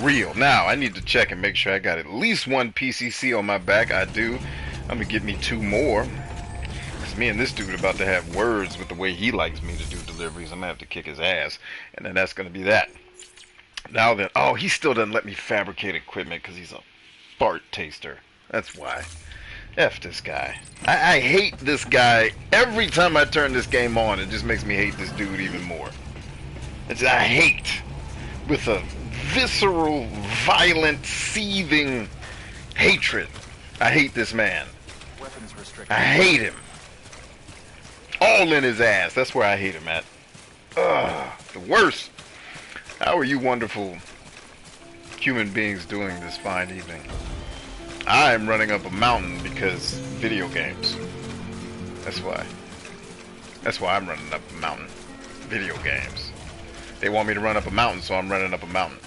real. Now, I need to check and make sure I got at least one PCC on my back. I do. I'm gonna get me 2 more. Cause me and this dude about to have words with the way he likes me to do deliveries. I'm gonna have to kick his ass. And then that's gonna be that. Now then, oh, he still doesn't let me fabricate equipment because he's a fart taster. That's why. F this guy. I hate this guy. Every time I turn this game on, it just makes me hate this dude even more. I hate. With a visceral, violent, seething hatred. I hate this man. Weapons restricted. I hate him. All in his ass. That's where I hate him at. Ugh, the worst. How are you wonderful human beings doing this fine evening? I'm running up a mountain because video games. That's why. That's why I'm running up a mountain. Video games. They want me to run up a mountain, so I'm running up a mountain.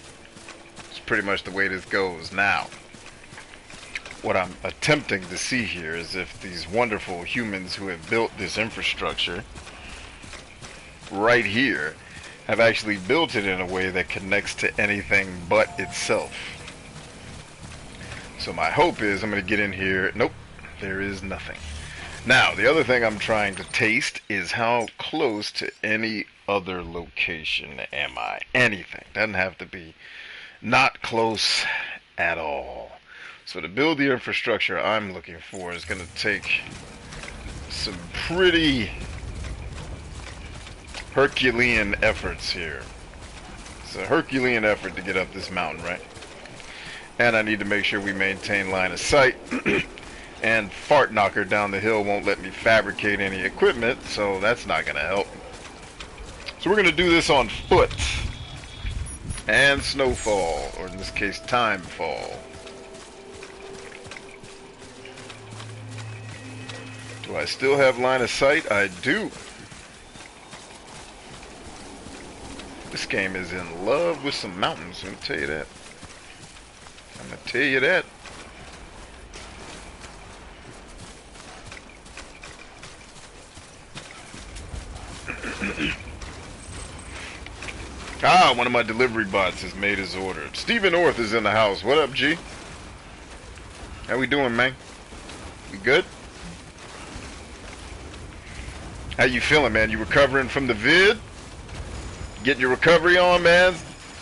It's pretty much the way this goes now. What I'm attempting to see here is if these wonderful humans who have built this infrastructure right here have actually built it in a way that connects to anything but itself. So my hope is I'm going to get in here. Nope, there is nothing. Now, the other thing I'm trying to taste is how close to any other location am I. Anything. Doesn't have to be not close at all. So to build the infrastructure I'm looking for is going to take some pretty Herculean efforts here. It's a Herculean effort to get up this mountain, right? And I need to make sure we maintain line of sight. And Fart Knocker down the hill won't let me fabricate any equipment, so that's not going to help. So we're going to do this on foot. And snowfall, or in this case, timefall. Do I still have line of sight? I do. This game is in love with some mountains, let me tell you that. I'm going to tell you that. Ah, one of my delivery bots has made his order. Stephen Orth is in the house. What up, G? How we doing, man? We good? How you feeling, man? You recovering from the vid? Getting your recovery on, man?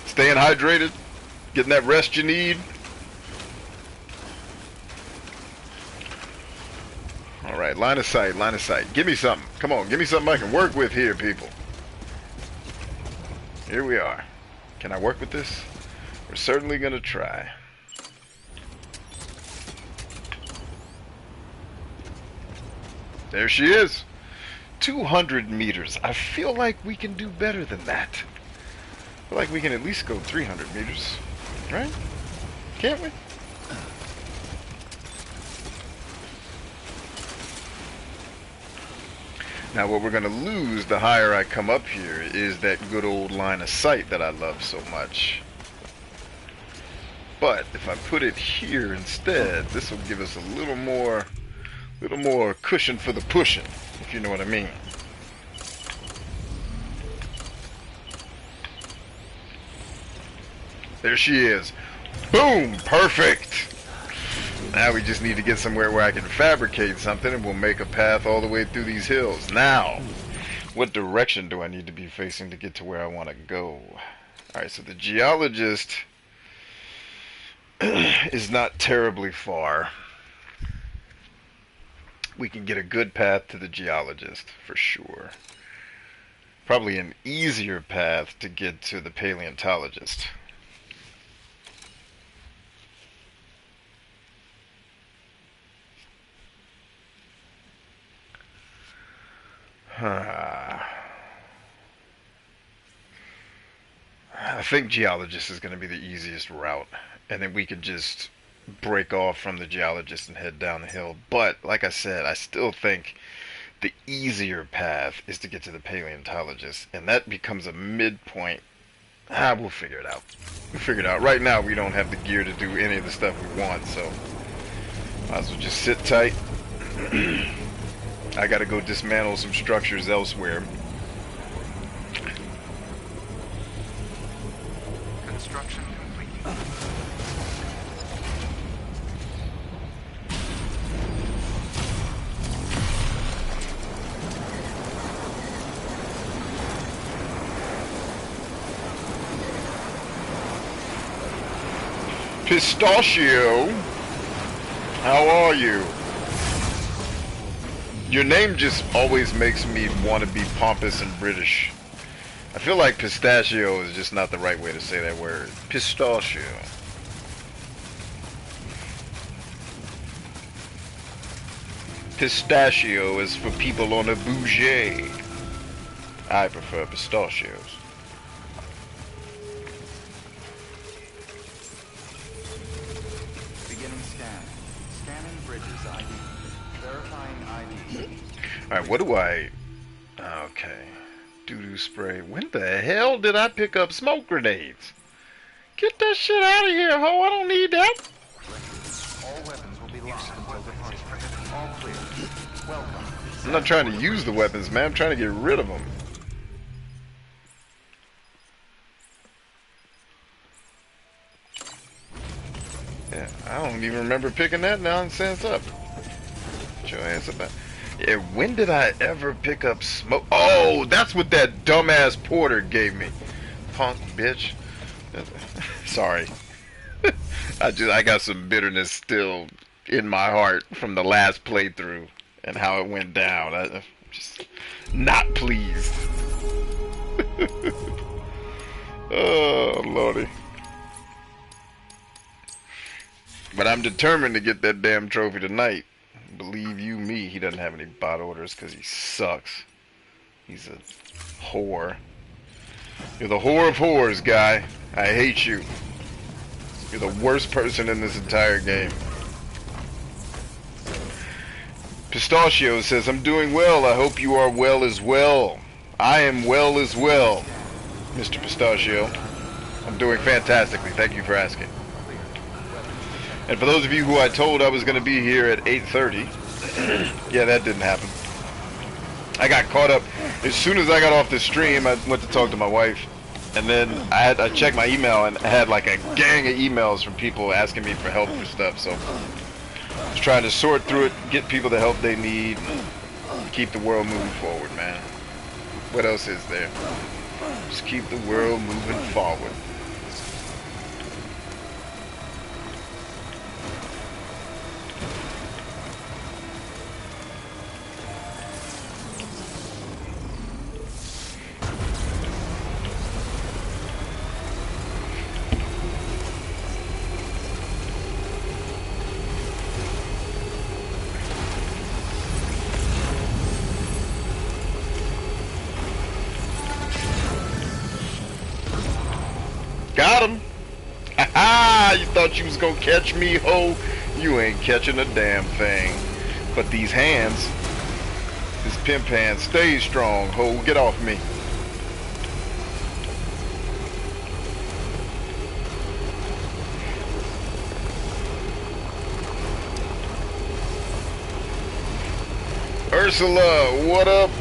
Staying hydrated? Getting that rest you need? Alright, line of sight, line of sight. Give me something. Come on, give me something I can work with here, people. Here we are. Can I work with this? We're certainly going to try. There she is. 200 meters. I feel like we can do better than that. I feel like we can at least go 300 meters. Right? Can't we? Now what we're going to lose the higher I come up here is that good old line of sight that I love so much. But if I put it here instead, this will give us a little more cushion for the pushing, if you know what I mean. There she is. Boom! Perfect! Now we just need to get somewhere where I can fabricate something and we'll make a path all the way through these hills. Now, what direction do I need to be facing to get to where I want to go? Alright, so the geologist is not terribly far. We can get a good path to the geologist, for sure. Probably an easier path to get to the paleontologist. I think geologist is going to be the easiest route, and then we could just break off from the geologist and head down the hill. But like I said, I still think the easier path is to get to the paleontologist, and that becomes a midpoint. We'll figure it out. We'll figure it out. Right now we don't have the gear to do any of the stuff we want, so might as well just sit tight. I gotta go dismantle some structures elsewhere. Construction complete. Pistachio, how are you? Your name just always makes me want to be pompous and British. I feel like pistachio is just not the right way to say that word. Pistachio. Pistachio is for people on a bougie. I prefer pistachios. Beginning scan. Scanning bridges ID. Verifying ID. Alright, what do I... Okay. Doo-doo spray. When the hell did I pick up smoke grenades? Get that shit out of here, ho! I don't need that! All weapons will be locked until departure. All clear. Welcome. I'm not trying to use the weapons, man. I'm trying to get rid of them. Yeah, I don't even remember picking that nonsense up. Put your ass up. Yeah, when did I ever pick up smoke? Oh, that's what that dumbass porter gave me. Punk bitch. Sorry. I got some bitterness still in my heart from the last playthrough and how it went down. I'm just not pleased. Oh, Lordy. But I'm determined to get that damn trophy tonight. Believe you me, he doesn't have any bot orders because he sucks. He's a whore. You're the whore of whores, guy. I hate you. You're the worst person in this entire game. Pistachio says, I'm doing well. I hope you are well as well. I am well as well, Mr. Pistachio. I'm doing fantastically. Thank you for asking. And for those of you who I told I was going to be here at 8:30, yeah, that didn't happen. I got caught up. As soon as I got off the stream, I went to talk to my wife. And then I checked my email, and I had like a gang of emails from people asking me for help for stuff. So I was trying to sort through it, get people the help they need, and keep the world moving forward, man. What else is there? Just keep the world moving forward. Got him! Ha-ha! You thought you was gonna catch me, ho? You ain't catching a damn thing. But these hands, this pimp hand, stay strong, ho. Get off me. Ursula, what up?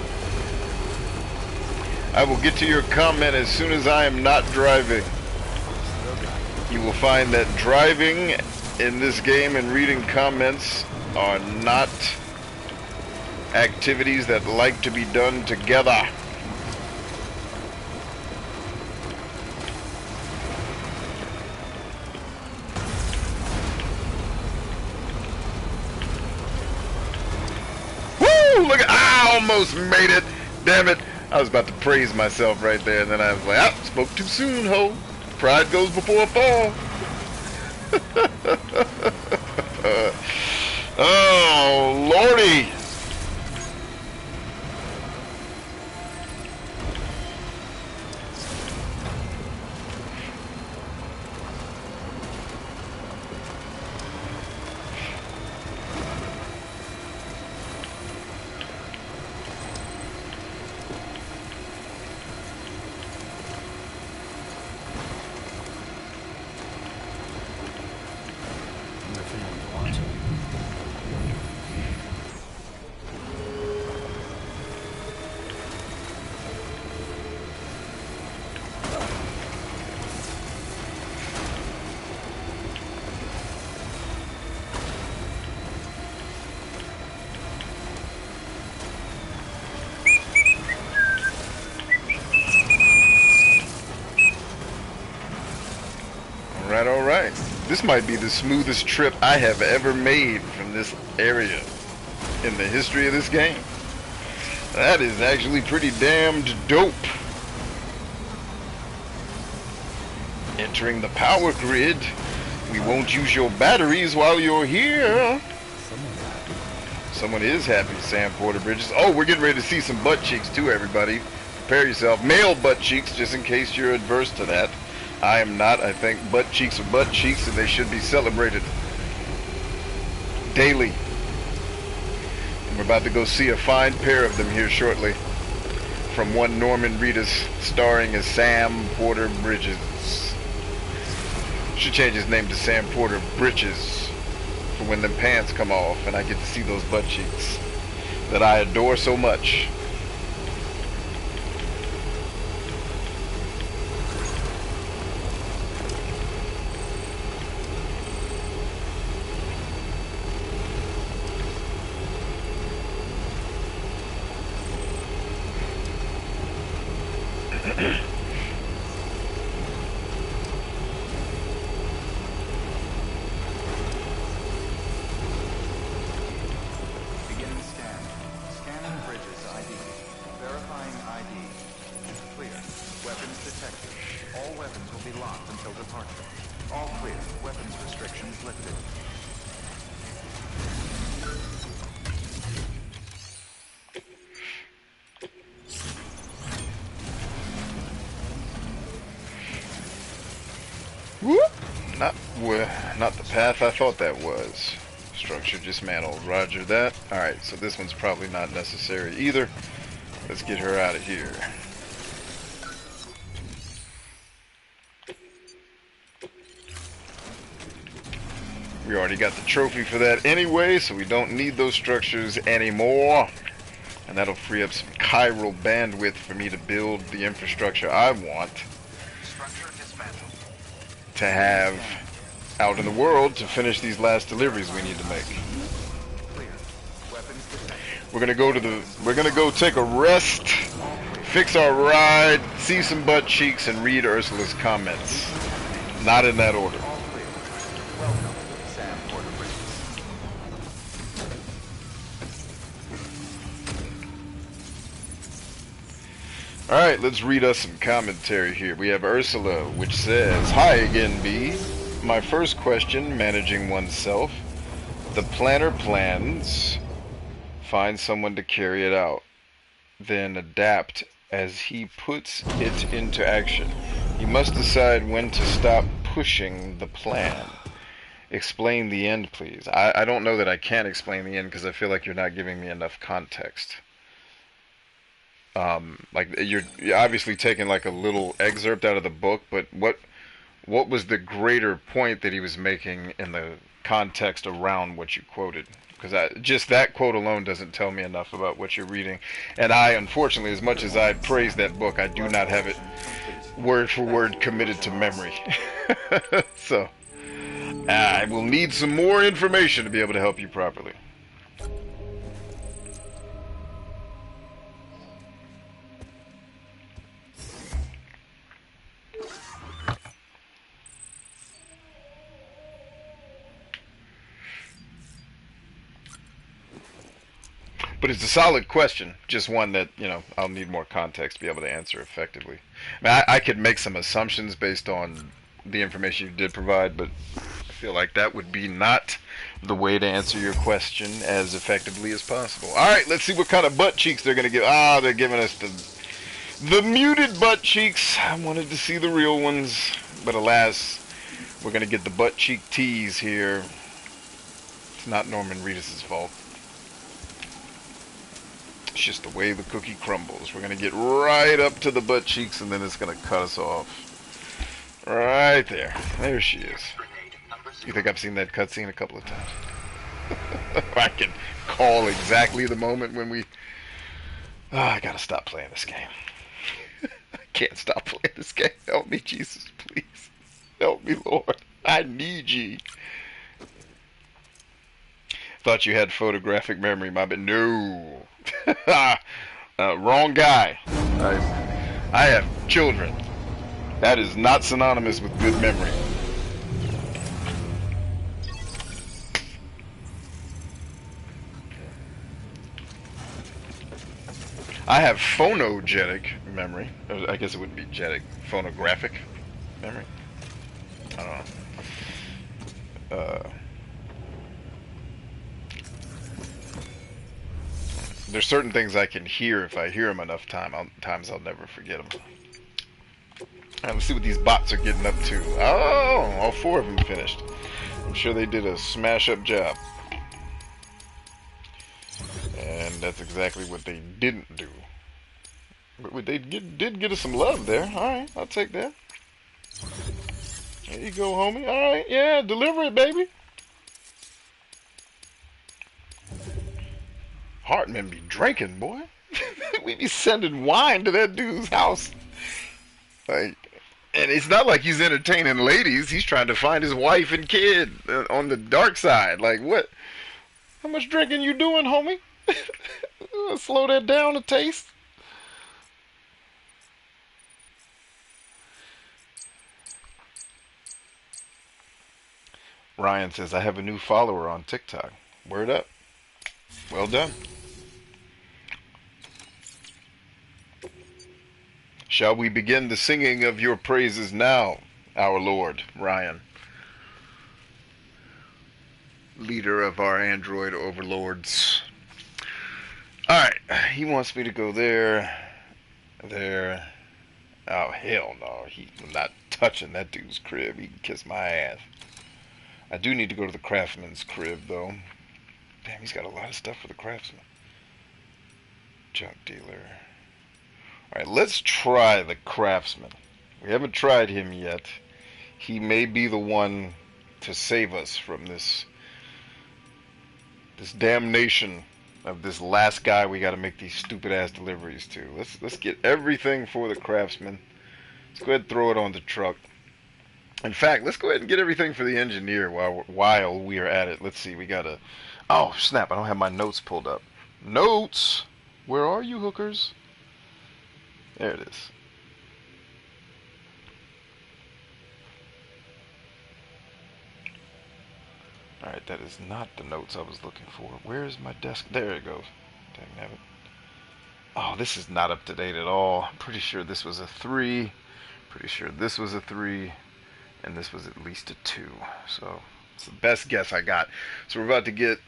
I will get to your comment as soon as I am not driving. You will find that driving in this game and reading comments are not activities that like to be done together. Woo! Look at, I almost made it. Damn it. I was about to praise myself right there, and then I was like, ah, spoke too soon, ho. Pride goes before a fall. Oh, Lordy. All right. This might be the smoothest trip I have ever made from this area in the history of this game. That is actually pretty damned dope. Entering the power grid. We won't use your batteries while you're here. Someone is happy, Sam Porter Bridges. Oh, we're getting ready to see some butt cheeks too, everybody. Prepare yourself. Male butt cheeks, just in case you're adverse to that. I am not. I think butt cheeks are butt cheeks and they should be celebrated daily. And we're about to go see a fine pair of them here shortly. From one Norman Reedus starring as Sam Porter Bridges. Should change his name to Sam Porter Britches for when them pants come off and I get to see those butt cheeks that I adore so much. Beginning scan. Scanning Bridges ID. Verifying ID. Clear. Weapons detected. All weapons will be locked until departure. All clear. Weapons restrictions lifted. Whoop! Not the path I thought that was. Structure dismantled. Roger that. Alright, so this one's probably not necessary either. Let's get her out of here. We already got the trophy for that anyway, so we don't need those structures anymore. And that'll free up some chiral bandwidth for me to build the infrastructure I want to have out in the world to finish these last deliveries we need to make. We're gonna go take a rest, fix our ride, see some butt cheeks, and read Ursula's comments. Not in that order. Alright, let's read us some commentary here. We have Ursula, which says, "Hi again, B. My first question, managing oneself. The planner plans, find someone to carry it out, then adapt as he puts it into action. You must decide when to stop pushing the plan. Explain the end, please." I don't know that I can explain the end because I feel like you're not giving me enough context. Like you're obviously taking like a little excerpt out of the book, but what was the greater point that he was making in the context around what you quoted? Because just that quote alone doesn't tell me enough about what you're reading. And I, unfortunately, as much as I praise that book, I do not have it word for word committed to memory. So I will need some more information to be able to help you properly. But it's a solid question, just one that, you know, I'll need more context to be able to answer effectively. I mean, I could make some assumptions based on the information you did provide, but I feel like that would be not the way to answer your question as effectively as possible. Alright, let's see what kind of butt cheeks they're going to give. Ah, they're giving us the muted butt cheeks. I wanted to see the real ones, but alas, we're going to get the butt cheek tease here. It's not Norman Reedus' fault. It's just the way the cookie crumbles. We're going to get right up to the butt cheeks and then it's going to cut us off. Right there. There she is. You think I've seen that cutscene a couple of times? I can call exactly the moment when we... Oh, I got to stop playing this game. I can't stop playing this game. Help me, Jesus, please. Help me, Lord. I need ye. Thought you had photographic memory, my bad. No. Wrong guy. I have children. That is not synonymous with good memory. I have phonogenic memory. I guess it would be jetic. Phonographic memory. I don't know. There's certain things I can hear if I hear them enough times I'll never forget them. Alright, let's see what these bots are getting up to. Oh, all 4 of them finished. I'm sure they did a smash-up job. And that's exactly what they didn't do. But they did get us some love there. Alright, I'll take that. There you go, homie. Alright, yeah, deliver it, baby. Hartman be drinking, boy. We be sending wine to that dude's house. Like, and it's not like he's entertaining ladies. He's trying to find his wife and kid on the dark side. Like, what? How much drinking you doing, homie? Slow that down a taste. Ryan says, I have a new follower on TikTok. Word up. Well done. Shall we begin the singing of your praises now, our Lord, Ryan? Leader of our android overlords. Alright, he wants me to go there. There. Oh, hell no. He's not touching that dude's crib. He can kiss my ass. I do need to go to the craftsman's crib, though. Damn, he's got a lot of stuff for the craftsman. Junk dealer. Alright, let's try the craftsman. We haven't tried him yet. He may be the one to save us from this damnation of this last guy we gotta make these stupid ass deliveries to. Let's get everything for the craftsman. Let's go ahead and throw it on the truck. In fact, let's go ahead and get everything for the engineer while we are at it. Let's see, we gotta... Oh, snap, I don't have my notes pulled up. Notes! Where are you, hookers? There it is. Alright, that is not the notes I was looking for. Where is my desk? There it goes. Dang it. Oh, this is not up to date at all. I'm pretty sure this was a 3. Pretty sure this was a 3. And this was at least a 2. So, it's the best guess I got. So we're about to get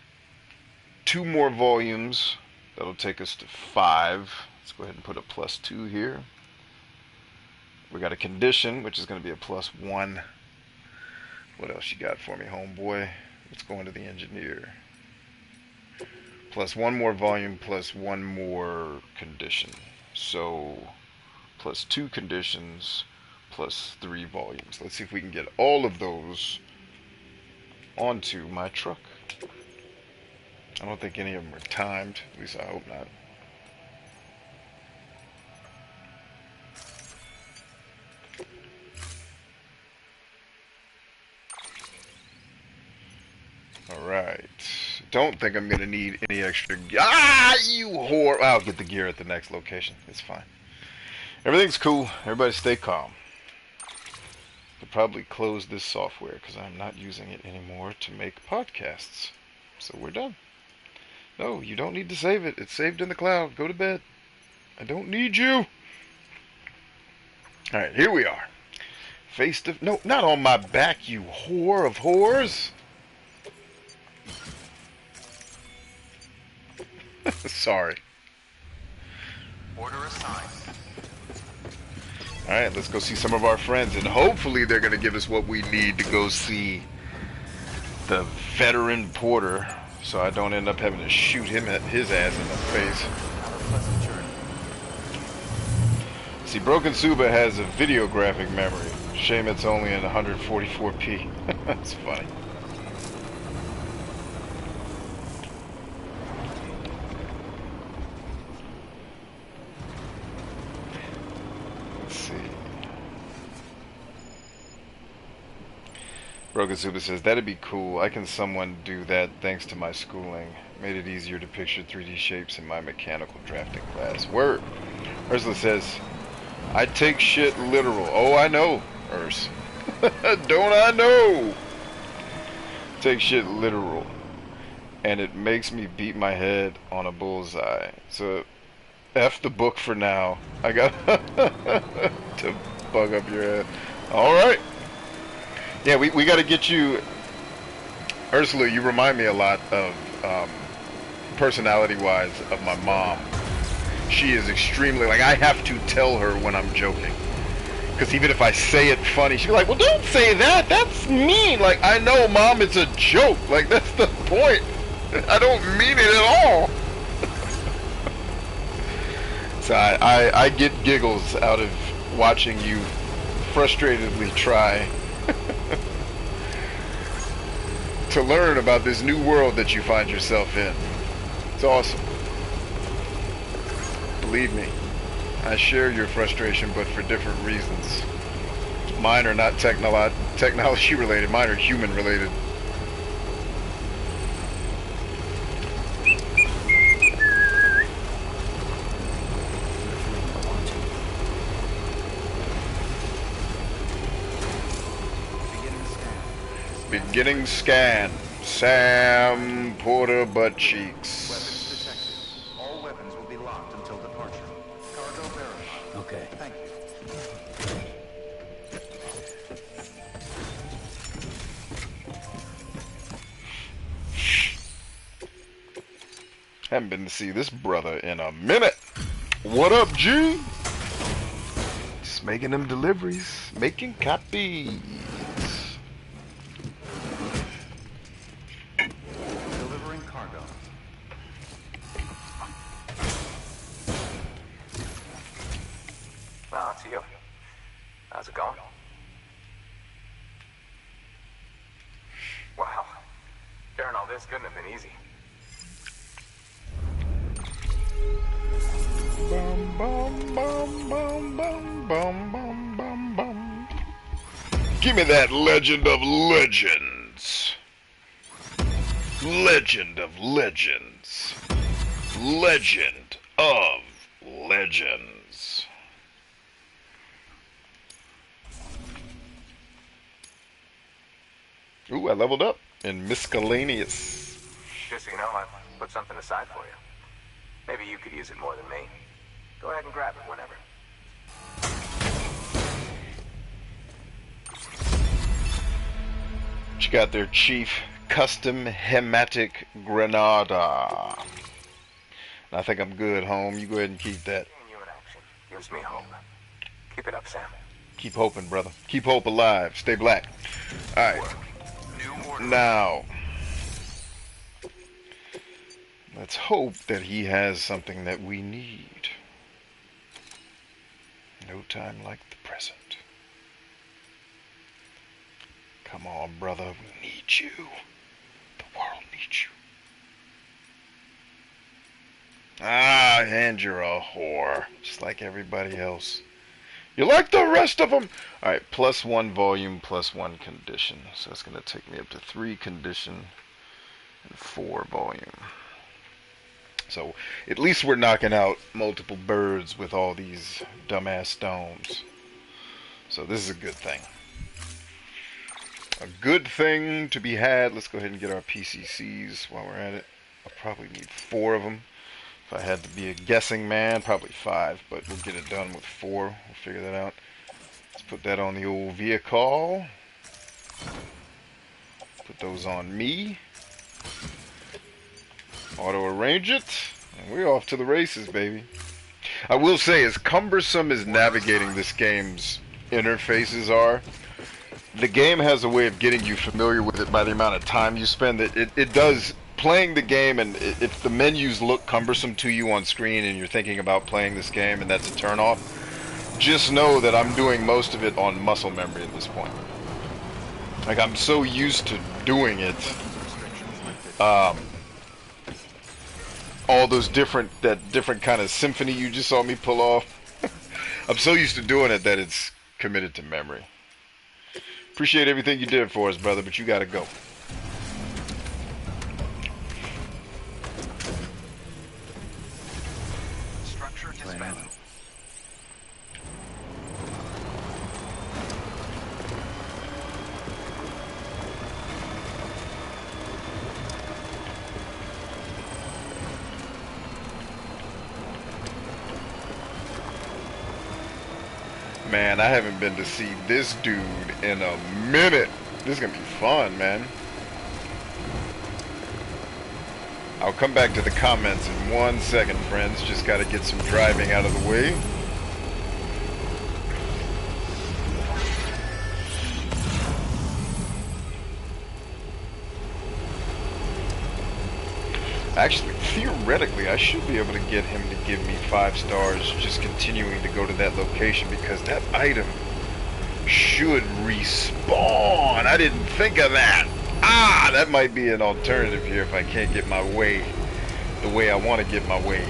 2 more volumes. That'll take us to 5. Let's go ahead and put a +2 here. We got a condition, which is going to be a +1. What else you got for me, homeboy? Let's go into the engineer. +1 more volume, +1 more condition. So, +2 conditions, +3 volumes. Let's see if we can get all of those onto my truck. I don't think any of them are timed. At least I hope not. Alright. Don't think I'm going to need any extra... Ah, you whore! I'll get the gear at the next location. It's fine. Everything's cool. Everybody stay calm. Could probably close this software because I'm not using it anymore to make podcasts. So we're done. No, you don't need to save it. It's saved in the cloud. Go to bed. I don't need you. Alright, here we are. Face to... No, not on my back, you whore of whores. Sorry. Order assigned. Alright, let's go see some of our friends, and hopefully they're going to give us what we need to go see the veteran porter, so I don't end up having to shoot his ass in the face. Have a pleasant journey. See, Broken Suba has a video graphic memory. Shame it's only in 144p. That's funny. Broken Suba says, that'd be cool. I can someone do that thanks to my schooling. Made it easier to picture 3D shapes in my mechanical drafting class. Word. Ursula says, I take shit literal. Oh, I know, Urs. Don't I know? Take shit literal. And it makes me beat my head on a bullseye. So, F the book for now. I got to bug up your head. All right. Yeah, we got to get you, Ursula. You remind me a lot of, personality-wise, of my mom. She is extremely, like, I have to tell her when I'm joking. Because even if I say it funny, she'll be like, well, don't say that. That's mean. Like, I know, Mom, it's a joke. Like, that's the point. I don't mean it at all. So I get giggles out of watching you frustratedly try to learn about this new world that you find yourself in. It's awesome. Believe me, I share your frustration, but for different reasons. Mine are not technology related, mine are human related. Beginning scan. Sam Porter butt cheeks. Weapons detected. All weapons will be locked until departure. Cargo verified. Okay. Thank you. Haven't been to see this brother in a minute. What up, G? Just making them deliveries. Making copies. Delivering cargo. Well, it's you. How's it going? Wow. Carrying all this couldn't have been easy. Bum, bum, bum, bum, bum, bum, bum, bum, bum. Give me that Legend of Legends. Legend of Legends. Legend of Legends. Ooh, I leveled up in miscellaneous. Just so you know, I put something aside for you. Maybe you could use it more than me. Go ahead and grab it whenever. What you got there, Chief? Custom Hematic Granada. I think I'm good, home. You go ahead and keep that. Seeing you in action gives me hope. Keep it up, Sam. Keep hoping, brother. Keep hope alive. Stay black. Alright. Now, let's hope that he has something that we need. No time like the present. Come on, brother. We need you. The world needs you. Ah, and you're a whore. Just like everybody else. You're like the rest of them. Alright, +1 volume, +1 condition. So that's going to take me up to 3 condition and 4 volume. So at least we're knocking out multiple birds with all these dumbass stones. So this is a good thing. A good thing to be had. Let's go ahead and get our PCCs while we're at it. I'll probably need 4 of them. If I had to be a guessing man, probably 5, but we'll get it done with 4. We'll figure that out. Let's put that on the old vehicle. Put those on me. Auto arrange it. And we're off to the races, baby. I will say, as cumbersome as navigating this game's interfaces are, the game has a way of getting you familiar with it by the amount of time you spend. It does. Playing the game, and if the menus look cumbersome to you on screen and you're thinking about playing this game and that's a turnoff, just know that I'm doing most of it on muscle memory at this point. Like, I'm so used to doing it. All those different kind of symphony you just saw me pull off. I'm so used to doing it that it's committed to memory. Appreciate everything you did for us, brother, but you gotta go. Structure dismantled. Man, I haven't been to see this dude in a minute. This is gonna be fun, man. I'll come back to the comments in 1 second, friends. Just gotta get some driving out of the way. Actually, theoretically, I should be able to get him to give me 5 stars just continuing to go to that location, because that item should respawn. I didn't think of that. Ah, that might be an alternative here if I can't get my way the way I want to get my way.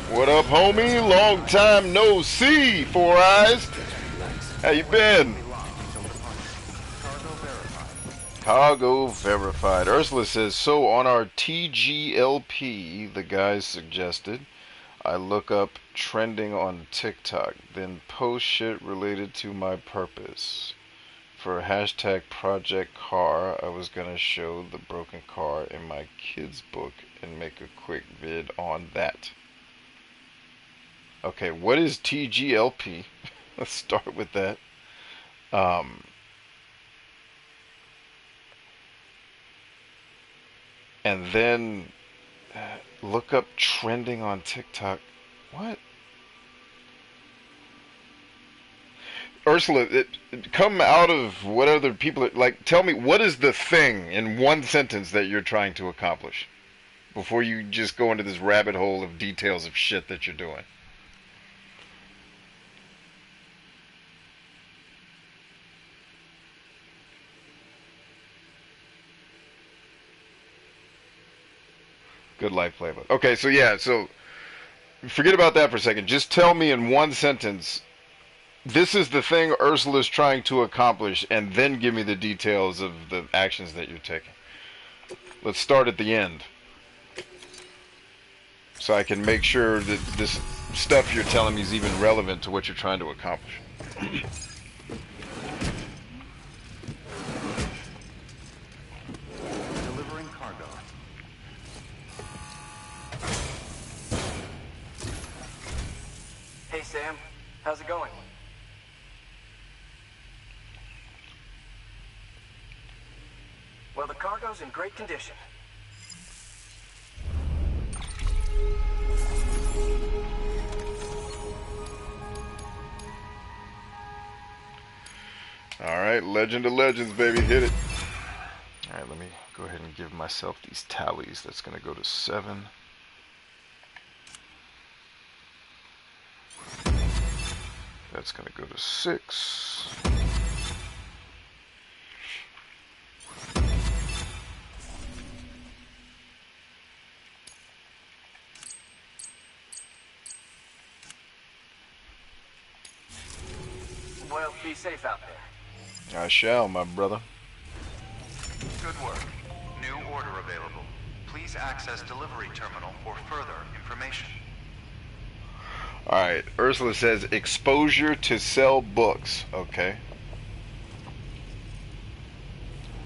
What up, homie? Long time no see, Four Eyes. How you been? Cargo verified. Ursula says, so on our TGLP, the guys suggested I look up trending on TikTok, then post shit related to my purpose. For hashtag Project Car, I was gonna show the broken car in my kid's book and make a quick vid on that. Okay, what is TGLP? Let's start with that. And then look up trending on TikTok. What? Ursula, come out of what other people are, like, tell me, what is the thing in 1 sentence that you're trying to accomplish before you just go into this rabbit hole of details of shit that you're doing. Good life playbook. Okay, so yeah, so forget about that for a second. Just tell me in 1 sentence, this is the thing Ursula's trying to accomplish, and then give me the details of the actions that you're taking. Let's start at the end, so I can make sure that this stuff you're telling me is even relevant to what you're trying to accomplish. Delivering cargo. Hey, Sam. How's it going? Well, the cargo's in great condition. Alright, Legend of Legends, baby. Hit it. Alright, let me go ahead and give myself these tallies. That's going to go to 7. That's going to go to 6. Well, be safe out there. I shall, my brother. Good work. New order available. Please access delivery terminal for further information. Alright, Ursula says exposure to sell books. Okay.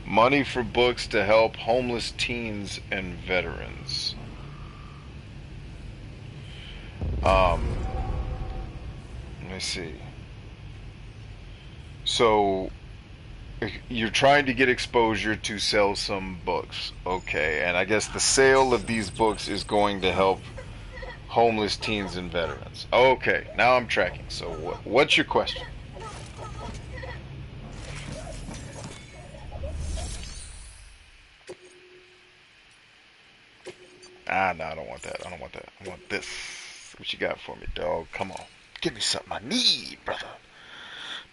Money for books to help homeless teens and veterans. Let me see. So you're trying to get exposure to sell some books. Okay, and I guess the sale of these books is going to help homeless teens and veterans. Okay, now I'm tracking. So what's your question? Ah, no, I don't want that. I don't want that. I want this. What you got for me, dog? Come on. Give me something I need, brother.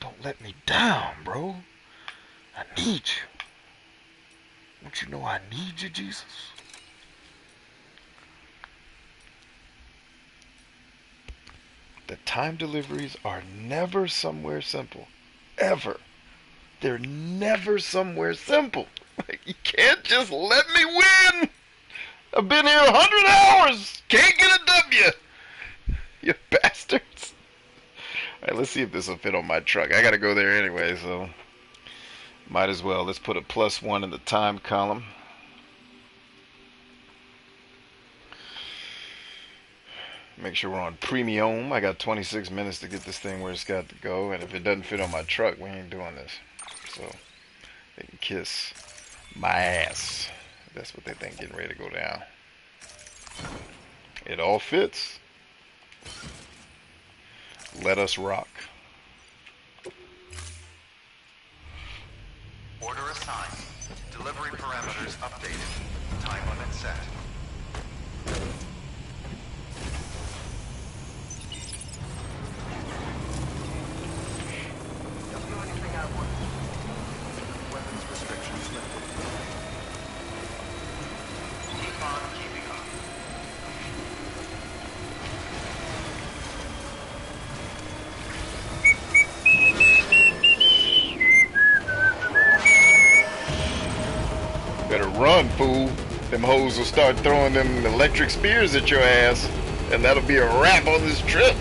Don't let me down, bro. I need you. Don't you know I need you, Jesus? The time deliveries are never somewhere simple. Ever. They're never somewhere simple. You can't just let me win. I've been here 100 hours. Can't get a W. You bastards. Alright, let's see if this will fit on my truck. I gotta go there anyway, so might as well. Let's put a +1 in the time column. Make sure we're on premium. I got 26 minutes to get this thing where it's got to go, and if it doesn't fit on my truck, we ain't doing this. So they can kiss my ass. That's what they think getting ready to go down. It all fits. Let us rock. Order assigned. Delivery parameters updated. Time limit set. Don't do anything I want. Weapons restrictions lifted. Keep on keeping up. Better run, fool. Them hoes will start throwing them electric spears at your ass, and that'll be a wrap on this trip.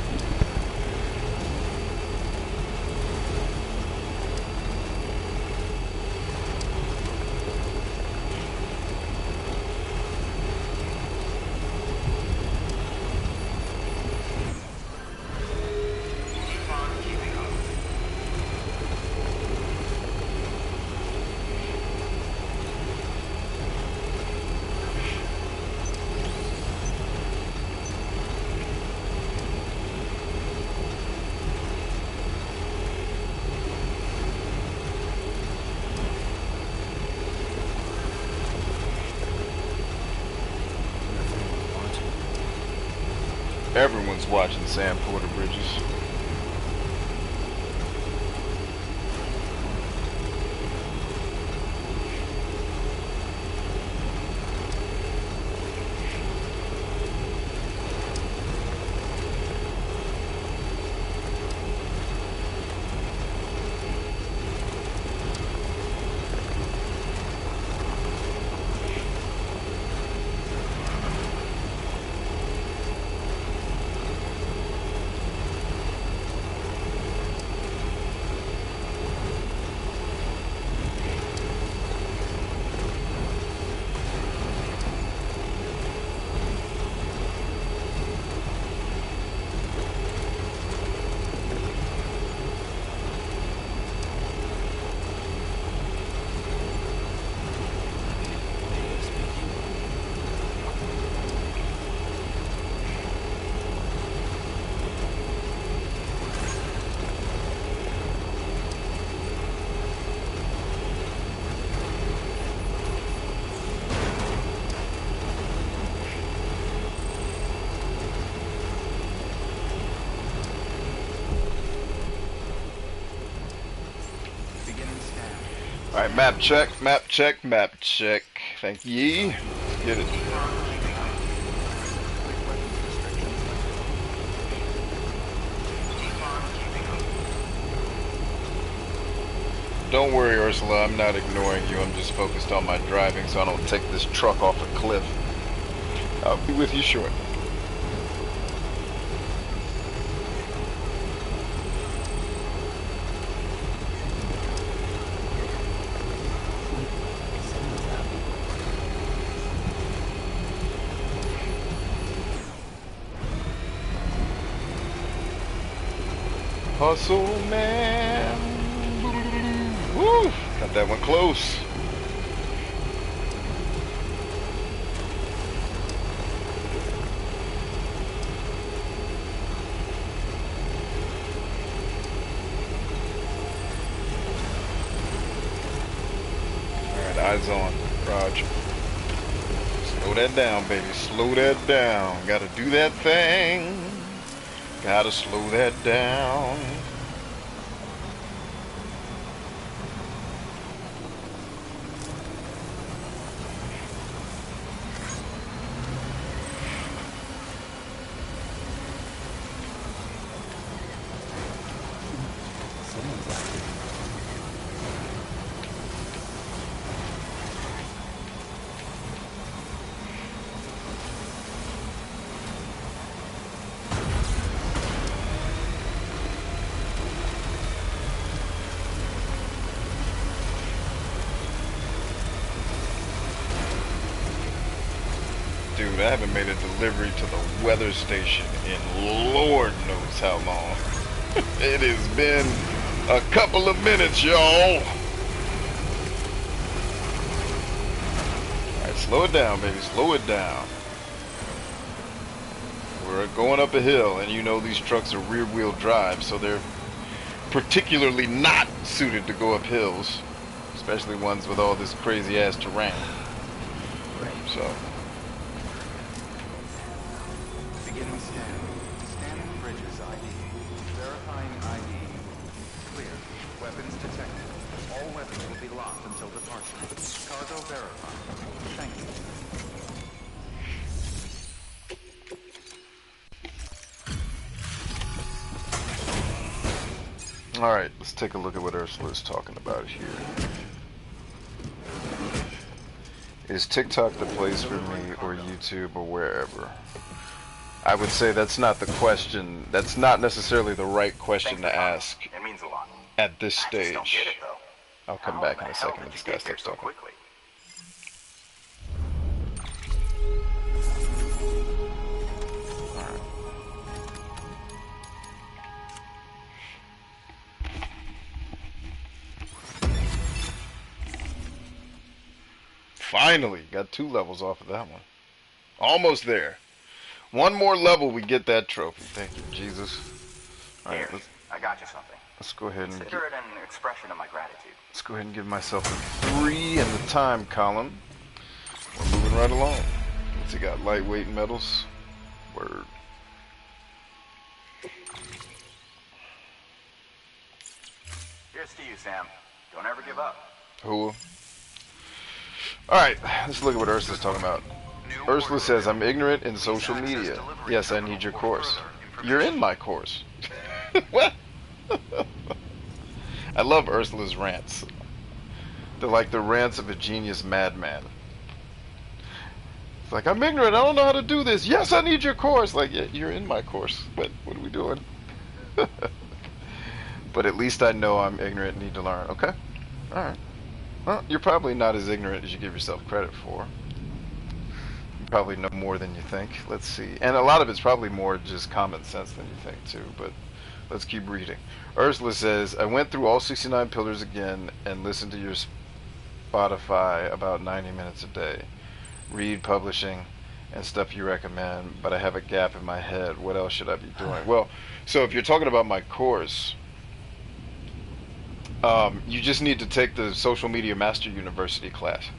Keep on keeping up. Everyone's watching Sam Porter Bridges. Alright, map check, map check, map check. Thank ye. Let's get it. Don't worry, Ursula, I'm not ignoring you. I'm just focused on my driving so I don't take this truck off a cliff. I'll be with you shortly. Hustle, man. Woo! Got that one close. Alright, eyes on. Roger. Slow that down, baby. Slow that down. Gotta do that thing. Gotta slow that down. Dude, I haven't made a delivery to the weather station in Lord knows how long. It has been a couple of minutes, y'all. Alright, slow it down, baby. Slow it down. We're going up a hill, and you know these trucks are rear-wheel drive, so they're particularly not suited to go up hills, especially ones with all this crazy-ass terrain. So... Beginning scan. Scanning bridges ID. Verifying ID. Clear. Weapons detected. All weapons will be locked until departure. Cargo verified. Thank you. Alright, let's take a look at what Ursula's talking about here. Is TikTok the place for me, or YouTube, or wherever? I would say that's not the question. That's not necessarily the right question to ask It means a lot. at this I just don't stage. get it, though. I'll come How back the in a hell second when did this you guy get here starts so talking. quickly? Finally, got 2 levels off of that one. Almost there. One more level, we get that trophy. Thank you, Jesus. Alright, Here, I got you something. let's go ahead and Consider it an expression of my gratitude. let's go ahead and give myself a 3 in the time column. We're moving right along. What's he got? Lightweight metals. Word. Here's to you, Sam. Don't ever give up. Who? Alright, let's look at what Ursula's talking about. Ursula says, I'm ignorant in social media. Yes, I need your course. You're in my course. What? I love Ursula's rants. They're like the rants of a genius madman. It's like, I'm ignorant, I don't know how to do this. Yes, I need your course. Like, yeah, you're in my course. What are we doing? But at least I know I'm ignorant and need to learn. Okay? Alright. Well, you're probably not as ignorant as you give yourself credit for. You probably know more than you think. Let's see. And a lot of it's probably more just common sense than you think, too. But let's keep reading. Ursula says, I went through all 69 pillars again and listened to your Spotify about 90 minutes a day. Read publishing and stuff you recommend, but I have a gap in my head. What else should I be doing? Well, so if you're talking about my course, you just need to take the Social Media Master University class.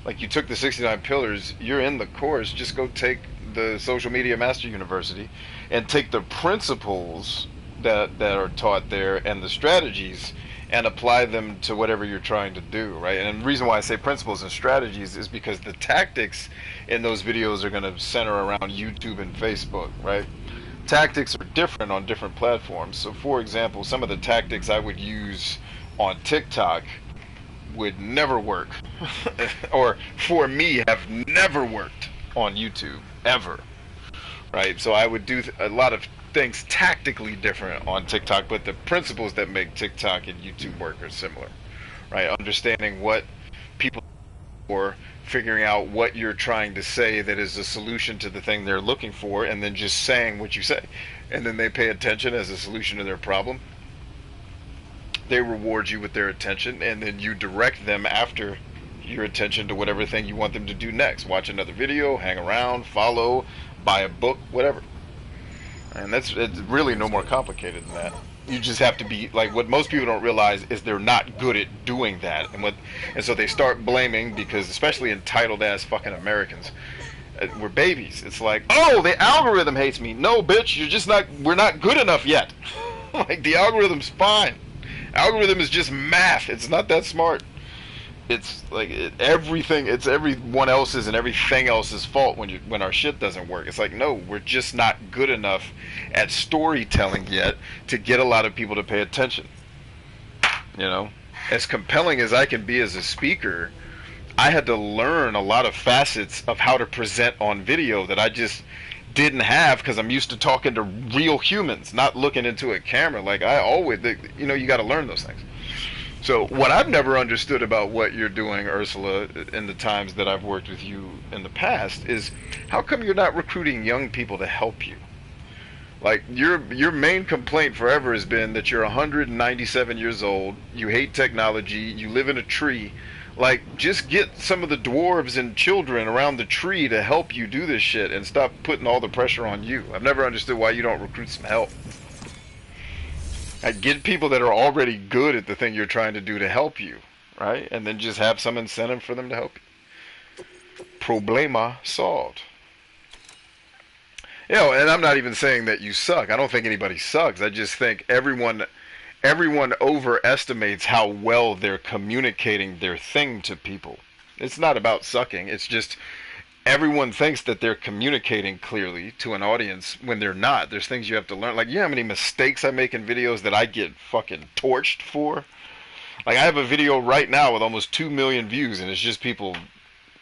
Like, you took the 69 pillars, you're in the course, just go take the Social Media Master University and take the principles that are taught there and the strategies and apply them to whatever you're trying to do, right? And the reason why I say principles and strategies is because the tactics in those videos are going to center around YouTube and Facebook, right? Tactics are different on different platforms. So, for example, some of the tactics I would use on TikTok would never work, or for me have never worked on YouTube, ever, right? So I would do a lot of things tactically different on TikTok, but the principles that make TikTok and YouTube work are similar, right? Understanding what people are, figuring out what you're trying to say that is a solution to the thing they're looking for, and then just saying what you say, and then they pay attention as a solution to their problem. They reward you with their attention, and then you direct them after your attention to whatever thing you want them to do next. Watch another video, hang around, follow, buy a book, whatever. And it's really no more complicated than that. You just have to be, like, what most people don't realize is they're not good at doing that. And so they start blaming, because especially entitled ass fucking Americans, We're babies. It's like, oh, the algorithm hates me. No, bitch, you're just not. We're not good enough yet. Like the algorithm's fine. Algorithm is just math. It's not that smart. It's like everything. It's everyone else's and everything else's fault when our shit doesn't work. It's like, no, we're just not good enough at storytelling yet to get a lot of people to pay attention. You know, as compelling as I can be as a speaker, I had to learn a lot of facets of how to present on video that I just didn't have because I'm used to talking to real humans, not looking into a camera. Like I always, you know, you got to learn those things. So what I've never understood about what you're doing, Ursula, in the times that I've worked with you in the past is how come you're not recruiting young people to help you? Like your main complaint forever has been that you're 197 years old, you hate technology, you live in a tree. Like, just get some of the dwarves and children around the tree to help you do this shit and stop putting all the pressure on you. I've never understood why you don't recruit some help. Like, get people that are already good at the thing you're trying to do to help you, right? And then just have some incentive for them to help you. Problema solved. You know, and I'm not even saying that you suck. I don't think anybody sucks. I just think everyone overestimates how well they're communicating their thing to people. It's not about sucking. It's just everyone thinks that they're communicating clearly to an audience when they're not. There's things you have to learn. Like, you know how many mistakes I make in videos that I get fucking torched for? Like, I have a video right now with almost 2 million views, and it's just people,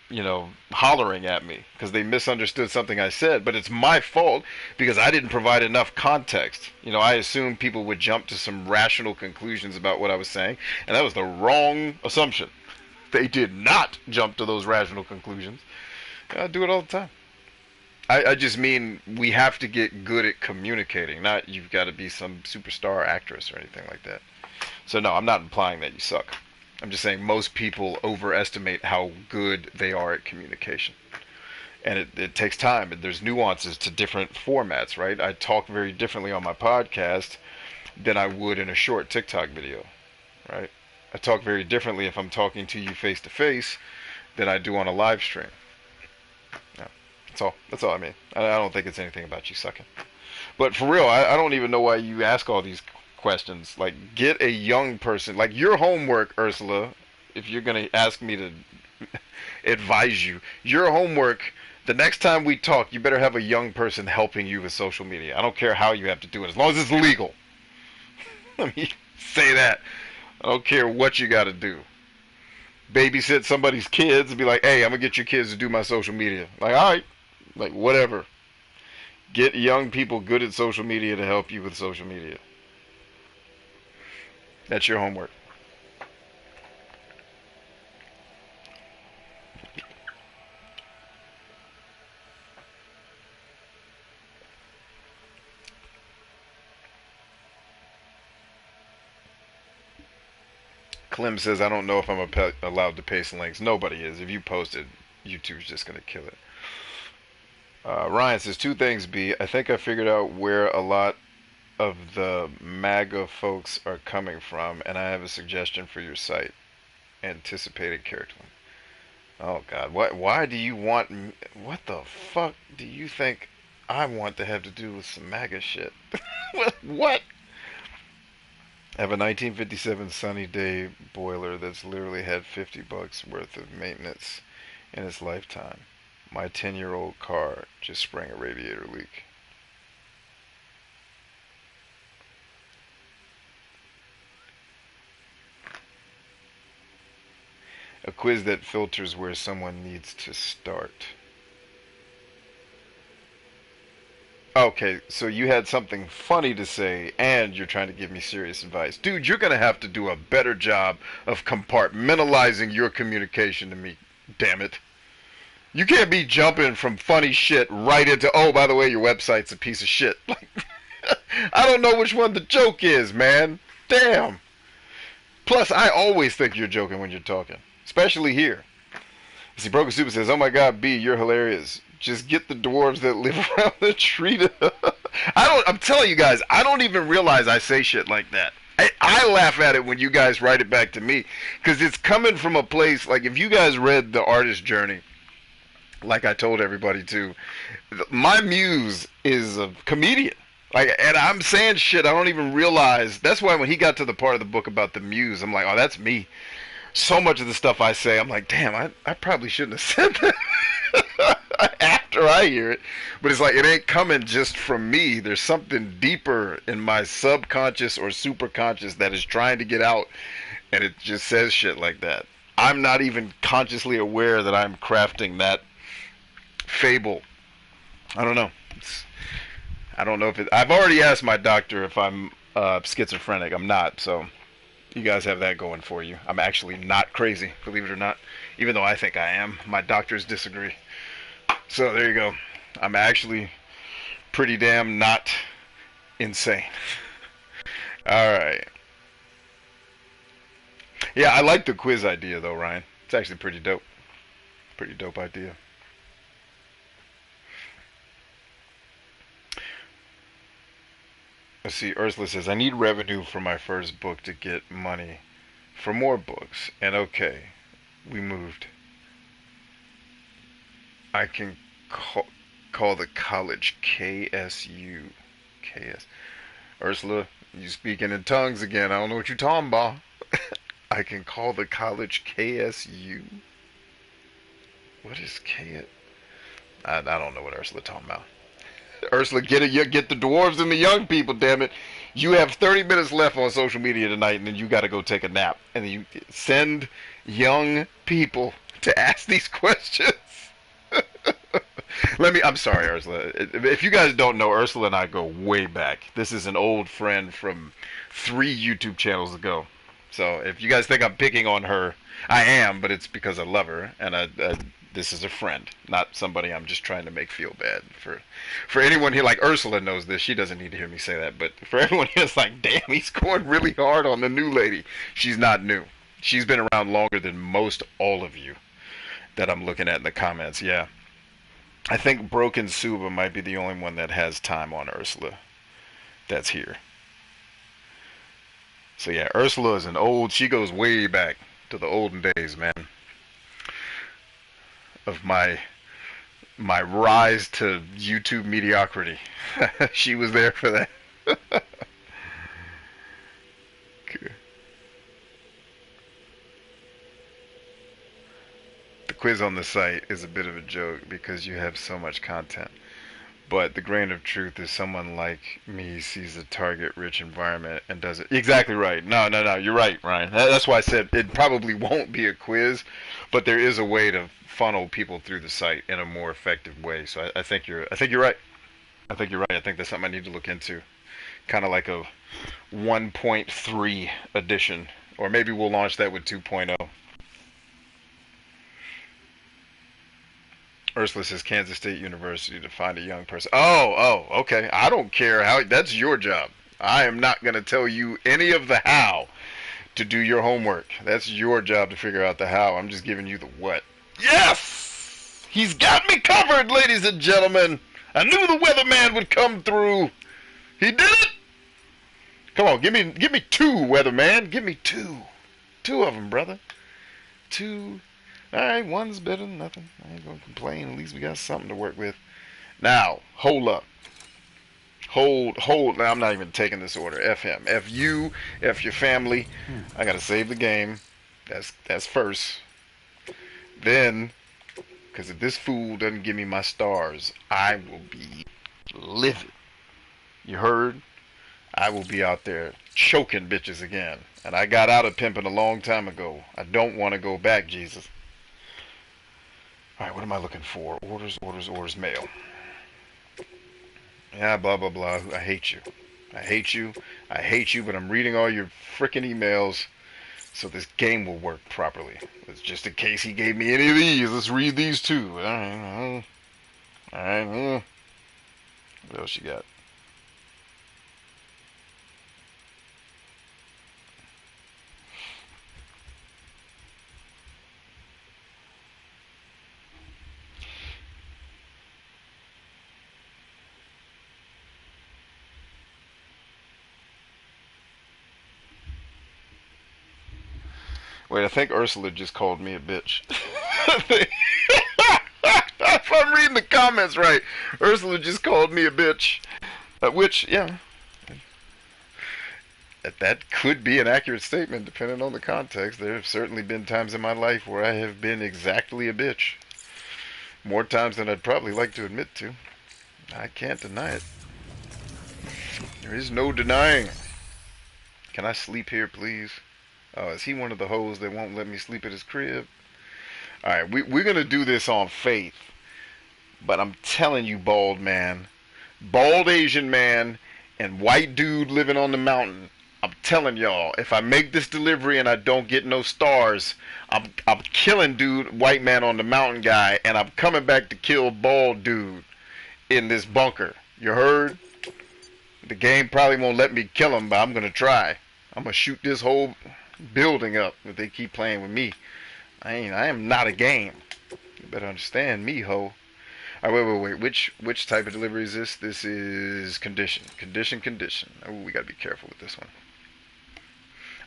you know, hollering at me because they misunderstood something I said, but it's my fault because I didn't provide enough context. You know, I assumed people would jump to some rational conclusions about what I was saying, and that was the wrong assumption. They did not jump to those rational conclusions. I do it all the time. I just mean we have to get good at communicating, not you've got to be some superstar actress or anything like that. So no, I'm not implying that you suck. I'm just saying most people overestimate how good they are at communication. And it takes time. And there's nuances to different formats, right? I talk very differently on my podcast than I would in a short TikTok video, right? I talk very differently if I'm talking to you face to face than I do on a live stream. Yeah, that's all I mean. I don't think it's anything about you sucking. But for real, I don't even know why you ask all these questions. Like, get a young person. Like, your homework, Ursula, if you're going to ask me to advise you, your homework, the next time we talk, you better have a young person helping you with social media. I don't care how you have to do it, as long as it's legal. Let me say that. I don't care what you got to do. Babysit somebody's kids and be like, hey, I'm going to get your kids to do my social media. Like, all right. Like, whatever. Get young people good at social media to help you with social media. That's your homework. Clem says, I don't know if I'm allowed to paste links. Nobody is. If you post it, YouTube's just going to kill it. Ryan says, two things, B. I think I figured out where a lot of the MAGA folks are coming from, and I have a suggestion for your site. Anticipated character. Oh, God. Why do you want... What the fuck do you think I want to have to do with some MAGA shit? What? I have a 1957 Sunny Day boiler that's literally had $50 worth of maintenance in its lifetime. My 10-year-old car just sprang a radiator leak. A quiz that filters where someone needs to start. Okay, so you had something funny to say, and you're trying to give me serious advice. Dude, you're going to have to do a better job of compartmentalizing your communication to me, damn it. You can't be jumping from funny shit right into, oh, by the way, your website's a piece of shit. Like, I don't know which one the joke is, man. Damn. Plus, I always think you're joking when you're talking, especially here. See, Broken Super says, oh my God, B, you're hilarious. Just get the dwarves that live around the tree to... I'm telling you guys, I don't even realize I say shit like that. I laugh at it when you guys write it back to me, because it's coming from a place, like, if you guys read The Artist's Journey, like I told everybody too, my muse is a comedian. Like, and I'm saying shit I don't even realize. That's why when he got to the part of the book about the muse, I'm like, oh, that's me. So much of the stuff I say, I'm like, damn, I probably shouldn't have said that after I hear it. But it's like, it ain't coming just from me. There's something deeper in my subconscious or superconscious that is trying to get out, and it just says shit like that. I'm not even consciously aware that I'm crafting that fable. I don't know. I don't know if it. I've already asked my doctor if I'm schizophrenic. I'm not, so you guys have that going for you. I'm actually not crazy, believe it or not. Even though I think I am, my doctors disagree. So there you go. I'm actually pretty damn not insane. All right. Yeah, I like the quiz idea though, Ryan. It's actually pretty dope. Pretty dope idea. Let's see, Ursula says, I need revenue for my first book to get money for more books. And okay, we moved. I can call the college KSU. KS. Ursula, you speaking in tongues again. I don't know what you're talking about. I can call the college KSU. What is K? I don't know what Ursula talking about. Ursula, get it. Get the dwarves and the young people. Damn it! You have 30 minutes left on social media tonight, and then you got to go take a nap. And then you send young people to ask these questions. I'm sorry, Ursula. If you guys don't know, Ursula and I go way back. This is an old friend from 3 YouTube channels ago. So if you guys think I'm picking on her, I am, but it's because I love her, and this is a friend, not somebody I'm just trying to make feel bad. For anyone here, like Ursula knows this, she doesn't need to hear me say that, but for everyone here, it's like, damn, he's going really hard on the new lady. She's not new. She's been around longer than most all of you that I'm looking at in the comments, yeah. I think Broken Suba might be the only one that has time on Ursula that's here. So yeah, Ursula is she goes way back to the olden days, man, of my rise to YouTube mediocrity. She was there for that. Okay. The quiz on the site is a bit of a joke because you have so much content. But the grain of truth is someone like me sees a target-rich environment and does it. Exactly right. No. You're right, Ryan. That's why I said it probably won't be a quiz, but there is a way to funnel people through the site in a more effective way. So I think you're right. I think you're right. I think that's something I need to look into. Kind of like a 1.3 edition, or maybe we'll launch that with 2.0. Ursula says Kansas State University to find a young person. Okay. I don't care how. That's your job. I am not going to tell you any of the how to do your homework. That's your job to figure out the how. I'm just giving you the what. Yes! He's got me covered, ladies and gentlemen. I knew the weatherman would come through. He did it. Come on, give me 2, weatherman. Give me 2. 2 of them, brother. 2. All right, one's better than nothing. I ain't gonna complain. At least we got something to work with. Now, hold up. Hold. Now, I'm not even taking this order. F him. F you. F your family. I gotta save the game. That's first. Then, because if this fool doesn't give me my stars, I will be livid. You heard? I will be out there choking bitches again. And I got out of pimping a long time ago. I don't want to go back, Jesus. Alright, what am I looking for? Orders, mail. Yeah, blah, blah, blah. I hate you. I hate you, but I'm reading all your frickin' emails so this game will work properly. It's just in case he gave me any of these. Let's read these too. Alright. What else you got? Wait, I think Ursula just called me a bitch. I'm reading the comments right, Ursula just called me a bitch. Which, yeah, that could be an accurate statement depending on the context. There have certainly been times in my life where I have been exactly a bitch. More times than I'd probably like to admit to. I can't deny it. There is no denying. Can I sleep here, please? Oh, is he one of the hoes that won't let me sleep at his crib? Alright, we're going to do this on faith. But I'm telling you, bald man, bald Asian man, and white dude living on the mountain, I'm telling y'all, if I make this delivery and I don't get no stars, I'm killing dude, white man on the mountain guy, and I'm coming back to kill bald dude in this bunker. You heard? The game probably won't let me kill him, but I'm going to try. I'm going to shoot this whole building up if they keep playing with me. I am not a game. You better understand me, ho. Alright, wait. Which type of delivery is this? This is condition. Condition. Oh, we got to be careful with this one.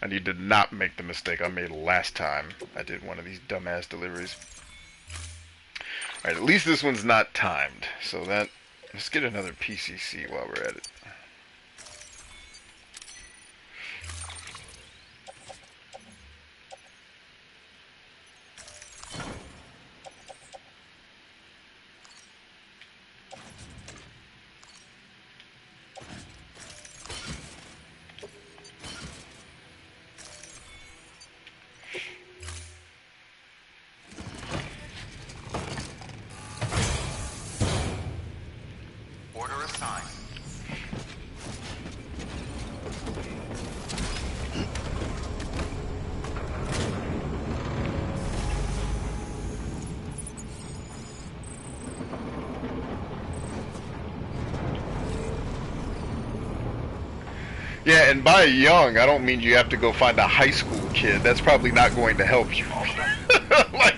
I need to not make the mistake I made last time I did one of these dumbass deliveries. Alright, at least this one's not timed. So that, let's get another PCC while we're at it. Yeah, and by young, I don't mean you have to go find a high school kid. That's probably not going to help you. Like,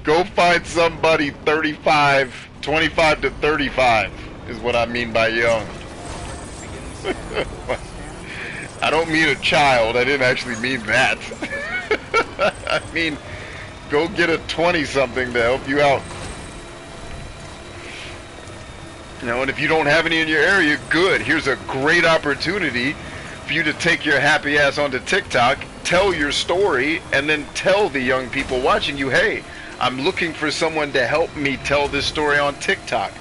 go find somebody 35, 25 to 35 is what I mean by young. I don't mean a child. I didn't actually mean that. I mean, go get a 20-something to help you out. You know, and if you don't have any in your area, good. Here's a great opportunity for you to take your happy ass onto TikTok, tell your story, and then tell the young people watching you, hey, I'm looking for someone to help me tell this story on TikTok.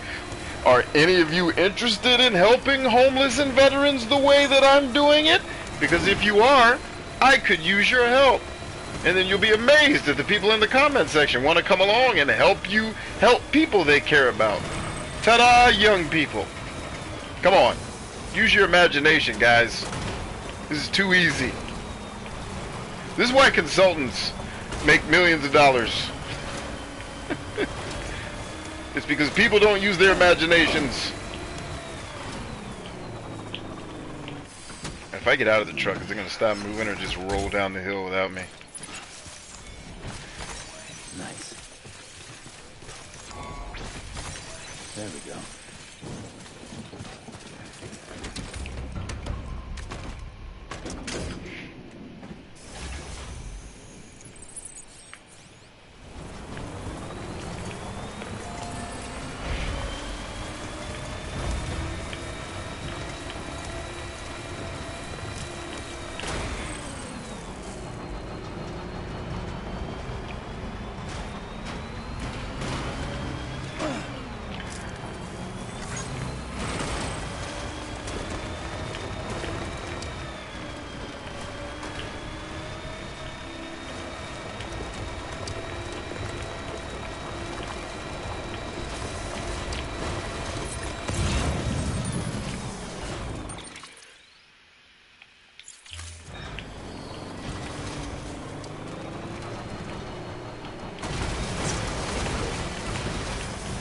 Are any of you interested in helping homeless and veterans the way that I'm doing it? Because if you are, I could use your help. And then you'll be amazed that the people in the comment section want to come along and help you help people they care about. Ta-da, young people. Come on. Use your imagination, guys. This is too easy. This is why consultants make millions of dollars. It's because people don't use their imaginations. If I get out of the truck, is it going to stop moving or just roll down the hill without me? Nice. There we go.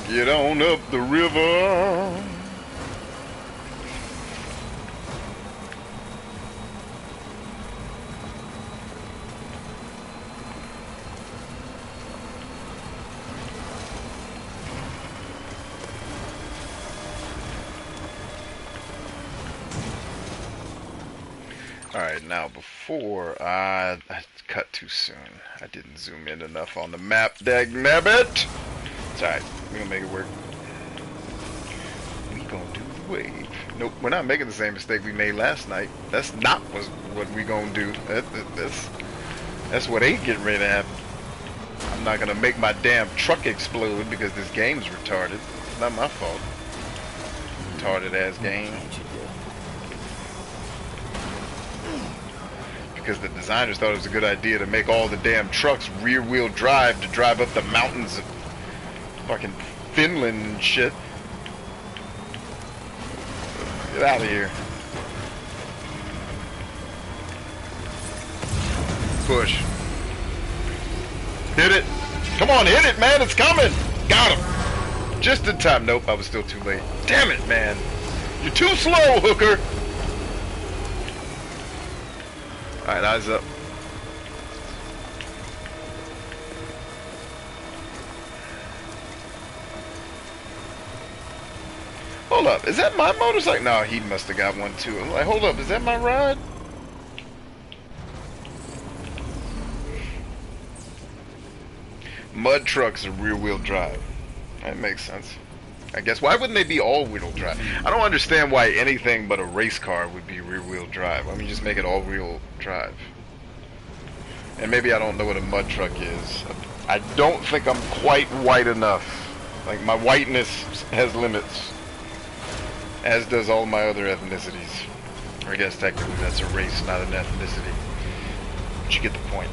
Get on up the river. Alright, now before I cut too soon. I didn't zoom in enough on the map, dagnabbit! It's alright. We're gonna make it work. We gonna do the wave. Nope, we're not making the same mistake we made last night. That's not what we gonna do. That's what ain't getting ready to happen. I'm not gonna make my damn truck explode because this game's retarded. It's not my fault. Retarded ass game. Because the designers thought it was a good idea to make all the damn trucks rear-wheel drive to drive up the mountains of fucking Finland and shit. Get out of here. Push. Hit it. Come on, hit it, man. It's coming. Got him. Just in time. Nope, I was still too late. Damn it, man. You're too slow, hooker. Alright, eyes up. Hold up, is that my motorcycle? No, he must have got one too. I'm like, hold up, is that my ride? Mud trucks are rear-wheel drive. That makes sense. I guess, why wouldn't they be all-wheel drive? I don't understand why anything but a race car would be rear-wheel drive. Why don't you just make it all-wheel drive? And maybe I don't know what a mud truck is. I don't think I'm quite white enough. Like, my whiteness has limits. As does all my other ethnicities. Or I guess technically that's a race, not an ethnicity. But you get the point.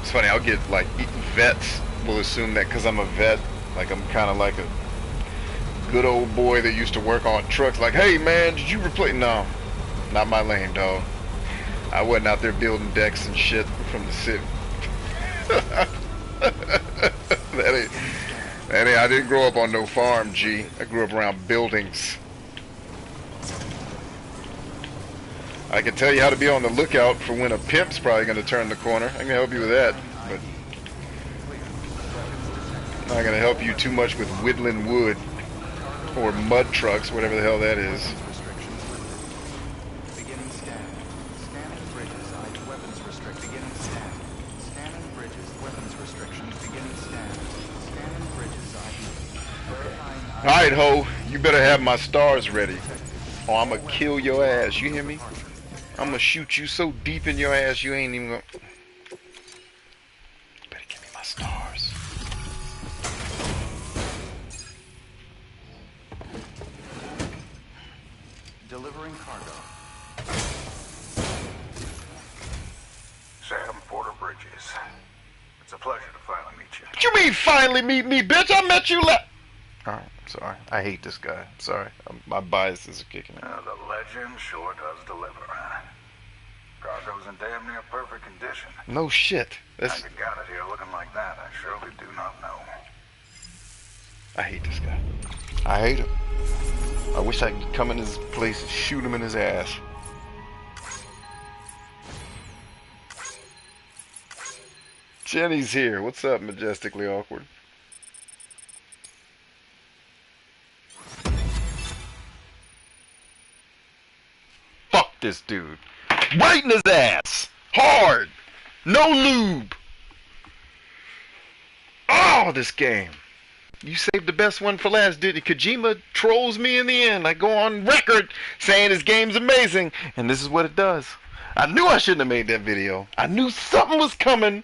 It's funny, I'll get, like, vets will assume that because I'm a vet, like I'm kind of like a good old boy that used to work on trucks. Like, hey man, did you replace? No, not my lane, dog. I wasn't out there building decks and shit from the city. that ain't, I didn't grow up on no farm, G. I grew up around buildings. I can tell you how to be on the lookout for when a pimp's probably going to turn the corner. I can help you with that, but I'm not going to help you too much with whittling wood or mud trucks, whatever the hell that is. Beginning scan. Scanning bridges. Weapons restrict. Beginning scan. Scanning bridges. Weapons restrictions. Beginning scan. Scanning bridges. Verifying. Alright, ho. You better have my stars ready. Or I'm going to kill your ass. You hear me? I'm going to shoot you so deep in your ass you ain't even going to... Better give me my stars. Delivering cargo. Sam Porter Bridges. It's a pleasure to finally meet you. What you mean finally meet me, bitch? I met you Alright, sorry. I hate this guy. Sorry. My biases are kicking in. The legend sure does deliver, huh? Cargo's in damn near perfect condition. No shit. I could got it here looking like that. I surely do not know. I hate this guy. I hate him. I wish I could come in his place and shoot him in his ass. Jenny's here. What's up, Majestically Awkward? Fuck this dude. Right in his ass! Hard! No lube! Oh, this game. You saved the best one for last, didn't you? Kojima trolls me in the end. I go on record saying this game's amazing, and this is what it does. I knew I shouldn't have made that video. I knew something was coming.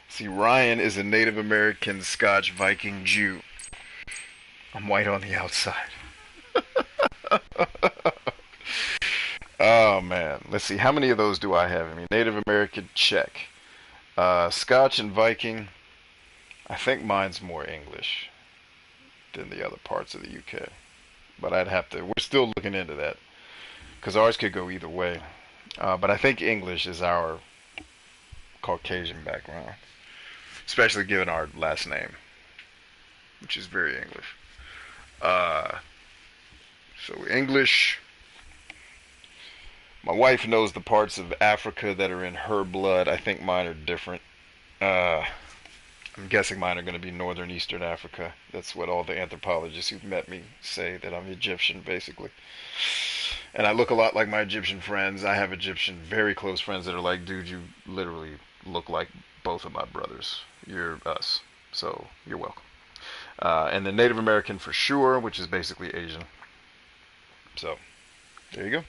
See, Ryan is a Native American Scotch Viking Jew. I'm white on the outside. Oh man, let's see, how many of those do I have? I mean, Native American, check. Scotch and Viking, I think mine's more English than the other parts of the UK. But I'd have to, we're still looking into that, because ours could go either way. But I think English is our Caucasian background, especially given our last name, which is very English. So English. My wife knows the parts of Africa that are in her blood. I think mine are different. I I'm guessing mine are going to be northern Eastern Africa. That's what all the anthropologists who've met me say, that I'm Egyptian, basically. And I look a lot like my Egyptian friends. I have Egyptian very close friends that are like, dude, you literally look like both of my brothers. You're us. So you're welcome. And then Native American for sure, which is basically Asian. So there you go.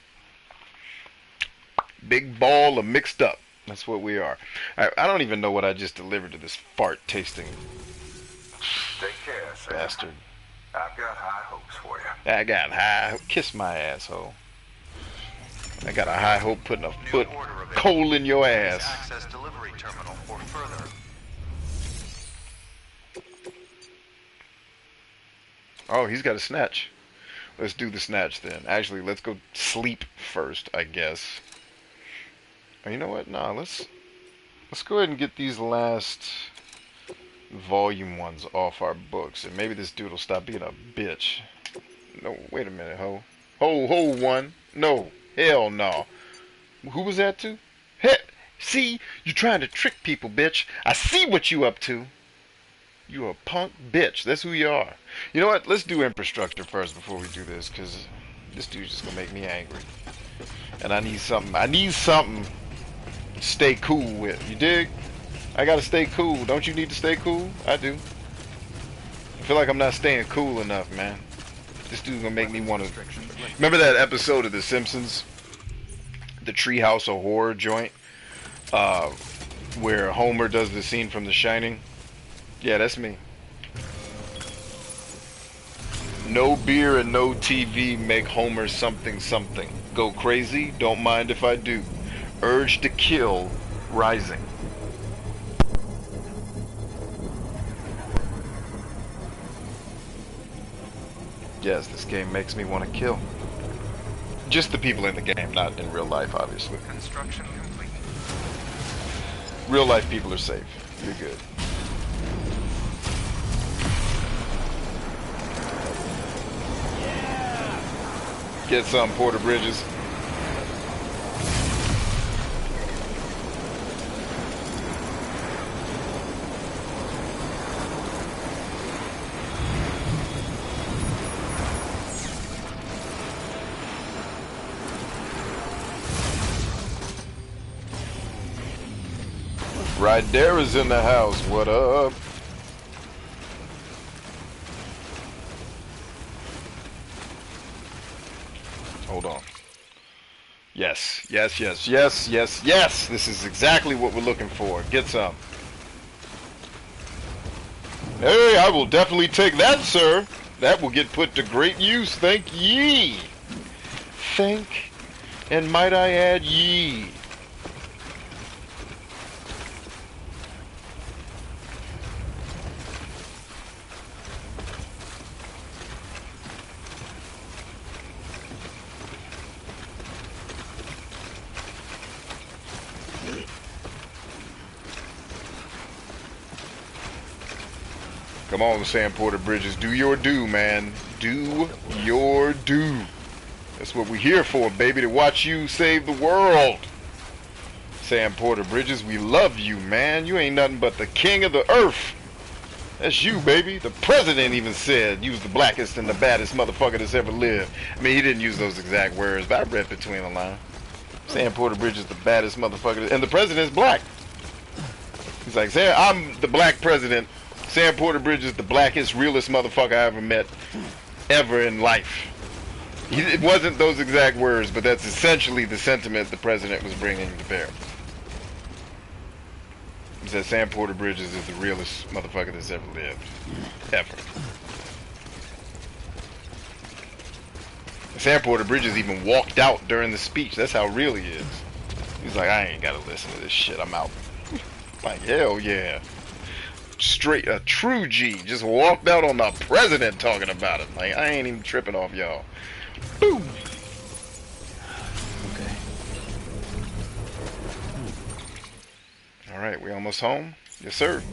Big ball of mixed up. That's what we are. I don't even know what I just delivered to this fart tasting Take care, sir. bastard. I've got high hopes for you. I got high. Kiss my asshole. I got a high hope putting a foot coal in your ass. Access delivery terminal or further. Oh, he's got a snatch. Let's do the snatch then. Actually, let's go sleep first, I guess. Oh, you know what? Nah, let's go ahead and get these last volume ones off our books, and maybe this dude will stop being a bitch. No, wait a minute, ho. Ho, one. No. Hell no. Who was that to? Hey, see? You trying to trick people, bitch. I see what you up to. You a punk bitch. That's who you are. You know what? Let's do infrastructure first before we do this, because this dude's just going to make me angry. And I need something. To stay cool with. You dig? I got to stay cool. Don't you need to stay cool? I do. I feel like I'm not staying cool enough, man. This dude's going to make me want to... Remember that episode of The Simpsons? The Treehouse of Horror joint? Where Homer does the scene from The Shining? Yeah, that's me. No beer and no TV make Homer something something. Go crazy? Don't mind if I do. Urge to kill rising. Yes, this game makes me want to kill. Just the people in the game, not in real life, obviously. Construction complete. Real life people are safe. You're good. Get some, Porter Bridges. Right there is in the house. What up? Hold on. Yes. This is exactly what we're looking for. Get some. Hey, I will definitely take that, sir. That will get put to great use. Thank ye. Thank, and might I add, ye. Come on, Sam Porter Bridges. Do your due, man. Do your due. That's what we're here for, baby, to watch you save the world. Sam Porter Bridges, we love you, man. You ain't nothing but the king of the earth. That's you, baby. The president even said you was the blackest and the baddest motherfucker that's ever lived. I mean, he didn't use those exact words, but I read between the lines. Sam Porter Bridges, the baddest motherfucker. And the president's black. He's like, Sam, I'm the black president. Sam Porter Bridges, the blackest, realest motherfucker I ever met, ever in life. It wasn't those exact words, but that's essentially the sentiment the president was bringing to bear. He said Sam Porter Bridges is the realest motherfucker that's ever lived. Ever. Sam Porter Bridges even walked out during the speech. That's how real he is. He's like, I ain't gotta listen to this shit. I'm out. Like, hell yeah. Straight, a true G, just walked out on the president talking about it. Like, I ain't even tripping off y'all. Boom. Okay. Alright, we almost home? Yes, sir.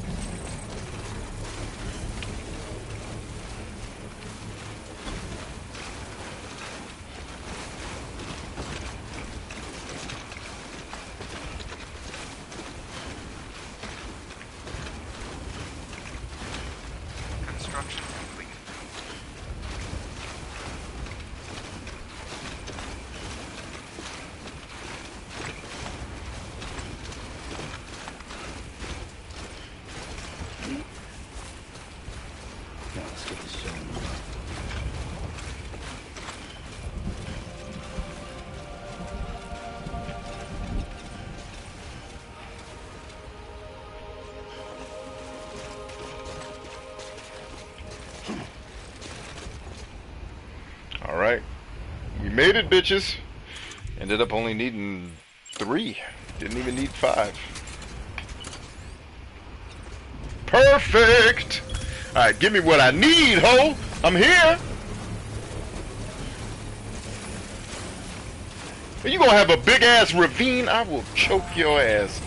We made it, bitches. Ended up only needing 3. Didn't even need 5. Perfect! Alright, give me what I need, ho! I'm here! Are you gonna have a big ass ravine? I will choke your ass.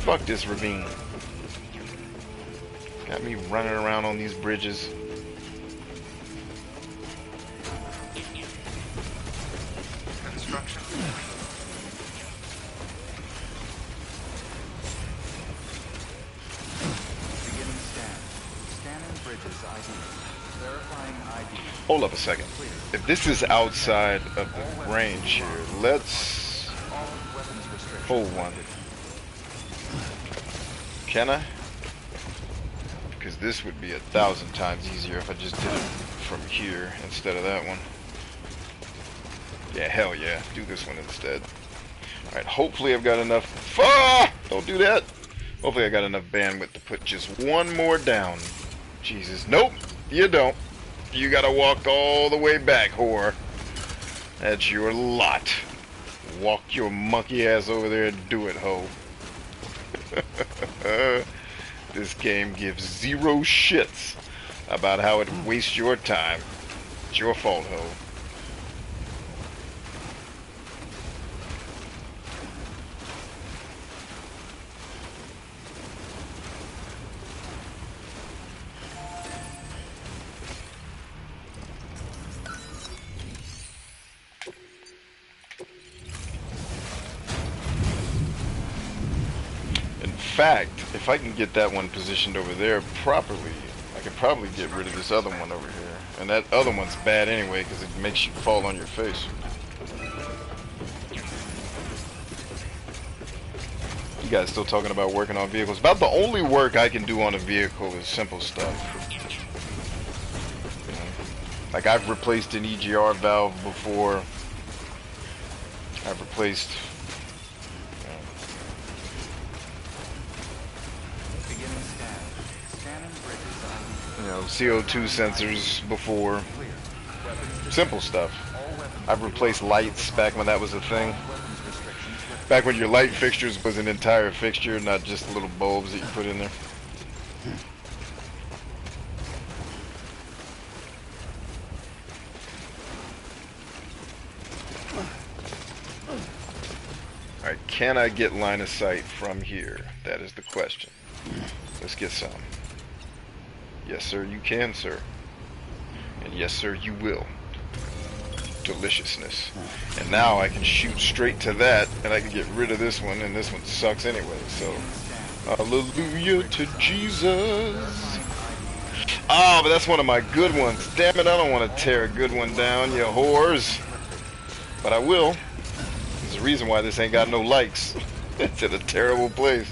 Fuck this ravine. Got me running around on these bridges. Construction. Beginning scan. Scanning bridges ID. Verifying ID. Hold up a second. If this is outside of the range here, let's All weapons restrictions. hold one. Can I? Because this would be 1,000 times easier if I just did it from here instead of that one. Yeah, hell yeah. Do this one instead. Alright, hopefully I've got enough... Ah! Don't do that! Hopefully I got enough bandwidth to put just one more down. Jesus. Nope, you don't. You gotta walk all the way back, whore. That's your lot. Walk your monkey ass over there and do it, ho. This game gives 0 shits about how it wastes your time. It's your fault, ho. In fact, if I can get that one positioned over there properly, I could probably get rid of this other one over here. And that other one's bad anyway because it makes you fall on your face. You guys still talking about working on vehicles? About the only work I can do on a vehicle is simple stuff. You know, like I've replaced an EGR valve before. I've replaced... you know, CO2 sensors before. Simple stuff. I've replaced lights back when that was a thing. Back when your light fixtures was an entire fixture, not just little bulbs that you put in there. Alright, can I get line of sight from here? That is the question. Let's get some. Yes, sir, you can, sir. And yes, sir, you will. Deliciousness. And now I can shoot straight to that, and I can get rid of this one, and this one sucks anyway, so... Hallelujah to Jesus! Ah, but that's one of my good ones. Damn it, I don't want to tear a good one down, you whores. But I will. There's a reason why this ain't got no likes. It's in a terrible place.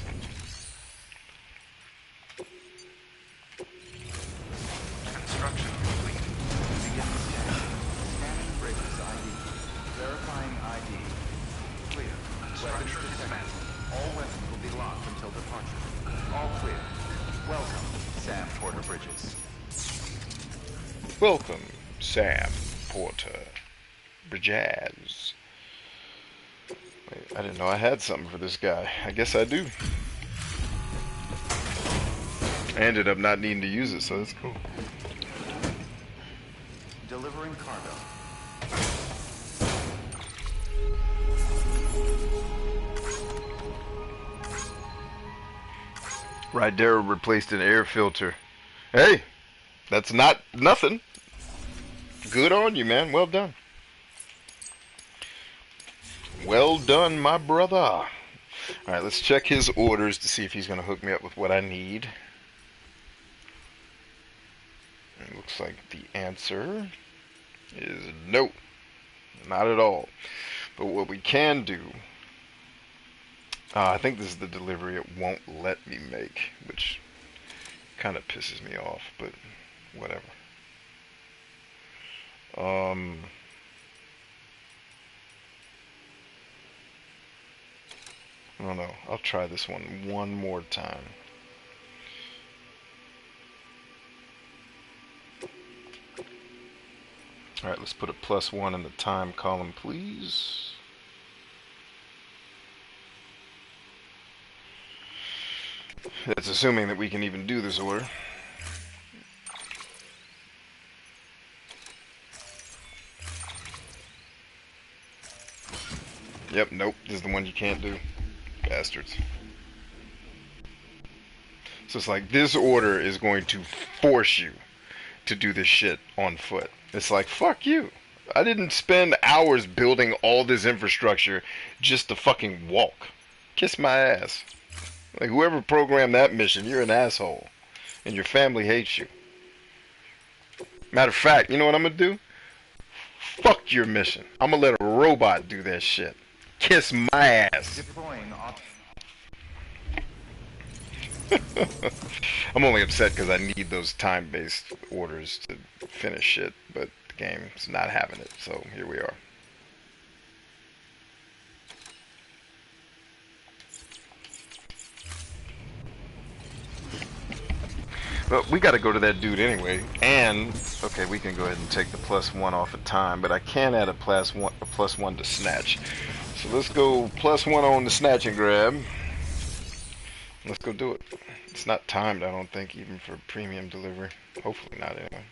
Welcome, Sam Porter. Bridges. Wait, I didn't know I had something for this guy. I guess I do. I ended up not needing to use it, so that's cool. Delivering cargo. Rydera replaced an air filter. Hey, that's not nothing. Good on you, man. Well done. Well done, my brother. Alright, let's check his orders to see if he's going to hook me up with what I need. It looks like the answer is no. Not at all. But what we can do... I think this is the delivery it won't let me make, which kind of pisses me off, but whatever. I don't know. I'll try this one more time. Alright, let's put a +1 in the time column, please. That's assuming that we can even do this order. Yep, nope, this is the one you can't do. Bastards. So it's like, this order is going to force you to do this shit on foot. It's like, fuck you. I didn't spend hours building all this infrastructure just to fucking walk. Kiss my ass. Like, whoever programmed that mission, you're an asshole. And your family hates you. Matter of fact, you know what I'm gonna do? Fuck your mission. I'm gonna let a robot do that shit. Kiss my ass. Deploying op- I'm only upset because I need those time-based orders to finish shit, but the game's not having it, so here we are. But we gotta go to that dude anyway, and, okay, we can go ahead and take the +1 off of time, but I can add a +1 to snatch. So let's go +1 on the snatch and grab. Let's go do it. It's not timed, I don't think, even for premium delivery. Hopefully not, anyway.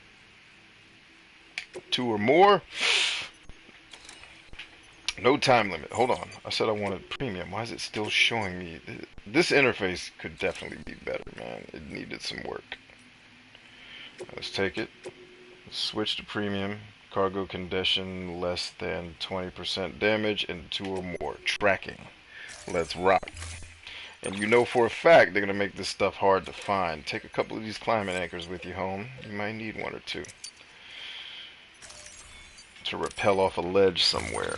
2 or more. No time limit. Hold on. I said I wanted premium. Why is it still showing me? This interface could definitely be better, man. It needed some work. Let's take it. Let's switch to premium. Cargo condition less than 20% damage and 2 or more. Tracking. Let's rock. And you know for a fact they're going to make this stuff hard to find. Take a couple of these climate anchors with you home. You might need 1 or 2 to rappel off a ledge somewhere.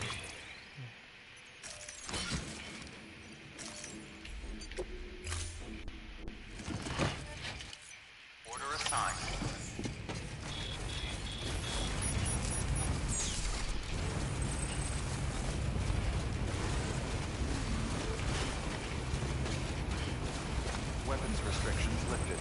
Order assigned. Weapons restrictions lifted.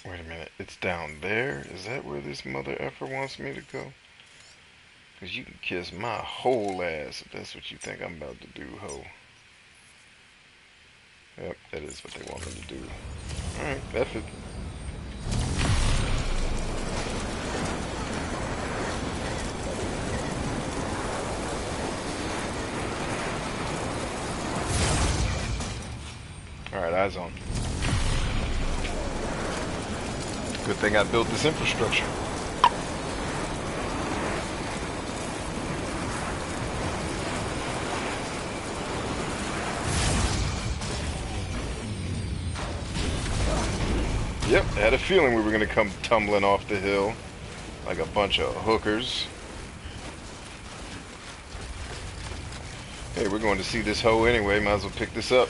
Wait a minute, it's down there? Is that where this mother effer wants me to go? Because you can kiss my whole ass if that's what you think I'm about to do, ho. Yep, that is what they want me to do. Alright, F it. Alright, eyes on. Good thing I built this infrastructure. Yep, I had a feeling we were going to come tumbling off the hill like a bunch of hookers. Hey, we're going to see this hoe anyway, might as well pick this up.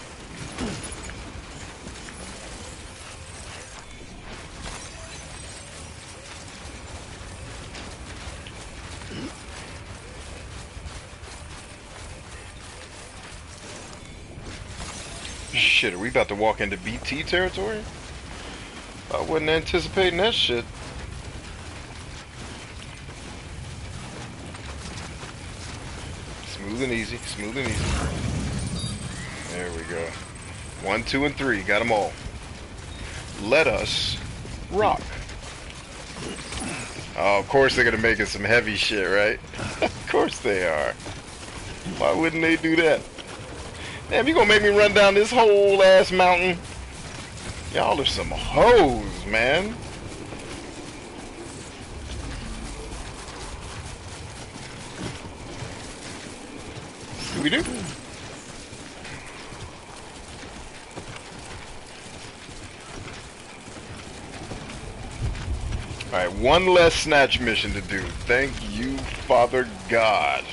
Shit, are we about to walk into BT territory? I wasn't anticipating that shit. Smooth and easy, smooth and easy. There we go. 1, 2, and 3, got them all. Let us rock. Oh, of course they're gonna make it some heavy shit, right? Of course they are. Why wouldn't they do that? Damn, you gonna make me run down this whole ass mountain? Y'all are some hoes, man. Scooby-Doo. Alright, one less snatch mission to do. Thank you, Father God.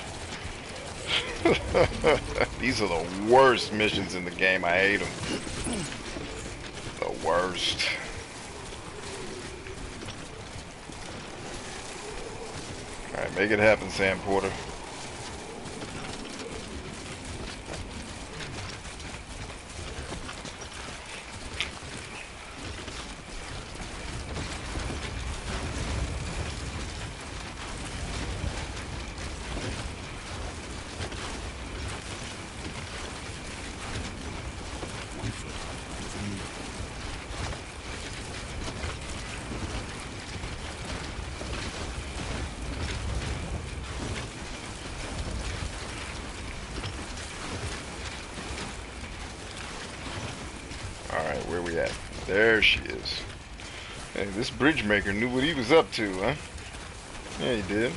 These are the worst missions in the game. I hate them. The worst. Alright, make it happen, Sam Porter. Alright, where we at? There she is. Hey, this bridge maker knew what he was up to, huh? Yeah, he did.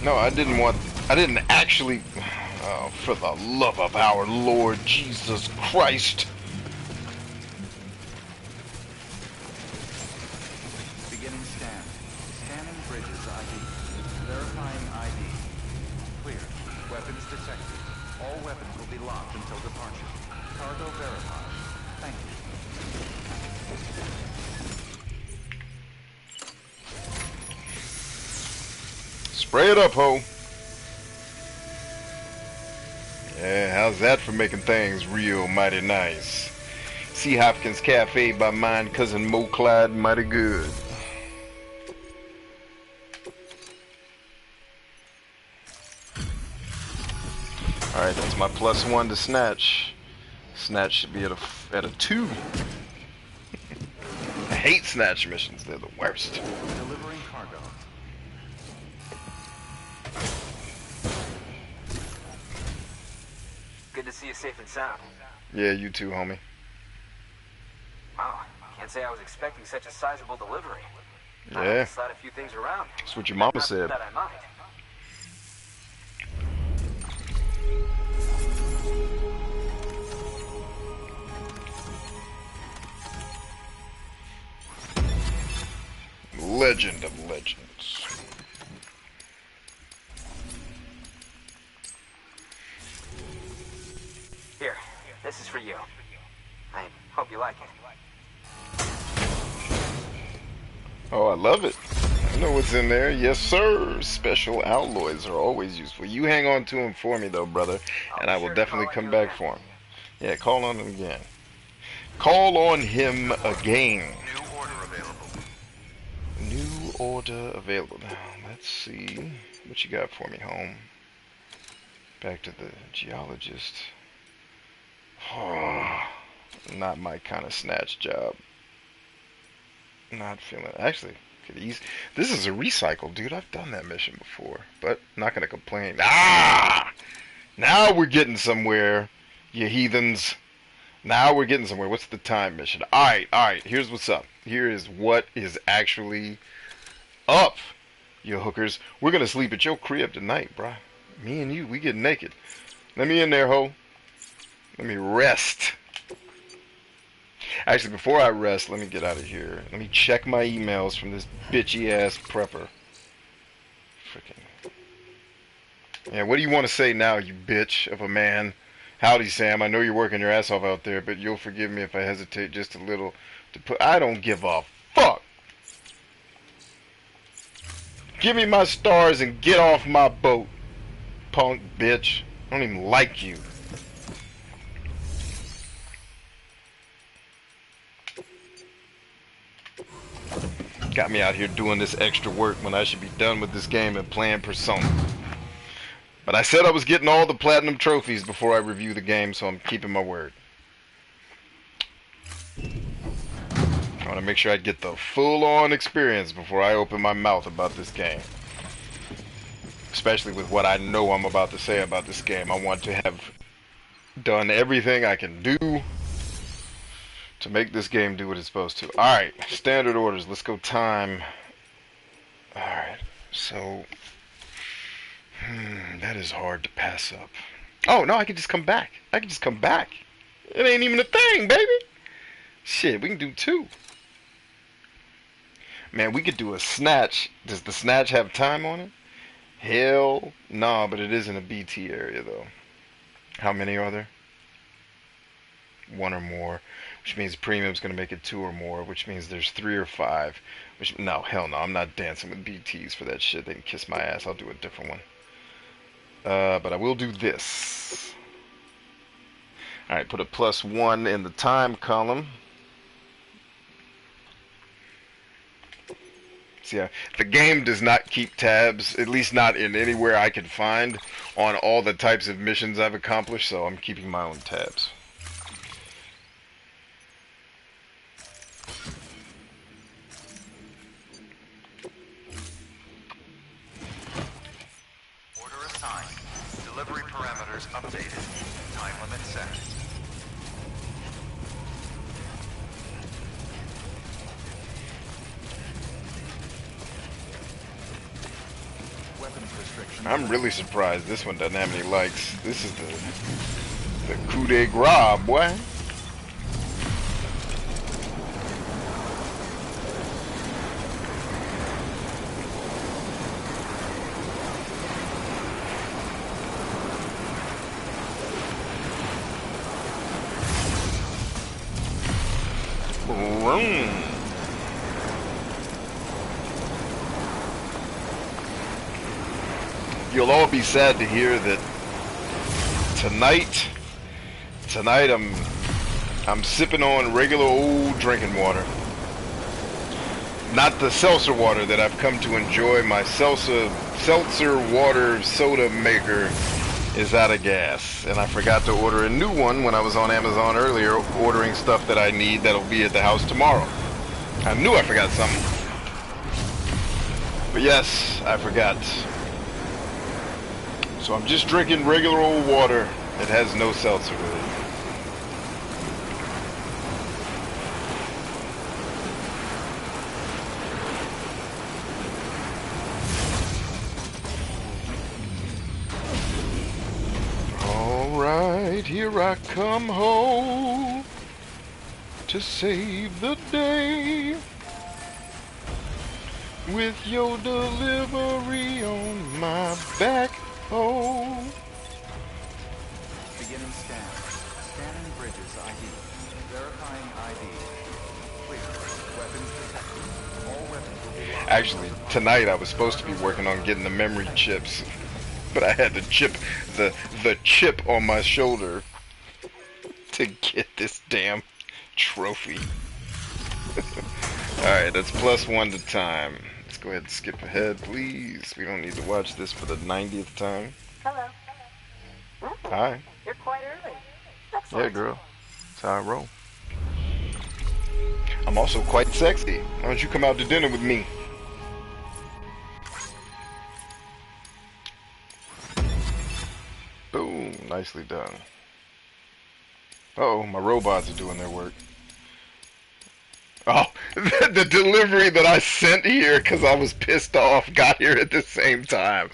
No, I didn't actually, oh, for the love of our Lord Jesus Christ. Beginning scan. Scanning bridges ID. Verifying ID. Clear. Weapons detected. All weapons will be locked until departure. Cargo verified. Thank you. Spray it up, ho. Yeah, how's that for making things real mighty nice? C. Hopkins Cafe by mine cousin Mo Clyde, mighty good. Alright, that's my +1 to snatch. Snatch should be at a 2. I hate snatch missions, they're the worst. Delivering cargo. Good to see you safe and sound. Yeah, you too, homie. Wow, can't say I was expecting such a sizable delivery. I Yeah, slide a few things around. that's what your mama Not said. that I might. Legend of legends. Here, this is for you. I hope you like it. Oh, I love it. I know what's in there. Yes, sir. Special alloys are always useful. You hang on to them for me, though, brother, and I will definitely come back for them. Yeah, call on him again. Call on him again. New order available. New order available. Now, let's see what you got for me, home. Back to the geologist. Oh, not my kind of snatch job. Not feeling. Actually, could ease. This is a recycle, dude. I've done that mission before, but not gonna complain. Ah! Now we're getting somewhere, you heathens. Now we're getting somewhere. What's the time mission? All right. Here's what's up. Here is what is actually up, you hookers. We're gonna sleep at your crib tonight, bruh. Me and you, we get naked. Let me in there, ho. Let me rest. Actually, before I rest, let me get out of here. Let me check my emails from this bitchy ass prepper. Freaking. Yeah, what do you want to say now, you bitch of a man? Howdy, Sam. I know you're working your ass off out there, but you'll forgive me if I hesitate just a little to put. I don't give a fuck. Give me my stars and get off my boat, punk bitch. I don't even like you. Got me out here doing this extra work when I should be done with this game and playing Persona. But I said I was getting all the platinum trophies before I review the game, so I'm keeping my word. I want to make sure I get the full-on experience before I open my mouth about this game. Especially with what I know I'm about to say about this game. I want to have done everything I can do to make this game do what it's supposed to. Alright, standard orders. Let's go time. Alright, so... that is hard to pass up. Oh, no, I can just come back. I can just come back. It ain't even a thing, baby. Shit, we can do 2. Man, we could do a snatch. Does the snatch have time on it? Hell, nah, but it is in a BT area, though. How many are there? 1 or more, which means premium's going to make it 2 or more, which means there's 3 or 5. Which, no, hell no, I'm not dancing with BTs for that shit. They can kiss my ass. I'll do a different one. But I will do this. Alright, put a +1 in the time column. See, the game does not keep tabs, at least not in anywhere I can find, on all the types of missions I've accomplished, so I'm keeping my own tabs. Order assigned. Delivery parameters updated. Time limit set. Weapons restrictions. I'm really surprised this one doesn't have any likes. This is the coup de grace, boy. Vroom. You'll all be sad to hear that tonight I'm sipping on regular old drinking water. Not the seltzer water that I've come to enjoy. My seltzer water soda maker is out of gas, and I forgot to order a new one when I was on Amazon earlier ordering stuff that I need that'll be at the house tomorrow. I knew I forgot something. But yes, I forgot. So I'm just drinking regular old water that has no seltzer with it. Alright, here I come home to save the day with your delivery on my back. Oh. Beginning scan. Scanning bridges ID. Verifying ID. Clear. Weapons detected. All weapons will be locked. Actually, tonight I was supposed to be working on getting the memory chips, but I had to chip the chip on my shoulder to get this damn trophy. Alright, that's +1 to time. Let's go ahead and skip ahead, please. We don't need to watch this for the 90th time. Hello. Hi. You're quite early. Yeah, girl. That's how I roll. I'm also quite sexy. Why don't you come out to dinner with me? Boom. Nicely done. Uh-oh, my robots are doing their work. Oh, the delivery that I sent here because I was pissed off got here at the same time.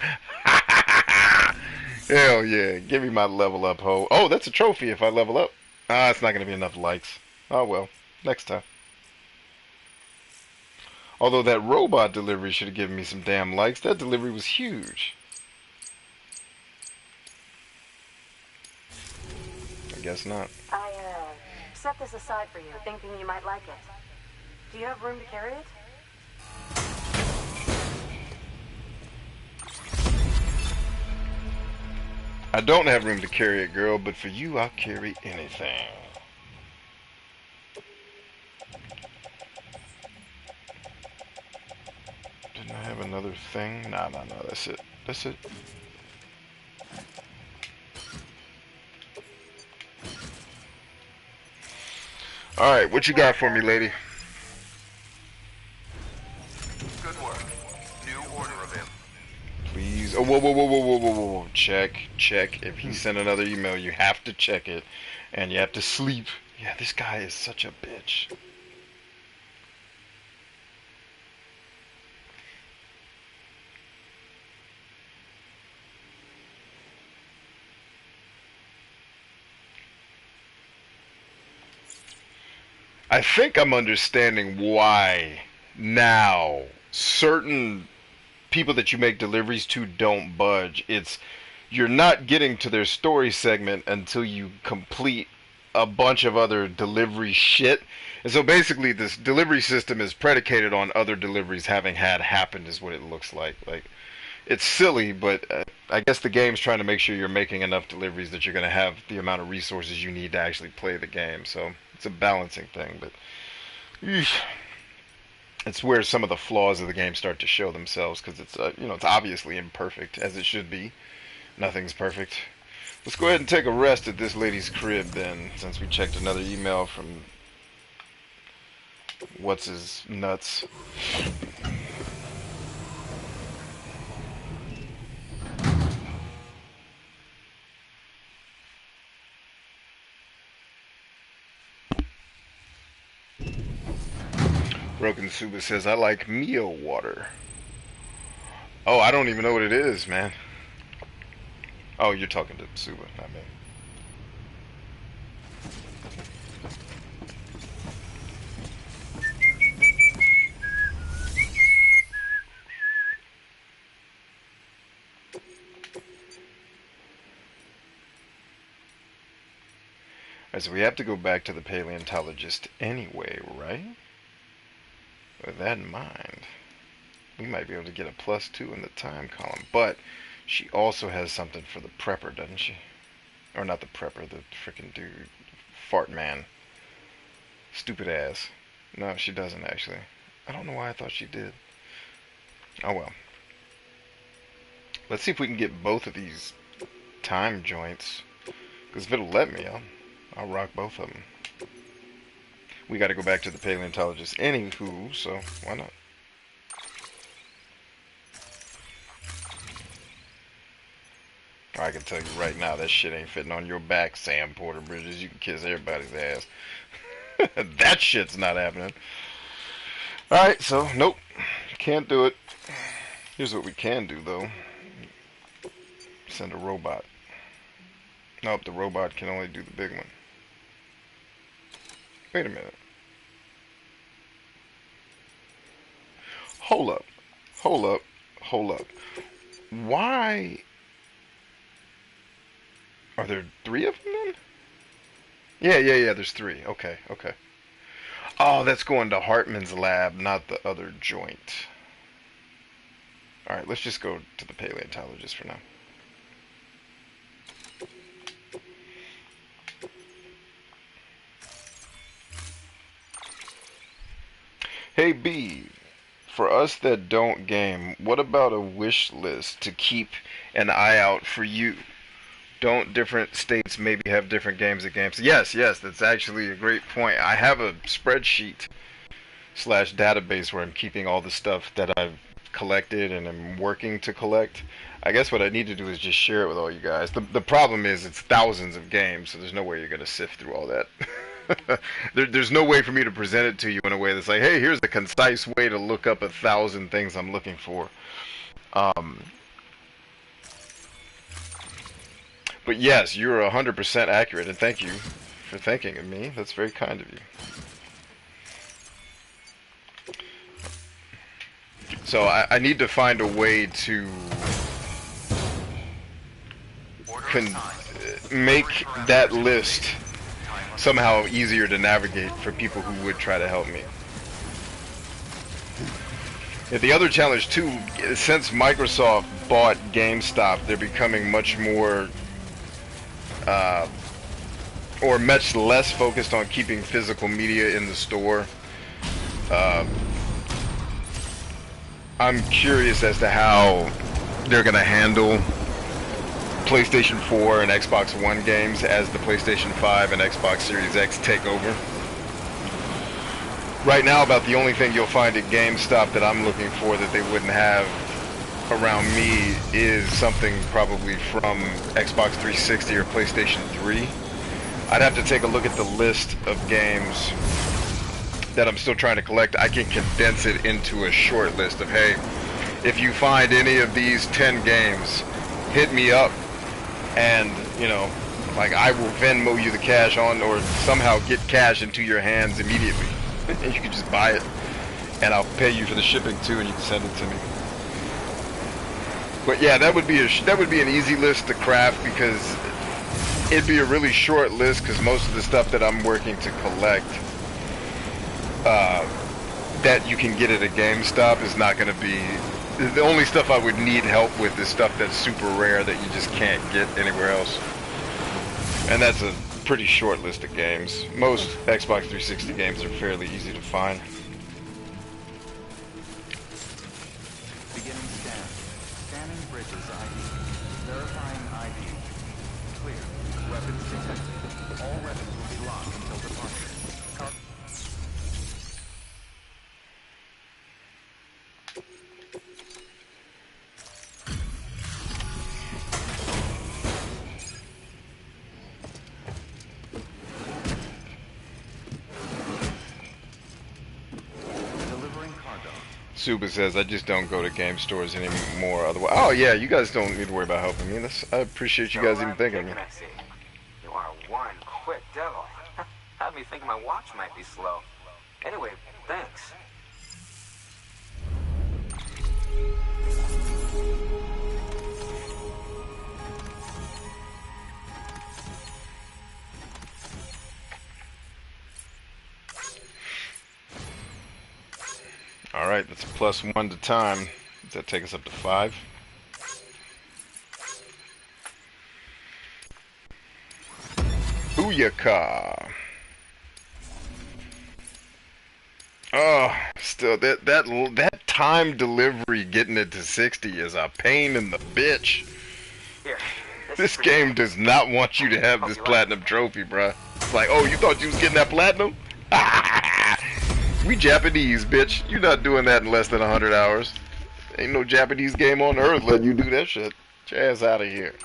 Hell yeah. Give me my level up, ho. Oh, that's a trophy if I level up. Ah, it's not going to be enough likes. Oh well. Next time. Although that robot delivery should have given me some damn likes. That delivery was huge. I guess not. I, set this aside for you, thinking you might like it. Do you have room to carry it? I don't have room to carry it, girl, but for you, I'll carry anything. Didn't I have another thing? Nah, that's it. That's it. Alright, what you got for me, lady? Good work. New order of him. Please. Oh, whoa. Check. If he sent another email, you have to check it. And you have to sleep. Yeah, this guy is such a bitch. I think I'm understanding why now certain people that you make deliveries to don't budge. It's you're not getting to their story segment until you complete a bunch of other delivery shit. And so basically this delivery system is predicated on other deliveries having had happened is what it looks like. Like it's silly, but I guess the game's trying to make sure you're making enough deliveries that you're going to have the amount of resources you need to actually play the game. So it's a balancing thing, but eesh, it's where some of the flaws of the game start to show themselves because it's it's obviously imperfect as it should be. Nothing's perfect. Let's go ahead and take a rest at this lady's crib then, since we checked another email from what's his nuts. Broken Suba says, I like Mio water. Oh, I don't even know what it is, man. Oh, you're talking to Suba, not me. Alright, so we have to go back to the paleontologist anyway, right? With that in mind, we might be able to get a +2 in the time column, but she also has something for the prepper, doesn't she? Or not the prepper, the frickin' dude. Fart man. Stupid ass. No, she doesn't actually. I don't know why I thought she did. Oh well. Let's see if we can get both of these time joints. Because if it'll let me, I'll rock both of them. We got to go back to the paleontologist anywho, so why not? I can tell you right now, that shit ain't fitting on your back, Sam Porter Bridges. You can kiss everybody's ass. That shit's not happening. Alright, so, nope. Can't do it. Here's what we can do, though. Send a robot. Nope, the robot can only do the big one. Wait a minute. Hold up. Why are there 3 of them then? Yeah, there's 3. Okay. Oh, that's going to Hartman's lab, not the other joint. Alright, let's just go to the paleontologist for now. Hey B, for us that don't game, what about a wish list to keep an eye out for you? Don't different states maybe have different games at games? Yes, that's actually a great point. I have a spreadsheet / database where I'm keeping all the stuff that I've collected and I'm working to collect. I guess what I need to do is just share it with all you guys. The problem is it's thousands of games, so there's no way you're going to sift through all that. There's no way for me to present it to you in a way that's like, hey, here's a concise way to look up 1,000 things I'm looking for. But yes, you're 100% accurate, and thank you for thinking of me. That's very kind of you. So I need to find a way to make that list somehow easier to navigate for people who would try to help me. Yeah, the other challenge too, since Microsoft bought GameStop, they're becoming much more or much less focused on keeping physical media in the store. I'm curious as to how they're going to handle PlayStation 4 and Xbox One games as the PlayStation 5 and Xbox Series X take over. Right now, about the only thing you'll find at GameStop that I'm looking for that they wouldn't have around me is something probably from Xbox 360 or PlayStation 3. I'd have to take a look at the list of games that I'm still trying to collect. I can condense it into a short list of, hey, if you find any of these 10 games, hit me up and, you know, like I will Venmo you the cash on or somehow get cash into your hands immediately. And you can just buy it and I'll pay you for the shipping too and you can send it to me. But yeah, that would be an easy list to craft because it'd be a really short list because most of the stuff that I'm working to collect that you can get at a GameStop is not going to be... The only stuff I would need help with is stuff that's super rare that you just can't get anywhere else. And that's a pretty short list of games. Most Xbox 360 games are fairly easy to find. Beginning scan. Scanning bridges ID. Verifying ID. Clear. Weapons detected. All weapons will be locked until departure. Suba says, I just don't go to game stores anymore. Otherwise, oh yeah, you guys don't need to worry about helping me. I appreciate you guys even thinking of me. You are one quick devil. Had me think my watch might be slow. Anyway, thanks. Alright, that's a +1 to time. Does that take us up to 5? Booyaka! Oh, still that time delivery getting it to 60 is a pain in the bitch. Here, This game does not want you to have this platinum trophy, bruh. It's like, oh, you thought you was getting that platinum? We Japanese, bitch. You're not doing that in less than 100 hours. Ain't no Japanese game on earth letting you do that shit. Get your ass out of here.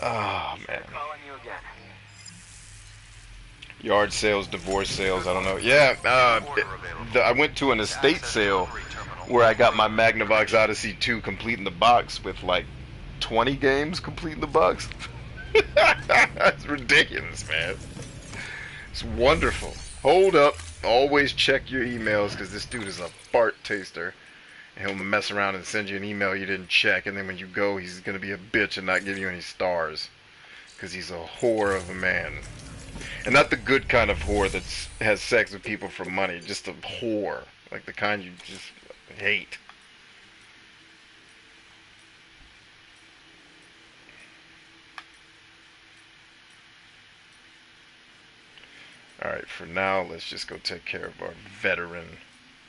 Oh, man. Calling you again. Yard sales, divorce sales, I don't know. Yeah, I went to an estate sale where I got my Magnavox Odyssey 2 complete in the box with like 20 games complete in the box. That's ridiculous, man. It's wonderful. Hold up. Always check your emails because this dude is a fart taster. And he'll mess around and send you an email you didn't check. And then when you go, he's going to be a bitch and not give you any stars. Because he's a whore of a man. And not the good kind of whore that has sex with people for money. Just a whore. Like the kind you just hate. Alright, for now, let's just go take care of our veteran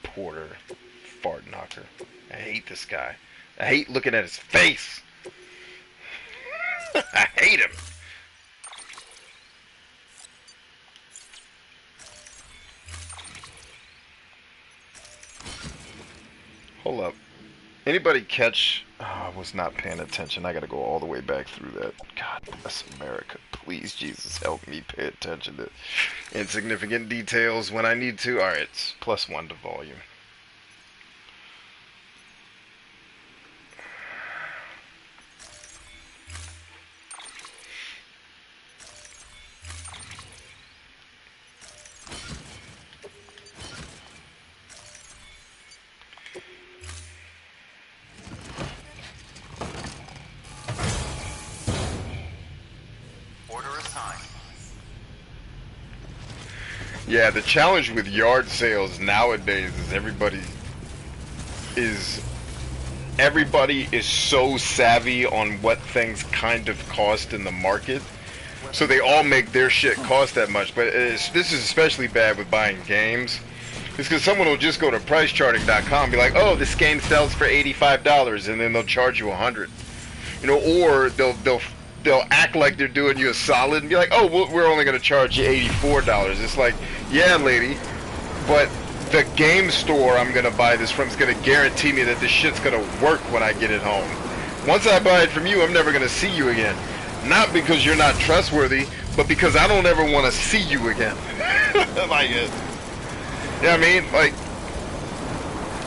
porter fart knocker. I hate this guy. I hate looking at his face. I hate him. Hold up. Anybody catch... Oh, I was not paying attention. I gotta go all the way back through that. God bless America. Please, Jesus, help me pay attention to insignificant details when I need to. Alright, it's +1 to volume. Order assigned. Yeah, the challenge with yard sales nowadays is everybody is so savvy on what things kind of cost in the market, so they all make their shit cost that much. But this is especially bad with buying games. It's because someone will just go to pricecharting.com and be like, oh, this game sells for $85, and then they'll charge you $100. You know, or they'll act like they're doing you a solid and be like, oh, we're only going to charge you $84. It's like, yeah, lady, but the game store I'm going to buy this from is going to guarantee me that this shit's going to work when I get it home. Once I buy it from you, I'm never going to see you again. Not because you're not trustworthy, but because I don't ever want to see you again. Like, you know what I mean? Like,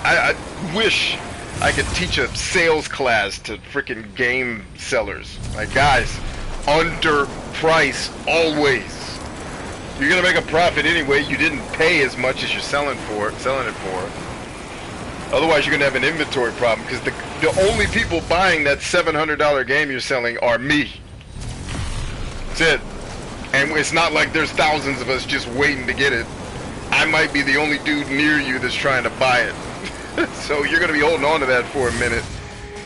I wish I could teach a sales class to freaking game sellers. Like, guys, underprice always. You're gonna make a profit anyway. You didn't pay as much as you're selling it for. Otherwise, you're gonna have an inventory problem, because the only people buying that $700 game you're selling are me. That's it. And it's not like there's thousands of us just waiting to get it. I might be the only dude near you that's trying to buy it. So you're gonna be holding on to that for a minute.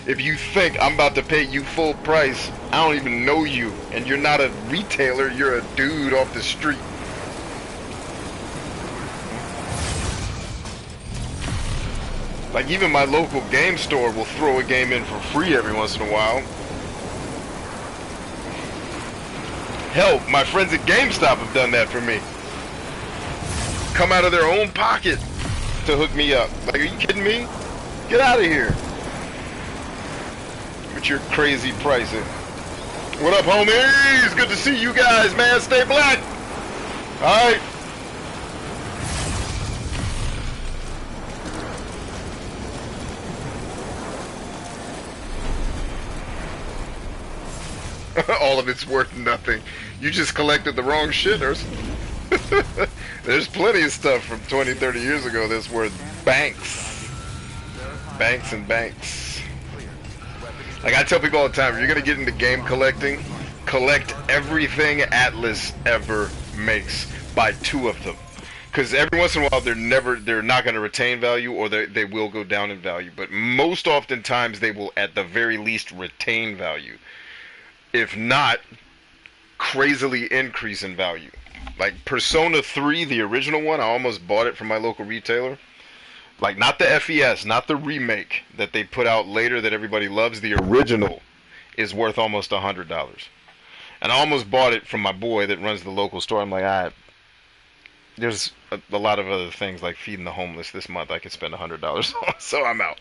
If you think I'm about to pay you full price, I don't even know you, and you're not a retailer, you're a dude off the street. Like, even my local game store will throw a game in for free every once in a while. Hell, my friends at GameStop have done that for me. Come out of their own pocket to hook me up. Like, are you kidding me? Get out of here with your crazy pricing. What up, homies? Good to see you guys, man. Stay black. All right. All of it's worth nothing. You just collected the wrong shitters. There's plenty of stuff from 20, 30 years ago that's worth banks. Banks and banks. Like, I tell people all the time, if you're going to get into game collecting, collect everything Atlas ever makes. Buy 2 of them. Because every once in a while, they're not going to retain value, or they will go down in value. But most oftentimes, they will at the very least retain value. If not, crazily increase in value. Like Persona 3, the original one, I almost bought it from my local retailer. Like, not the FES, not the remake that they put out later that everybody loves. The original is worth almost $100. And I almost bought it from my boy that runs the local store. I'm like, there's a lot of other things like feeding the homeless this month I could spend $100 on, so I'm out.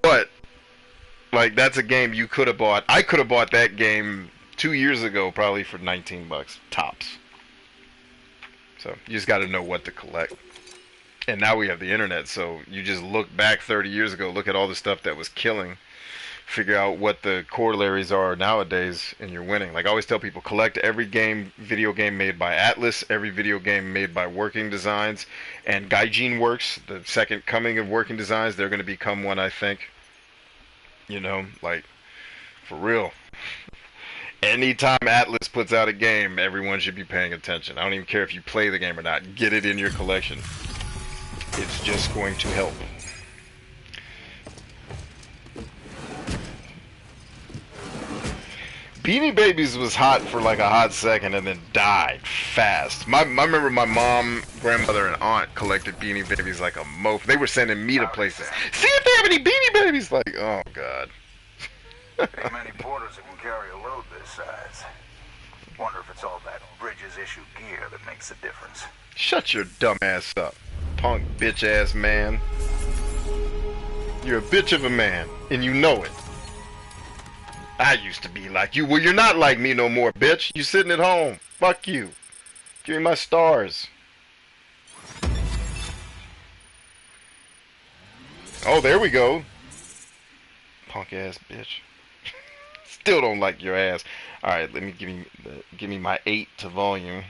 But, like, that's a game you could have bought. I could have bought that game 2 years ago, probably for $19 tops. So you just got to know what to collect. And now we have the internet, so you just look back 30 years ago, look at all the stuff that was killing, figure out what the corollaries are nowadays, and you're winning. Like I always tell people, collect every video game made by Atlas, every video game made by Working Designs, and Gaijin Works, the second coming of Working Designs. They're going to become one, I think. You know, like, for real. Anytime Atlas puts out a game, everyone should be paying attention. I don't even care if you play the game or not. Get it in your collection. It's just going to help. Beanie Babies was hot for like a hot second and then died fast. I remember my mom, grandmother, and aunt collected Beanie Babies like a mofo. They were sending me to places. See if they have any Beanie Babies. Like, oh god. Ain't many porters that can carry a load this size. Wonder if it's all that Bridges issue gear that makes the difference. Shut your dumb ass up, punk bitch ass man. You're a bitch of a man, and you know it. I used to be like you. Well, you're not like me no more, bitch. You sitting at home. Fuck you. Give me my stars. Oh, there we go. Punk ass bitch. Still don't like your ass. Alright, let me give me my 8 to volume.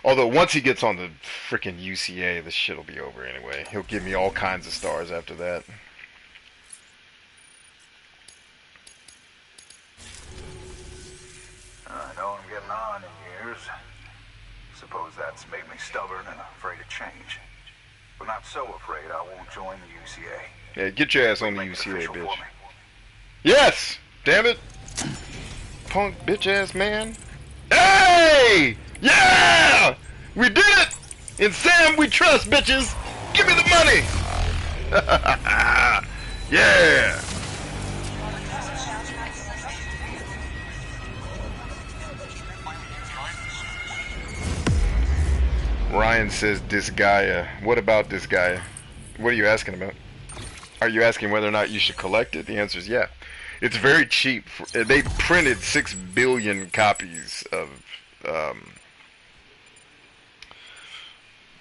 Although once he gets on the frickin' UCA, this shit'll be over anyway. He'll give me all kinds of stars after that. on in years. Suppose that's made me stubborn and afraid of change. But not so afraid I won't join the UCA. Yeah, get your ass on the Make it UCA, official for bitch. me. Yes! Damn it! Punk bitch ass man. Hey! Yeah! We did it! In Sam we trust, bitches! Give me the money! Yeah! Ryan says Disgaea. What about Disgaea? What are you asking about? Are you asking whether or not you should collect it? The answer is yeah. It's very cheap. They printed 6 billion copies of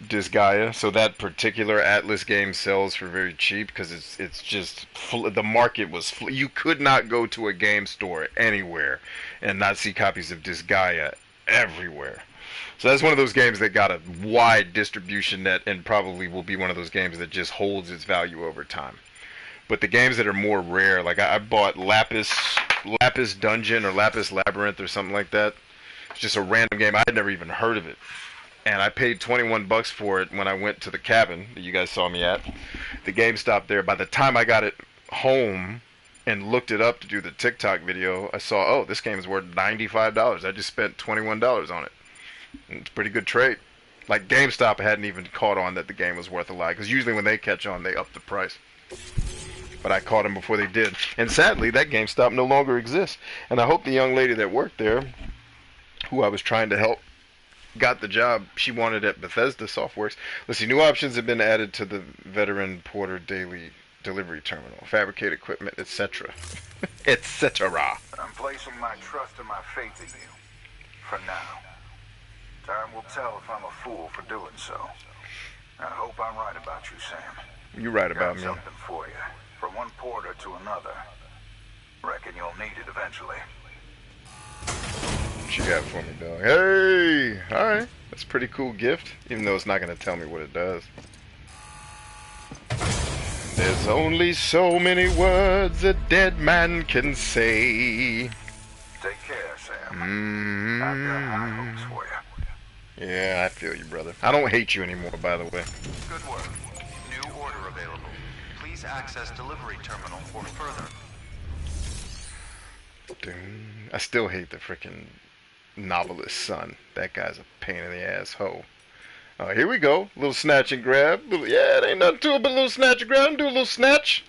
Disgaea, so that particular Atlas game sells for very cheap because it's just the market was you could not go to a game store anywhere and not see copies of Disgaea everywhere. So that's one of those games that got a wide distribution net and probably will be one of those games that just holds its value over time. But the games that are more rare, like I bought Lapis Dungeon or Lapis Labyrinth or something like that. It's just a random game. I had never even heard of it. And I paid 21 bucks for it when I went to the cabin that you guys saw me at. The GameStop there. By the time I got it home and looked it up to do the TikTok video, I saw, oh, this game is worth $95. I just spent $21 on it. It's a pretty good trade. Like GameStop hadn't even caught on that the game was worth a lot, because usually when they catch on, they up the price. But I caught them before they did. And sadly, that GameStop no longer exists. And I hope the young lady that worked there, who I was trying to help, got the job she wanted at Bethesda Softworks. Let's see, new options have been added to the Veteran Porter Daily Delivery Terminal, fabricate equipment, etc. etc. I'm placing my trust and my faith in you. For now. Time will tell if I'm a fool for doing so. I hope I'm right about you, Sam. You're right about Got me. something for you. From one porter to another. Reckon you'll need it eventually. What you got for me, dog? Hey! Alright. That's a pretty cool gift, even though it's not going to tell me what it does. There's only so many words a dead man can say. Take care, Sam. I've got high hopes for you. Yeah, I feel you, brother. I don't hate you anymore, by the way. Good work. New order available. Please access delivery terminal for further. Dude, I still hate the freaking novelist's son. That guy's a pain in the ass hoe. Here we go. A little snatch and grab. Yeah, it ain't nothing to it but a little snatch and grab. Do a little snatch.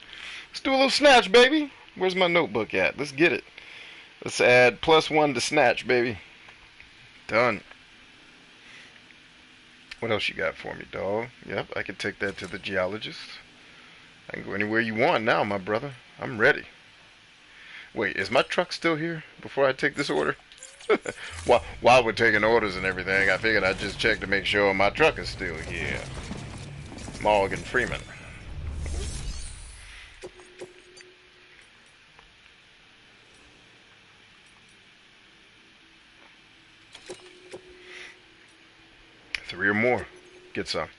Let's do a little snatch, baby. Where's my notebook at? Let's get it. Let's add +1 to snatch, baby. Done. What else you got for me, dog? Yep, I can take that to the geologist. I can go anywhere you want now, my brother. I'm ready. Wait, is my truck still here before I take this order? While we're taking orders and everything, I figured I'd just check to make sure my truck is still here. Morgan Freeman. Three or more. Get some.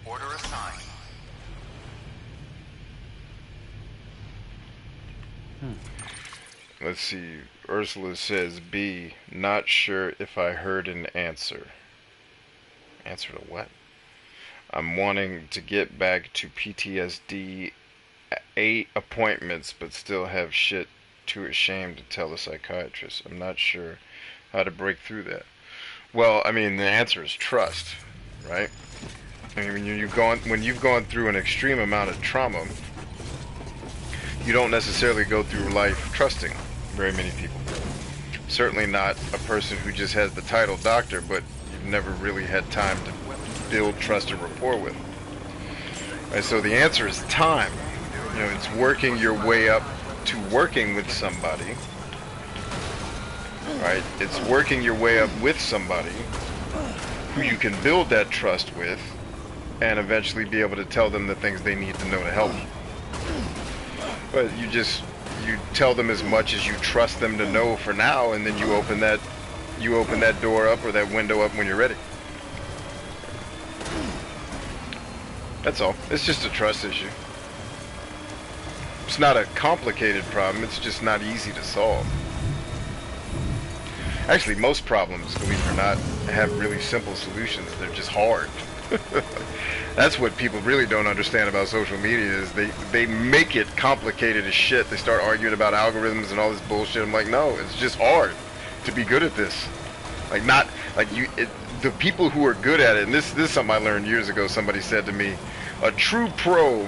Order assigned. Let's see. Ursula says B. Not sure if I heard an answer. Answer to what? I'm wanting to get back to PTSD 8 appointments, but still have shit too ashamed to tell a psychiatrist. I'm not sure how to break through that. Well, I mean, the answer is trust, right? I mean, when you've gone through an extreme amount of trauma, you don't necessarily go through life trusting very many people. Certainly not a person who just has the title doctor, but you've never really had time to build trust and rapport with. Right, so the answer is time. You know, it's working your way up to working with somebody. Right? It's working your way up with somebody who you can build that trust with and eventually be able to tell them the things they need to know to help you. But you tell them as much as you trust them to know for now, and then you open that you open that door up or that window up when you're ready. That's all. It's just a trust issue. It's not a complicated problem, it's just not easy to solve. Actually, most problems, believe it or not, have really simple solutions. They're just hard. That's what people really don't understand about social media is they make it complicated as shit. They start arguing about algorithms and all this bullshit. I'm like, no, it's just hard to be good at this. Like, not like the people who are good at it, and this is something I learned years ago. Somebody said to me, a true pro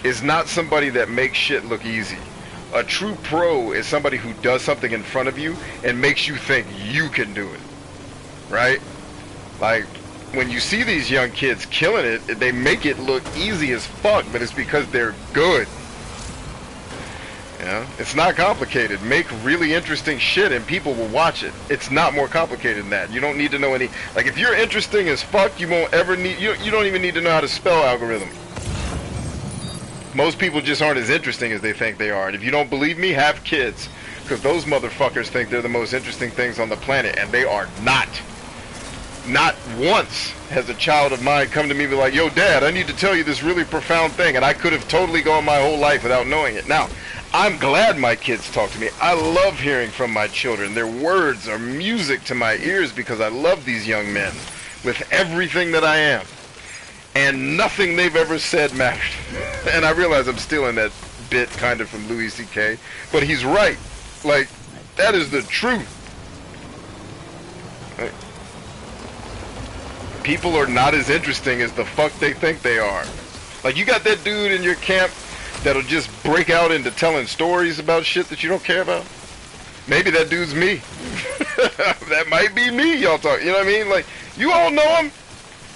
is not somebody that makes shit look easy. A true pro is somebody who does something in front of you and makes you think you can do it. Right? Like, when you see these young kids killing it, they make it look easy as fuck, but it's because they're good. You know? It's not complicated. Make really interesting shit and people will watch it. It's not more complicated than that. You don't need to know any... Like, if you're interesting as fuck, you won't ever need... You don't even need to know how to spell algorithm. Most people just aren't as interesting as they think they are. And if you don't believe me, have kids. Because those motherfuckers think they're the most interesting things on the planet, and they are not. Not once has a child of mine come to me and be like, yo, Dad, I need to tell you this really profound thing, and I could have totally gone my whole life without knowing it. Now, I'm glad my kids talk to me. I love hearing from my children. Their words are music to my ears because I love these young men with everything that I am. And nothing they've ever said mattered. And I realize I'm stealing that bit kind of from Louis C.K., but he's right. Like, that is the truth. Like, people are not as interesting as the fuck they think they are. Like, you got that dude in your camp that'll just break out into telling stories about shit that you don't care about. Maybe that dude's me. That might be me, y'all talk. You know what I mean? Like, you all know him.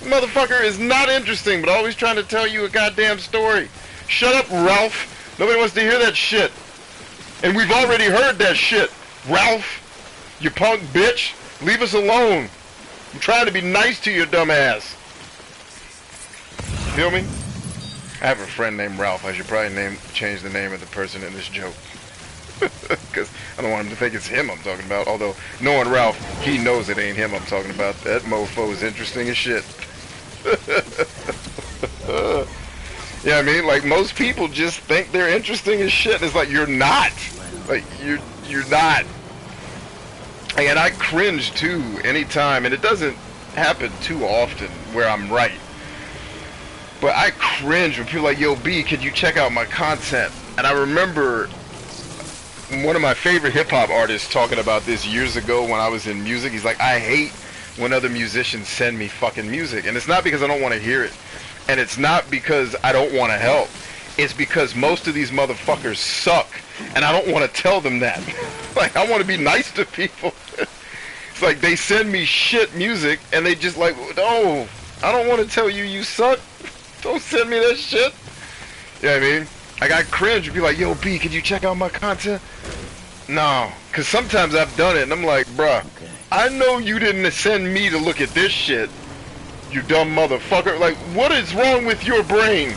Motherfucker is not interesting, but always trying to tell you a goddamn story. Shut up, Ralph. Nobody wants to hear that shit. And we've already heard that shit. Ralph, you punk bitch. Leave us alone. I'm trying to be nice to your dumb ass. Feel me? I have a friend named Ralph. I should probably change the name of the person in this joke. Because I don't want him to think it's him I'm talking about. Although, knowing Ralph, he knows it ain't him I'm talking about. That mofo is interesting as shit. Yeah, I mean, like, most people just think they're interesting as shit. It's like, you're not. Like, you're not. And I cringe, too, anytime. And it doesn't happen too often where I'm right. But I cringe when people are like, yo, B, could you check out my content? And I remember one of my favorite hip-hop artists talking about this years ago when I was in music. He's like, I hate when other musicians send me fucking music. And it's not because I don't want to hear it. And it's not because I don't want to help. It's because most of these motherfuckers suck. And I don't want to tell them that. Like, I want to be nice to people. It's like they send me shit music and they just like, oh, I don't want to tell you you suck. Don't send me that shit. You know what I mean? Like, I cringe and be like, yo, B, could you check out my content? No. Because sometimes I've done it and I'm like, bruh, okay. I know you didn't send me to look at this shit. You dumb motherfucker. Like, what is wrong with your brain?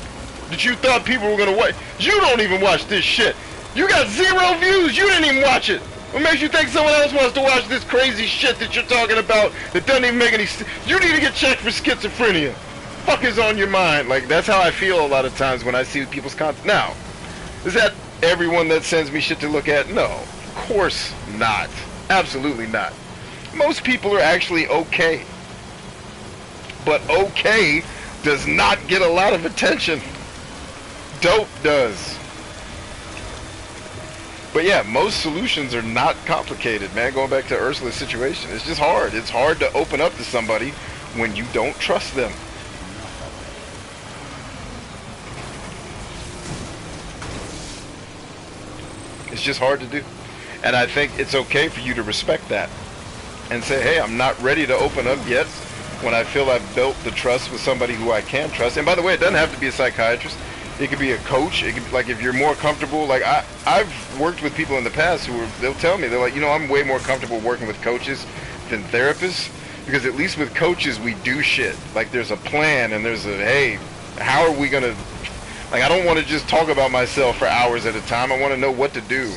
That you thought people were gonna watch? You don't even watch this shit. You got 0 views. You didn't even watch it. What makes you think someone else wants to watch this crazy shit that you're talking about that doesn't even make any sense? You need to get checked for schizophrenia. Fuck is on your mind? Like, that's how I feel a lot of times when I see people's content. Now, is that everyone that sends me shit to look at? No, of course not. Absolutely not. Most people are actually okay. But okay does not get a lot of attention. Dope does. But yeah, most solutions are not complicated, man. Going back to Ursula's situation, it's just hard. It's hard to open up to somebody when you don't trust them. It's just hard to do. And I think it's okay for you to respect that and say, hey, I'm not ready to open up yet when I feel I've built the trust with somebody who I can trust. And by the way, it doesn't have to be a psychiatrist. It could be a coach. It could be, like, if you're more comfortable, like I've worked with people in the past who they'll tell me, they're like, you know, I'm way more comfortable working with coaches than therapists, because at least with coaches we do shit. Like, there's a plan and there's a, hey, how are we gonna, like, I don't want to just talk about myself for hours at a time. I want to know what to do.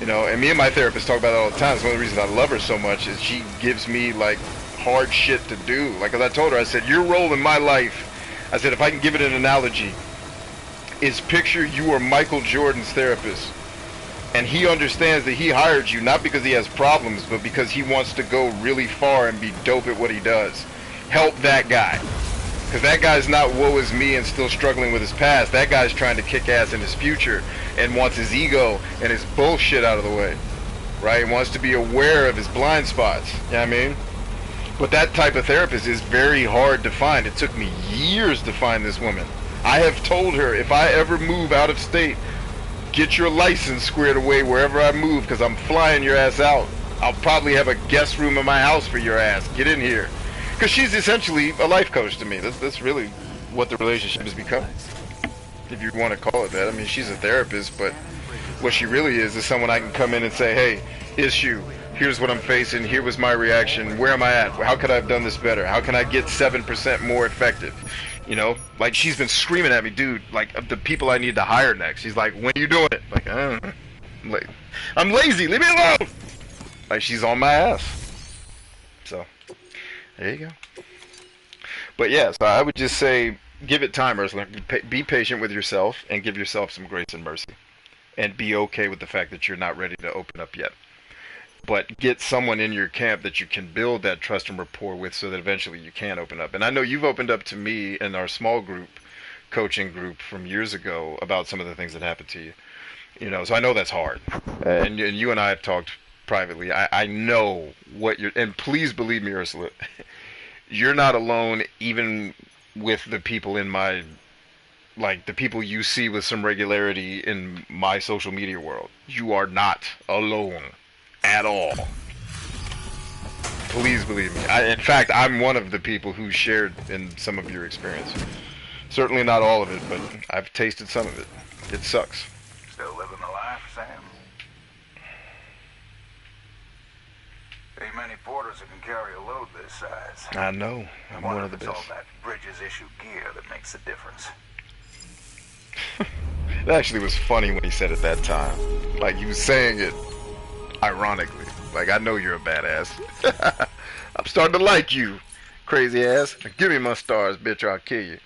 You know, and me and my therapist talk about it all the time. It's one of the reasons I love her so much is she gives me like hard shit to do. Like, as I told her, I said, your role in my life, I said, if I can give it an analogy, is picture you are Michael Jordan's therapist. And he understands that he hired you not because he has problems, but because he wants to go really far and be dope at what he does. Help that guy. Because that guy's not woe is me and still struggling with his past. That guy's trying to kick ass in his future and wants his ego and his bullshit out of the way. Right? He wants to be aware of his blind spots. You know what I mean? But that type of therapist is very hard to find. It took me years to find this woman. I have told her, if I ever move out of state, get your license squared away wherever I move, because I'm flying your ass out. I'll probably have a guest room in my house for your ass. Get in here. Because she's essentially a life coach to me. That's really what the relationship has become, if you want to call it that. I mean, she's a therapist, but what she really is someone I can come in and say, hey, issue, here's what I'm facing, here was my reaction, where am I at, how could I have done this better, how can I get 7% more effective? You know, like, she's been screaming at me, dude, like, of the people I need to hire next. She's like, when are you doing it? Like, I'm lazy, leave me alone! Like, she's on my ass. So, there you go. But yeah, so I would just say, give it time, Ursula. Be patient with yourself and give yourself some grace and mercy. And be okay with the fact that you're not ready to open up yet. But get someone in your camp that you can build that trust and rapport with so that eventually you can open up. And I know you've opened up to me in our small group, coaching group from years ago about some of the things that happened to you. You know, so I know that's hard. And you and I have talked privately. I know what you're, and please believe me, Ursula, you're not alone even with the people in my, like the people you see with some regularity in my social media world. You are not alone. At all. Please believe me. In fact, I'm one of the people who shared in some of your experience. Certainly not all of it, but I've tasted some of it. It sucks. Still living the life, Sam? Ain't many porters that can carry a load this size. I know. I'm one of the It's best. all that Bridges issue gear that makes the difference. It actually was funny when he said it that time. Like, he was saying it ironically. Like, I know you're a badass. I'm starting to like you, crazy ass. Give me my stars, bitch, or I'll kill you.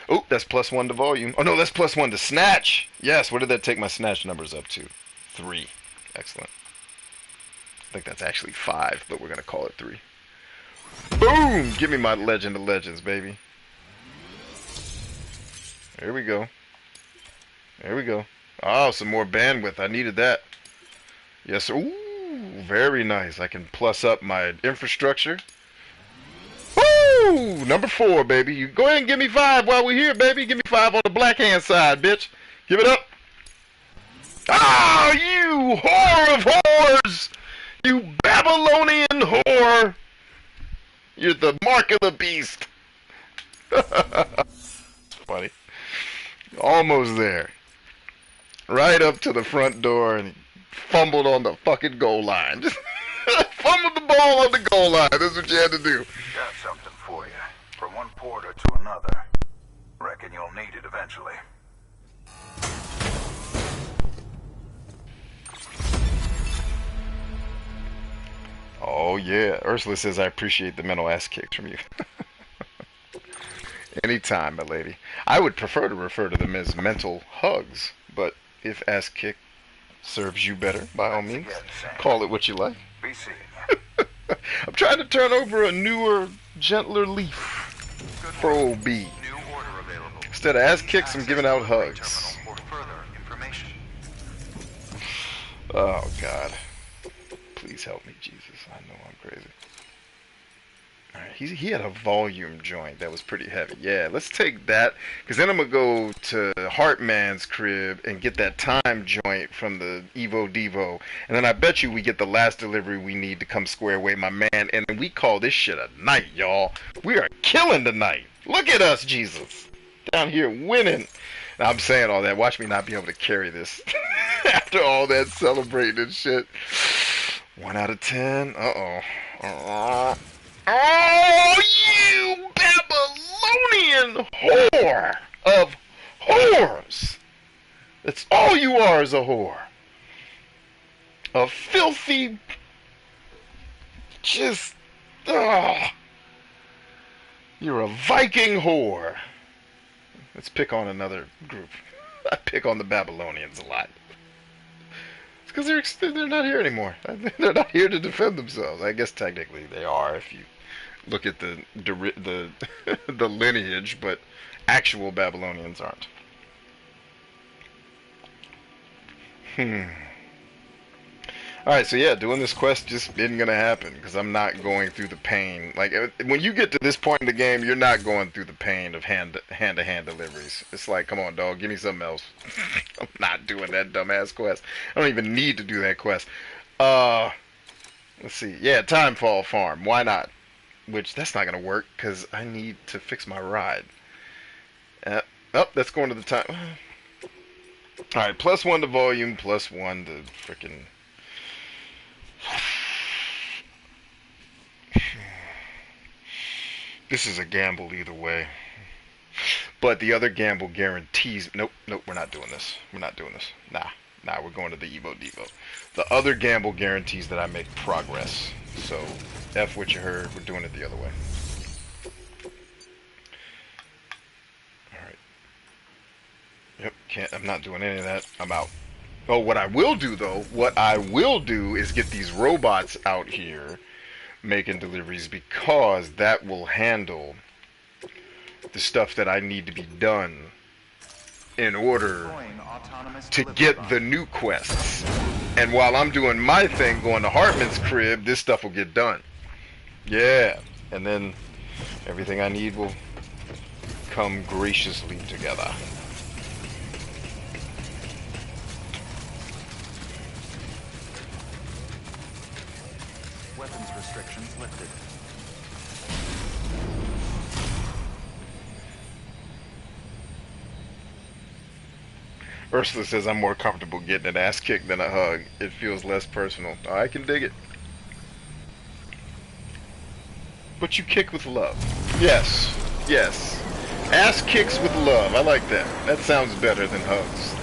Oh, that's +1 to volume. Oh, no, that's +1 to snatch. Yes, what did that take my snatch numbers up to? 3. Excellent. I think that's actually 5, but we're going to call it 3. Boom! Give me my Legend of Legends, baby. There we go. There we go. Oh, some more bandwidth. I needed that. Yes, sir. Ooh, very nice. I can plus up my infrastructure. Woo! Number 4, baby. You go ahead and give me 5 while we're here, baby. Give me 5 on the black hand side, bitch. Give it up. Ah, you whore of whores! You Babylonian whore! You're the mark of the beast. Funny. Almost there. Right up to the front door and fumbled on the fucking goal line. Just fumbled the ball on the goal line. That's what you had to do. Got something for you. From one porter to another. Reckon you'll need it eventually. Oh yeah. Ursula says I appreciate the mental ass kicks from you. Anytime, my lady. I would prefer to refer to them as mental hugs, but if ass kick serves you better, by all means, call it what you like. Be seeing you. I'm trying to turn over a newer, gentler leaf for old B. New order available. Instead of ass kicks, I'm Access giving out to the terminal hugs. for further information. Oh, God. Please help me, Jesus. I know I'm crazy. Alright, he had a volume joint that was pretty heavy. Yeah, let's take that, because then I'm going to go to Heartman's crib and get that time joint from the Evo Devo. And then I bet you we get the last delivery we need to come square away, my man. And we call this shit a night, y'all. We are killing tonight. Look at us, Jesus. Down here winning. Now, I'm saying all that. Watch me not be able to carry this after all that celebrating and shit. 1 out of 10. Uh-oh. Oh, you Babylonian whore of whores. That's all you are, is a whore. A filthy, just, ugh. You're a Viking whore. Let's pick on another group. I pick on the Babylonians a lot. It's because they're not here anymore. They're not here to defend themselves. I guess technically they are if you look at the the lineage, but actual Babylonians aren't. Alright, so yeah, doing this quest just isn't gonna happen, because I'm not going through the pain. Like, when you get to this point in the game, you're not going through the pain of hand-to-hand deliveries. It's like, come on, dog, give me something else. I'm not doing that dumbass quest. I don't even need to do that quest. Let's see. Yeah, Timefall Farm. Why not? Which, that's not gonna work, because I need to fix my ride. Oh, that's going to the time. Alright, +1 to volume, +1 to frickin'... This is a gamble either way. But the other gamble guarantees... Nope, we're not doing this. We're not doing this. Nah, we're going to the Evo Devo. The other gamble guarantees that I make progress. So, F what you heard, we're doing it the other way. Alright. Yep, I'm not doing any of that. I'm out. Oh, what I will do, though, is get these robots out here making deliveries, because that will handle the stuff that I need to be done in order to get the new quests. And while I'm doing my thing, going to Hartman's crib, this stuff will get done. Yeah, and then everything I need will come graciously together. Weapons restrictions lifted. Ursula says I'm more comfortable getting an ass kicked than a hug. It feels less personal. I can dig it. But you kick with love. Yes. Yes. Ass kicks with love. I like that. That sounds better than hugs.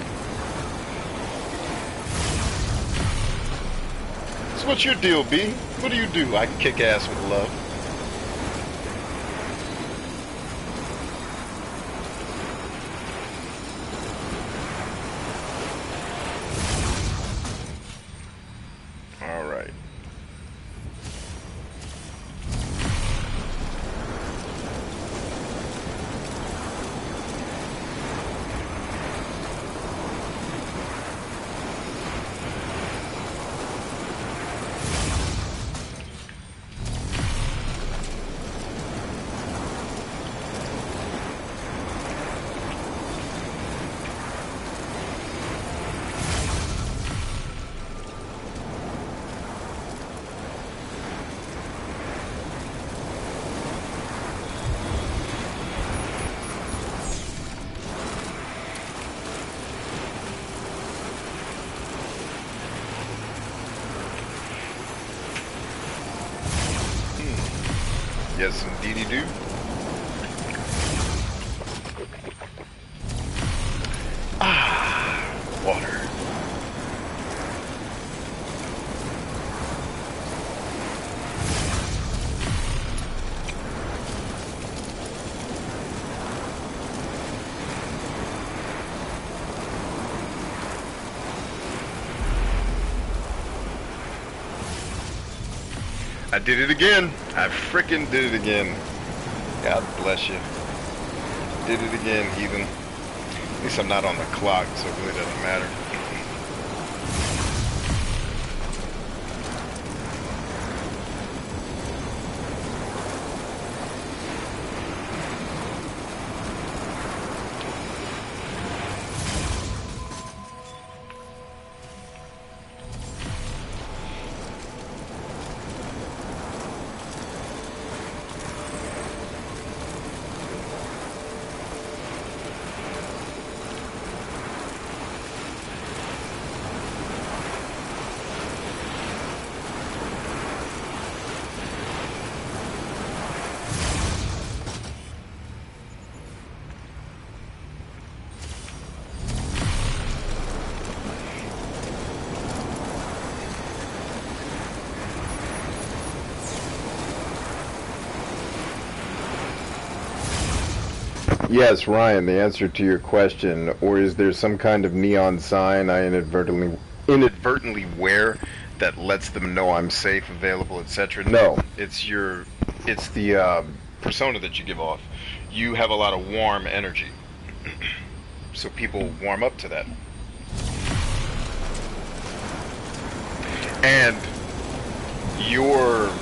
So what's your deal, B? What do you do? I kick ass with love. All right. Yes, indeedy do. Water. I did it again. I frickin' did it again. God bless you. Did it again, heathen. At least I'm not on the clock, so it really doesn't matter. Yes, Ryan, the answer to your question, or is there some kind of neon sign I inadvertently wear that lets them know I'm safe, available, etc.? No, it's the persona that you give off. You have a lot of warm energy, so people warm up to that. And you're,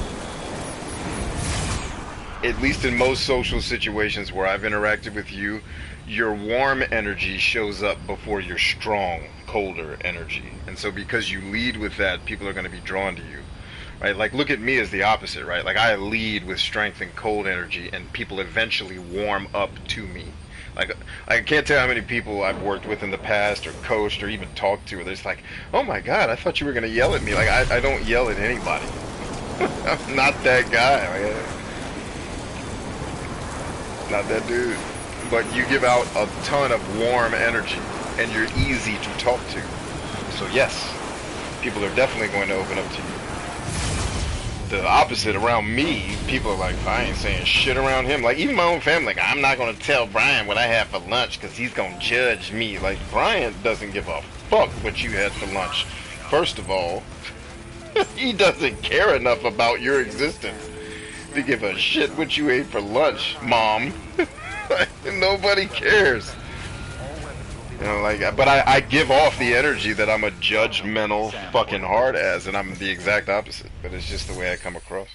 at least in most social situations where I've interacted with you, your warm energy shows up before your strong, colder energy. And so because you lead with that, people are going to be drawn to you. Right? Like, look at me as the opposite, right? Like, I lead with strength and cold energy, and people eventually warm up to me. Like, I can't tell how many people I've worked with in the past, or coached, or even talked to, where they're just like, oh my god, I thought you were going to yell at me. Like, I don't yell at anybody. I'm not that guy, man. Not that dude. But you give out a ton of warm energy, and you're easy to talk to. So yes, people are definitely going to open up to you. The opposite around me, people are like, I ain't saying shit around him. Like, even my own family, like, I'm not going to tell Brian what I have for lunch because he's going to judge me. Like, Brian doesn't give a fuck what you had for lunch. First of all, he doesn't care enough about your existence to give a shit what you ate for lunch, Mom. Nobody cares. You know, like, but I give off the energy that I'm a judgmental fucking hard ass, and I'm the exact opposite. But it's just the way I come across.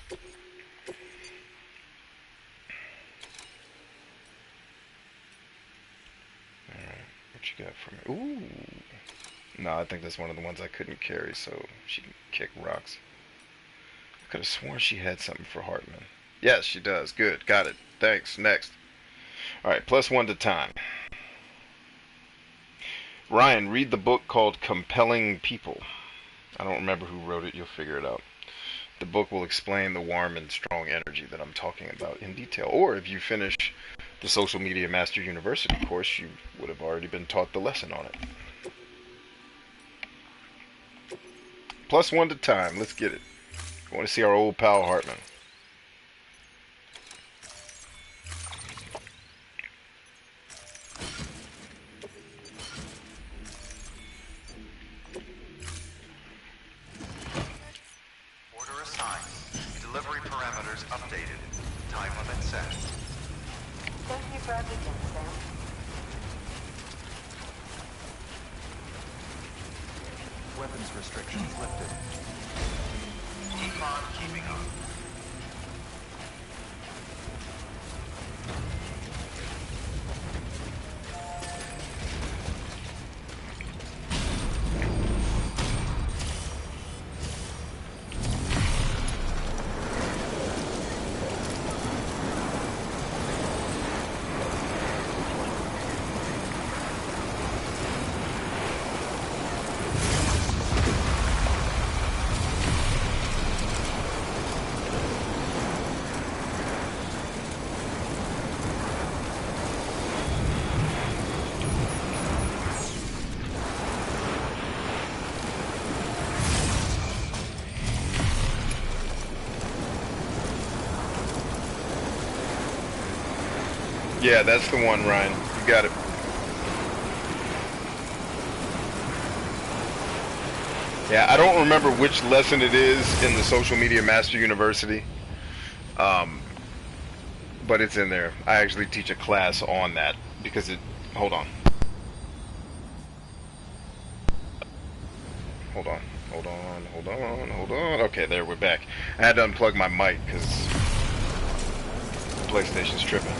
Alright, what you got for me? Ooh. No, I think that's one of the ones I couldn't carry, so she can kick rocks. I could have sworn she had something for Hartman. Yes, she does. Good. Got it. Thanks. Next. Alright, +1 to time. Ryan, read the book called Compelling People. I don't remember who wrote it. You'll figure it out. The book will explain the warm and strong energy that I'm talking about in detail. Or if you finish the Social Media Master University course, you would have already been taught the lesson on it. +1 to time. Let's get it. I want to see our old pal Hartman. Delivery parameters updated. Time limit set. Thank you for everything, Sam. Weapons restrictions lifted. Keep on keeping up. Yeah, that's the one, Ryan. You got it. Yeah, I don't remember which lesson it is in the Social Media Master University, but it's in there. I actually teach a class on that because it... Hold on. Hold on. Hold on. Hold on. Hold on. Okay, there, we're back. I had to unplug my mic because the PlayStation's tripping.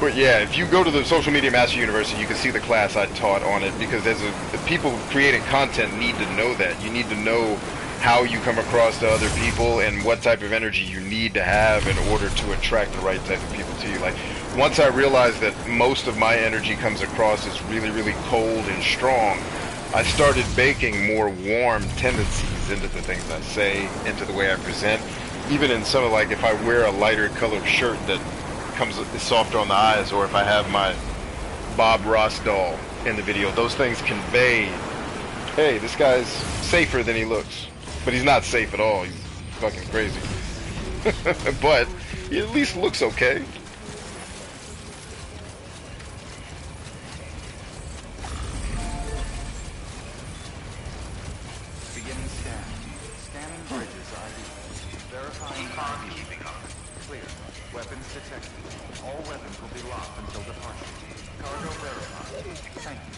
But yeah, if you go to the Social Media Master University, you can see the class I taught on it, because as the people creating content need to know that. You need to know how you come across to other people and what type of energy you need to have in order to attract the right type of people to you. Like, once I realized that most of my energy comes across as really, really cold and strong, I started baking more warm tendencies into the things I say, into the way I present. Even in some of, like, if I wear a lighter colored shirt that is softer on the eyes, or if I have my Bob Ross doll in the video, those things convey, hey, this guy's safer than he looks. But he's not safe at all. He's fucking crazy. But he at least looks okay. Upon keeping up. Clear. Weapons detected. All weapons will be locked until departure. Cargo verified. Thank you.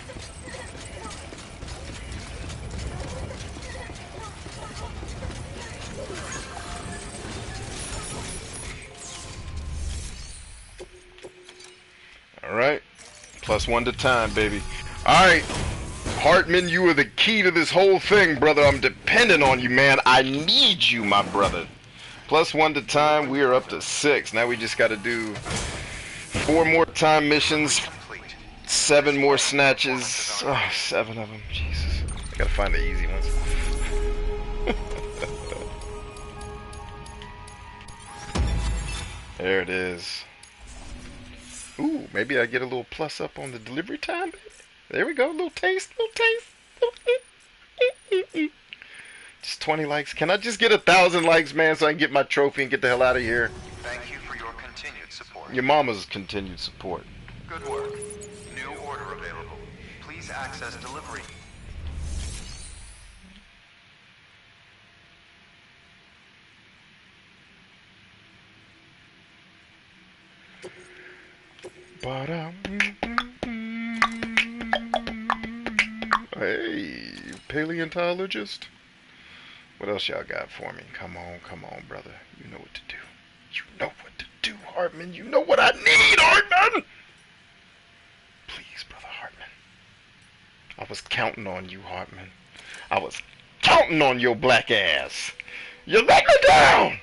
Alright. +1 to time, baby. Alright. Hartman, you are the key to this whole thing, brother. I'm dependent on you, man. I need you, my brother. +1 to time. We are up to 6. Now we just got to do 4 more time missions. 7 more snatches. Oh, 7 of them. Jesus. I got to find the easy ones. There it is. Ooh, maybe I get a little plus up on the delivery time. There we go, little taste, Just 20 likes. Can I just get 1,000 likes, man, so I can get my trophy and get the hell out of here? Thank you for your continued support. Your mama's continued support. Good work. New order available. Please access delivery. Hey, paleontologist. What else y'all got for me? Come on, brother. You know what to do. You know what to do, Hartman. You know what I need, Hartman! Please, brother Hartman. I was counting on you, Hartman. I was counting on your black ass. You let me down!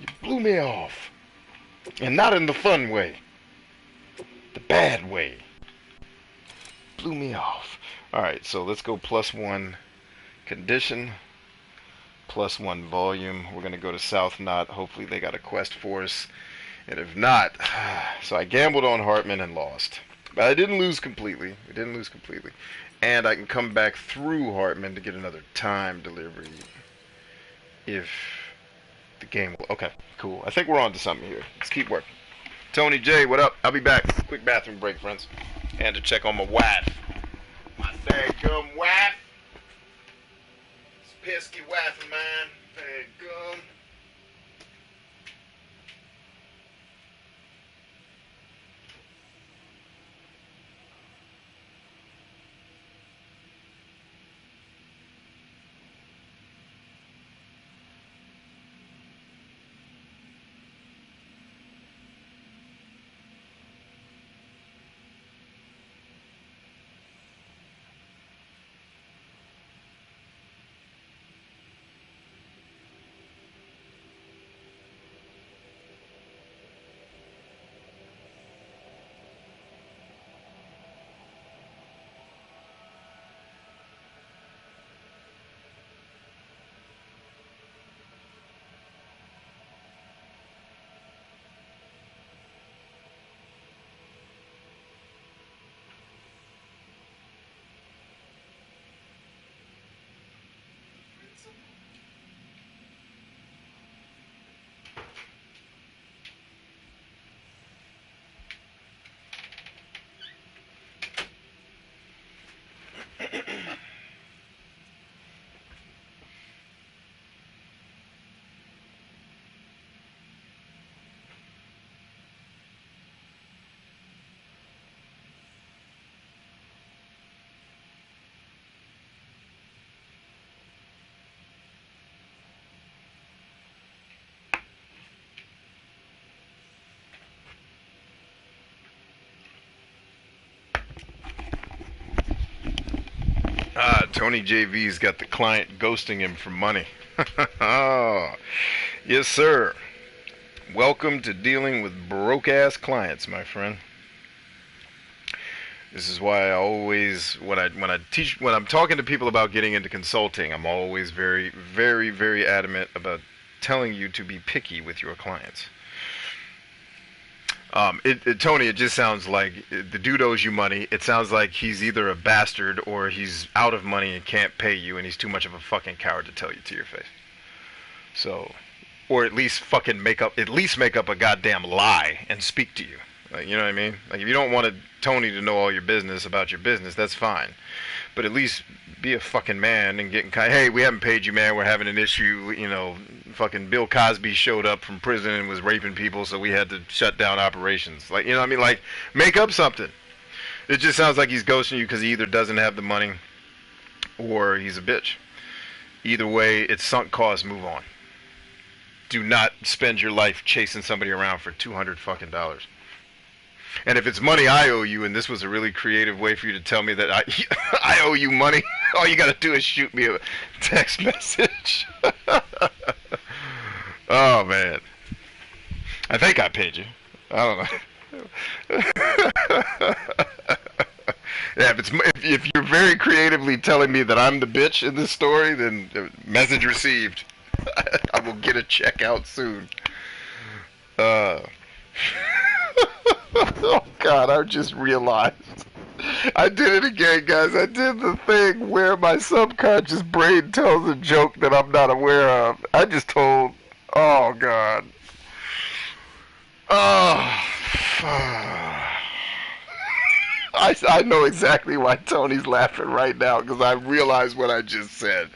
You blew me off. And not in the fun way. The bad way. Blew me off. Alright, so let's go +1 condition. +1 volume. We're going to go to South Knot. Hopefully they got a quest for us. And if not, so I gambled on Hartman and lost. But I didn't lose completely. We didn't lose completely. And I can come back through Hartman to get another time delivery. If the game will. Okay, cool. I think we're on to something here. Let's keep working. Tony J, what up? I'll be back. Quick bathroom break, friends. And to check on my wife. My daggum wife. This pesky wife of mine. Daggum. Tony JV's got the client ghosting him for money. Oh, yes, sir. Welcome to dealing with broke-ass clients, my friend. This is why I always, when I'm talking to people about getting into consulting, I'm always very, very, very adamant about telling you to be picky with your clients. Tony, it just sounds like the dude owes you money. It sounds like he's either a bastard or he's out of money and can't pay you, and he's too much of a fucking coward to tell you to your face. So, or at least fucking make up a goddamn lie and speak to you. Like, you know what I mean? Like, if you don't want Tony to know all your business about your business, that's fine. but at least be a fucking man and get kind. Hey, we haven't paid you, man. We're having an issue. You know, fucking Bill Cosby showed up from prison and was raping people, so we had to shut down operations. Like, you know what I mean? Like, make up something. It just sounds like he's ghosting you because he either doesn't have the money or he's a bitch. Either way, it's sunk cost. Move on. Do not spend your life chasing somebody around for $200 fucking dollars. And if it's money I owe you, and this was a really creative way for you to tell me that I owe you money, all you gotta do is shoot me a text message. Oh man, I think I paid you. I don't know. Yeah, if you're very creatively telling me that I'm the bitch in this story, then message received. I will get a check out soon. Oh God, I just realized. I did it again, guys. I did the thing where my subconscious brain tells a joke that I'm not aware of. I just told... Oh, God. Oh. I know exactly why Tony's laughing right now, because I realized what I just said.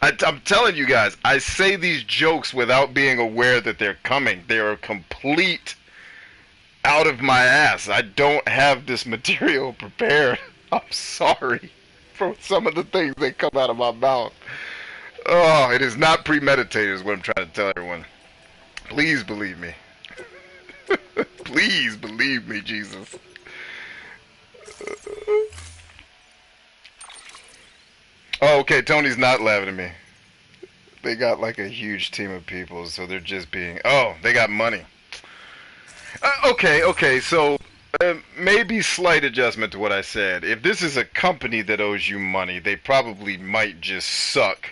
I'm telling you guys, I say these jokes without being aware that they're coming. They are complete... out of my ass. I don't have this material prepared. I'm sorry for some of the things that come out of my mouth. Oh, it is not premeditated is what I'm trying to tell everyone. Please believe me. Please believe me, Jesus. Oh, okay, Tony's not laughing at me. They got like a huge team of people, so they're just being... Oh, they got money. Okay, so maybe slight adjustment to what I said. If this is a company that owes you money, they probably might just suck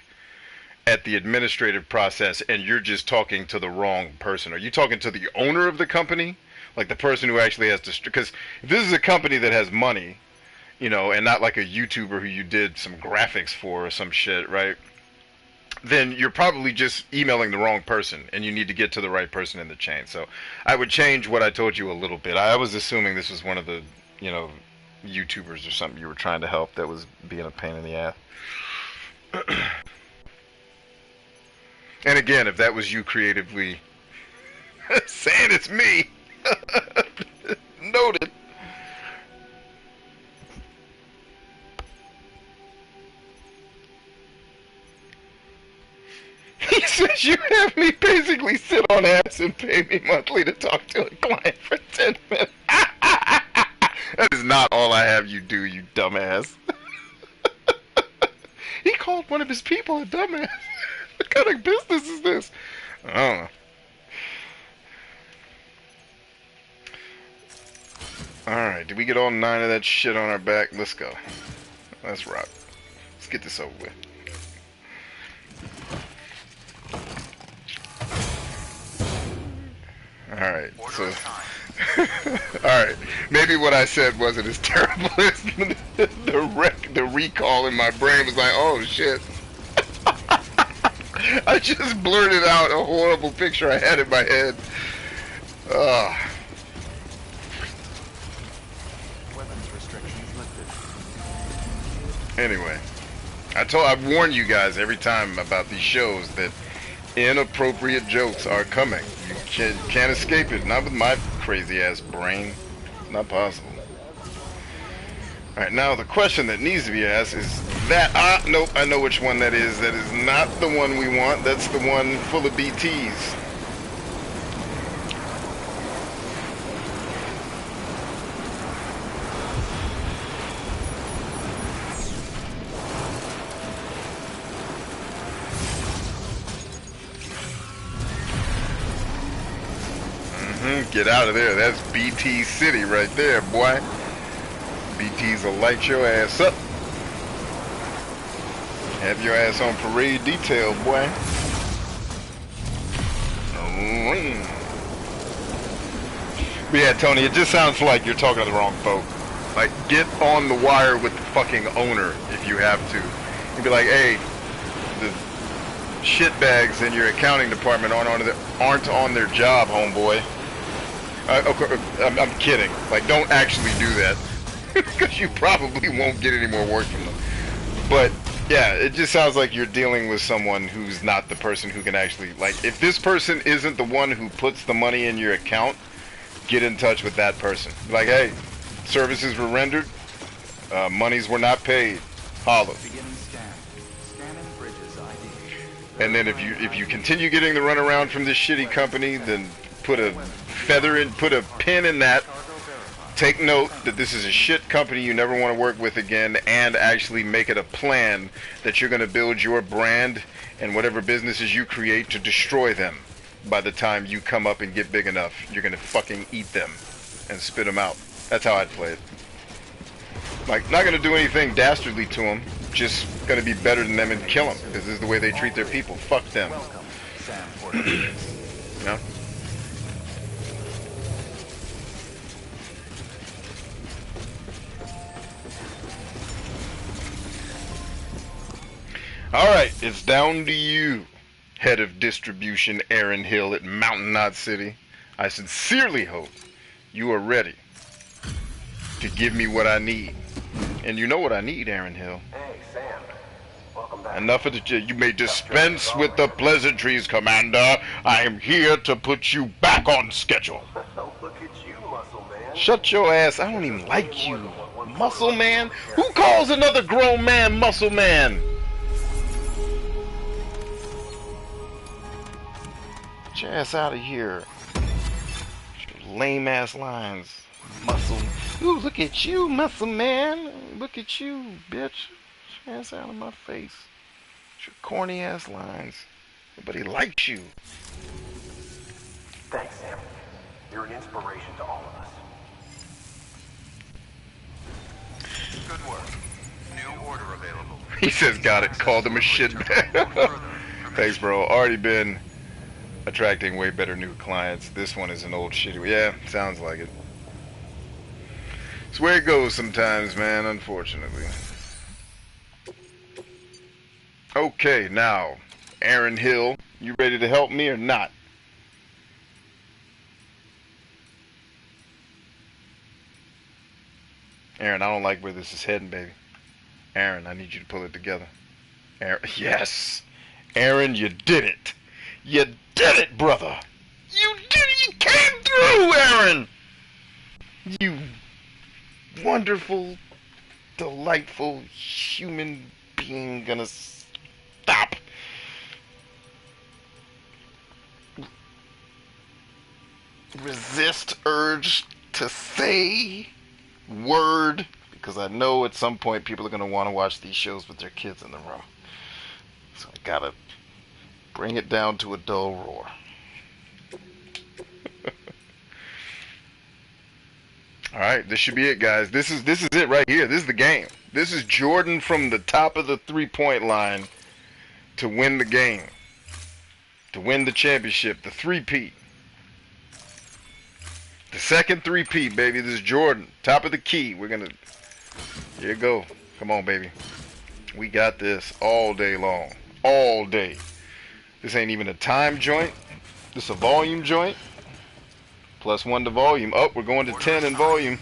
at the administrative process, and you're just talking to the wrong person. Are you talking to the owner of the company? Like the person who actually has to... Because if this is a company that has money, you know, and not like a YouTuber who you did some graphics for or some shit, right? Then you're probably just emailing the wrong person, and you need to get to the right person in the chain. So I would change what I told you a little bit. I was assuming this was one of the, you know, YouTubers or something you were trying to help that was being a pain in the ass. And again, if that was you creatively saying it's me, noted. He says you have me basically sit on ass and pay me monthly to talk to a client for 10 minutes. That is not all I have you do, you dumbass. He called one of his people a dumbass. What kind of business is this? I don't know. Alright, did we get all 9 of that shit on our back? Let's go. Let's rock. Let's get this over with. Alright, so... Alright, maybe what I said wasn't as terrible as the recall in my brain was like, oh shit. I just blurted out a horrible picture I had in my head. Weapons restrictions lifted. Anyway, I've warned you guys every time about these shows that inappropriate jokes are coming. You can't escape it. Not with my crazy ass brain. Not possible. Alright, now the question that needs to be asked is that... nope, I know which one that is. That is not the one we want. That's the one full of BTs. Get out of there. That's BT City right there, boy. BT's will light your ass up. Have your ass on parade detail, boy. But yeah, Tony, it just sounds like you're talking to the wrong folk. Like, get on the wire with the fucking owner if you have to. You'd be like, hey, the shitbags in your accounting department aren't on their job, homeboy. I'm kidding. Like, don't actually do that. Because you probably won't get any more work from them. But yeah, it just sounds like you're dealing with someone who's not the person who can actually, like, if this person isn't the one who puts the money in your account, get in touch with that person. Like, hey, services were rendered, monies were not paid. Holla. Beginning scan. Scanning bridges ID. And then if you continue getting the runaround from this shitty company, then put a pin in that. Take note that this is a shit company you never want to work with again, and actually make it a plan that you're going to build your brand and whatever businesses you create to destroy them. By the time you come up and get big enough, you're going to fucking eat them and spit them out. That's how I'd play it. Like, not going to do anything dastardly to them, just going to be better than them and kill them, because this is the way they treat their people. Fuck them. Welcome, Sam Porter. No? Alright, it's down to you, head of distribution Aaron Hill at Mountain Knot City. I sincerely hope you are ready to give me what I need. And you know what I need, Aaron Hill. Hey, Sam. Welcome back. Enough of the... You may dispense with the pleasantries, Commander. I am here to put you back on schedule. Look at you, muscle man. Shut your ass. I don't even like you, muscle man. Who calls another grown man muscle man? Get your ass out of here. Lame ass lines. Muscle. Ooh, look at you, muscle man. Look at you, bitch. Get your ass out of my face. Your corny ass lines. Nobody likes you. Thanks, Sam. You're an inspiration to all of us. Good work. New order available. He says got it. Called him a shit. Thanks, bro. Already been attracting way better new clients. This one is an old shitty. Yeah, sounds like it. It's where it goes sometimes, man, unfortunately. Okay, now, Aaron Hill, you ready to help me or not? Aaron, I don't like where this is heading, baby. Aaron, I need you to pull it together. Aaron, yes! Aaron, you did it! You did it, brother! You did it! You came through, Aaron! You wonderful, delightful human being gonna stop. Resist urge to say word, because I know at some point people are gonna want to watch these shows with their kids in the room. So I gotta bring it down to a dull roar. Alright, this should be it, guys. This is it right here. This is the game. This is Jordan from the top of the three-point line to win the game. To win the championship. The three-peat. The second three-peat, baby. This is Jordan. Top of the key. We're gonna... Here you go. Come on, baby. We got this all day long. All day. This ain't even a time joint. This is a volume joint. +1 to volume. Oh, we're going to 10 in volume.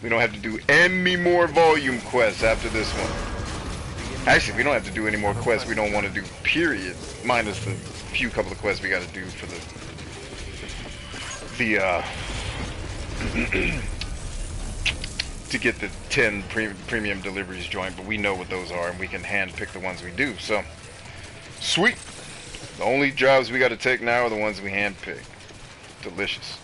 We don't have to do any more volume quests after this one. Actually, we don't have to do any more quests we don't want to do, period. Minus the few couple of quests we got to do for to get the 10 premium deliveries joint, but we know what those are and we can hand pick the ones we do. So, sweet. The only jobs we got to take now are the ones we hand pick. Delicious.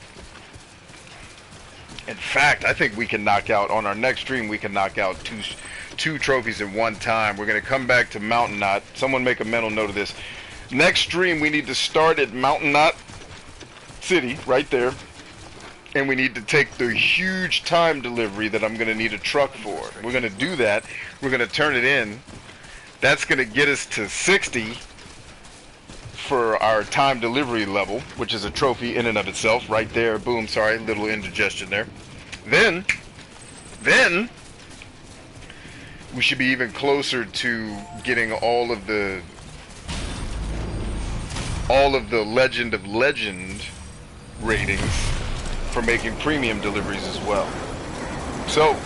In fact, I think we can knock out, on our next stream, we can knock out two trophies in one time. We're going to come back to Mountain Knot. Someone make a mental note of this. Next stream, we need to start at Mountain Knot City, right there. And we need to take the huge time delivery that I'm going to need a truck for. We're going to do that. We're going to turn it in. That's going to get us to 60 for our time delivery level, which is a trophy in and of itself, right there. Boom, sorry, little indigestion there. Then we should be even closer to getting all of the Legend of Legend ratings for making premium deliveries as well. So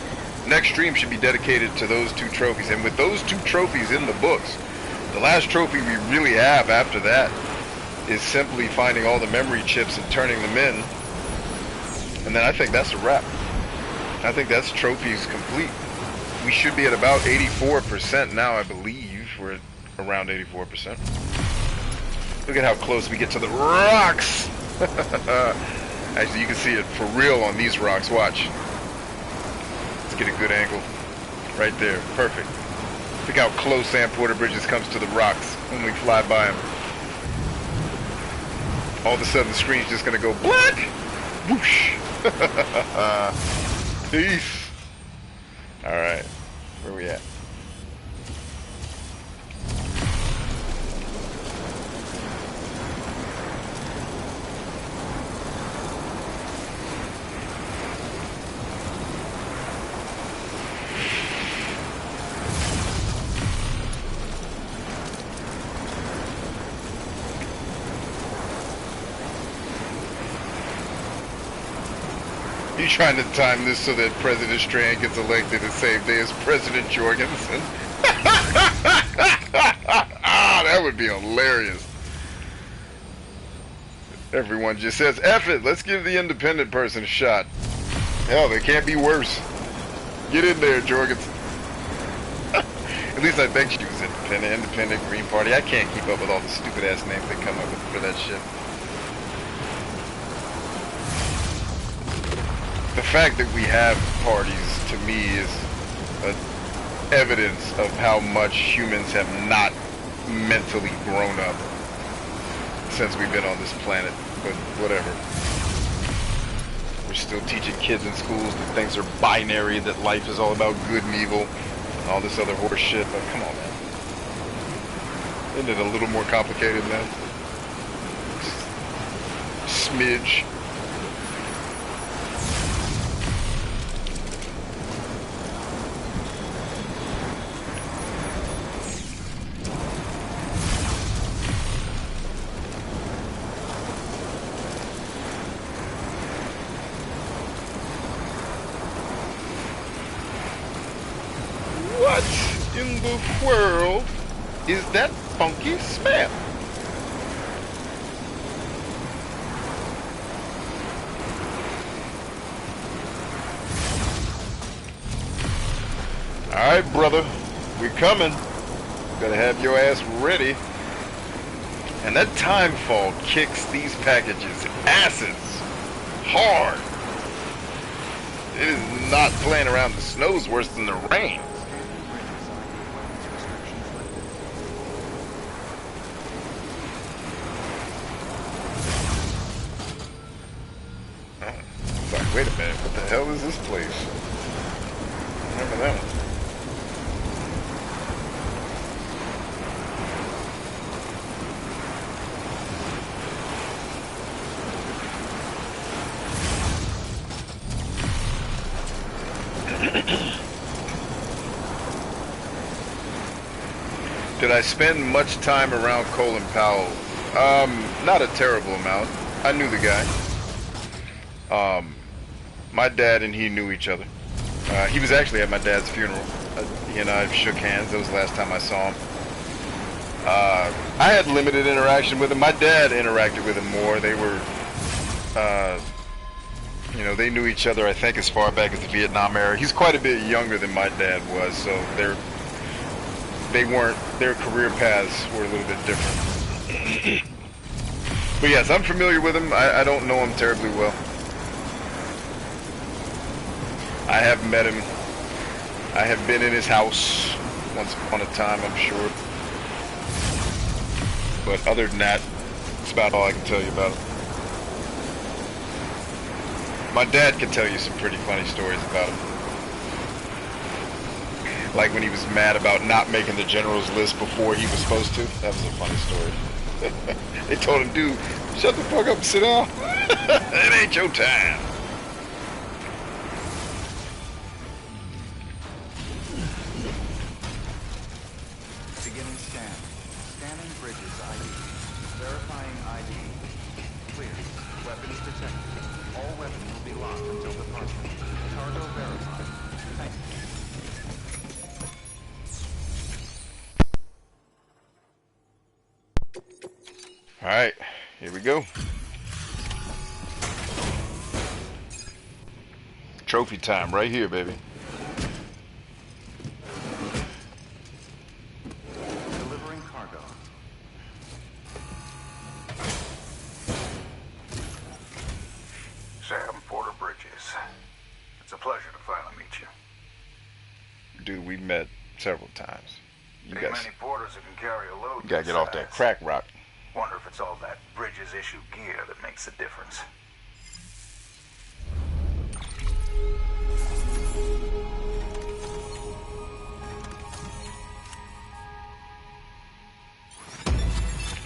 next stream should be dedicated to those 2 trophies. And with those 2 trophies in the books, the last trophy we really have after that is simply finding all the memory chips and turning them in. And then I think that's a wrap. I think that's trophies complete. We should be at about 84% now, I believe. We're at around 84%. Look at how close we get to the rocks. Actually, you can see it for real on these rocks. Watch. Let's get a good angle. Right there. Perfect. Look how close Sam Porter Bridges comes to the rocks when we fly by him. All of a sudden, the screen's just gonna go black. Whoosh. Peace. Alright. Where we at? You trying to time this so that President Strand gets elected the same day as President Jorgensen? Ah, that would be hilarious. Everyone just says, F it, let's give the independent person a shot. Hell, they can't be worse. Get in there, Jorgensen. At least I think she was independent, Green Party. I can't keep up with all the stupid ass names they come up with for that shit. The fact that we have parties, to me, is evidence of how much humans have not mentally grown up since we've been on this planet. But whatever. We're still teaching kids in schools that things are binary, that life is all about good and evil, and all this other horse shit. But come on, man. Isn't it a little more complicated than that? Smidge. In the world is that funky smell? Alright, brother, we're coming. Gotta have your ass ready. And that time fall kicks these packages asses hard. It is not playing around. The snow's worse than the rain. Wait a minute, what the hell is this place? Remember that one. Did I spend much time around Colin Powell? Not a terrible amount. I knew the guy. My dad and he knew each other. He was actually at my dad's funeral. He and I shook hands. That was the last time I saw him. I had limited interaction with him. My dad interacted with him more. They were, you know, they knew each other, I think, as far back as the Vietnam era. He's quite a bit younger than my dad was, so their career paths were a little bit different. But yes, I'm familiar with him. I don't know him terribly well. I have met him. I have been in his house once upon a time, I'm sure. But other than that, that's about all I can tell you about him. My dad can tell you some pretty funny stories about him. Like when he was mad about not making the generals list before he was supposed to. That was a funny story. They told him, dude, shut the fuck up and sit down. It ain't your time. Beginning scan. Scanning bridges ID. Verifying ID. Clear. Weapons detected. All weapons will be locked until departure. Cargo verified. Thank you. Alright, here we go. Trophy time right here, baby. Delivering cargo. Sam Porter Bridges. It's a pleasure to finally meet you. Dude, we met several times. You Ain't guys many porters that can carry a load. gotta get off that crack rock. Wonder if it's all that Bridges issue gear that makes the difference.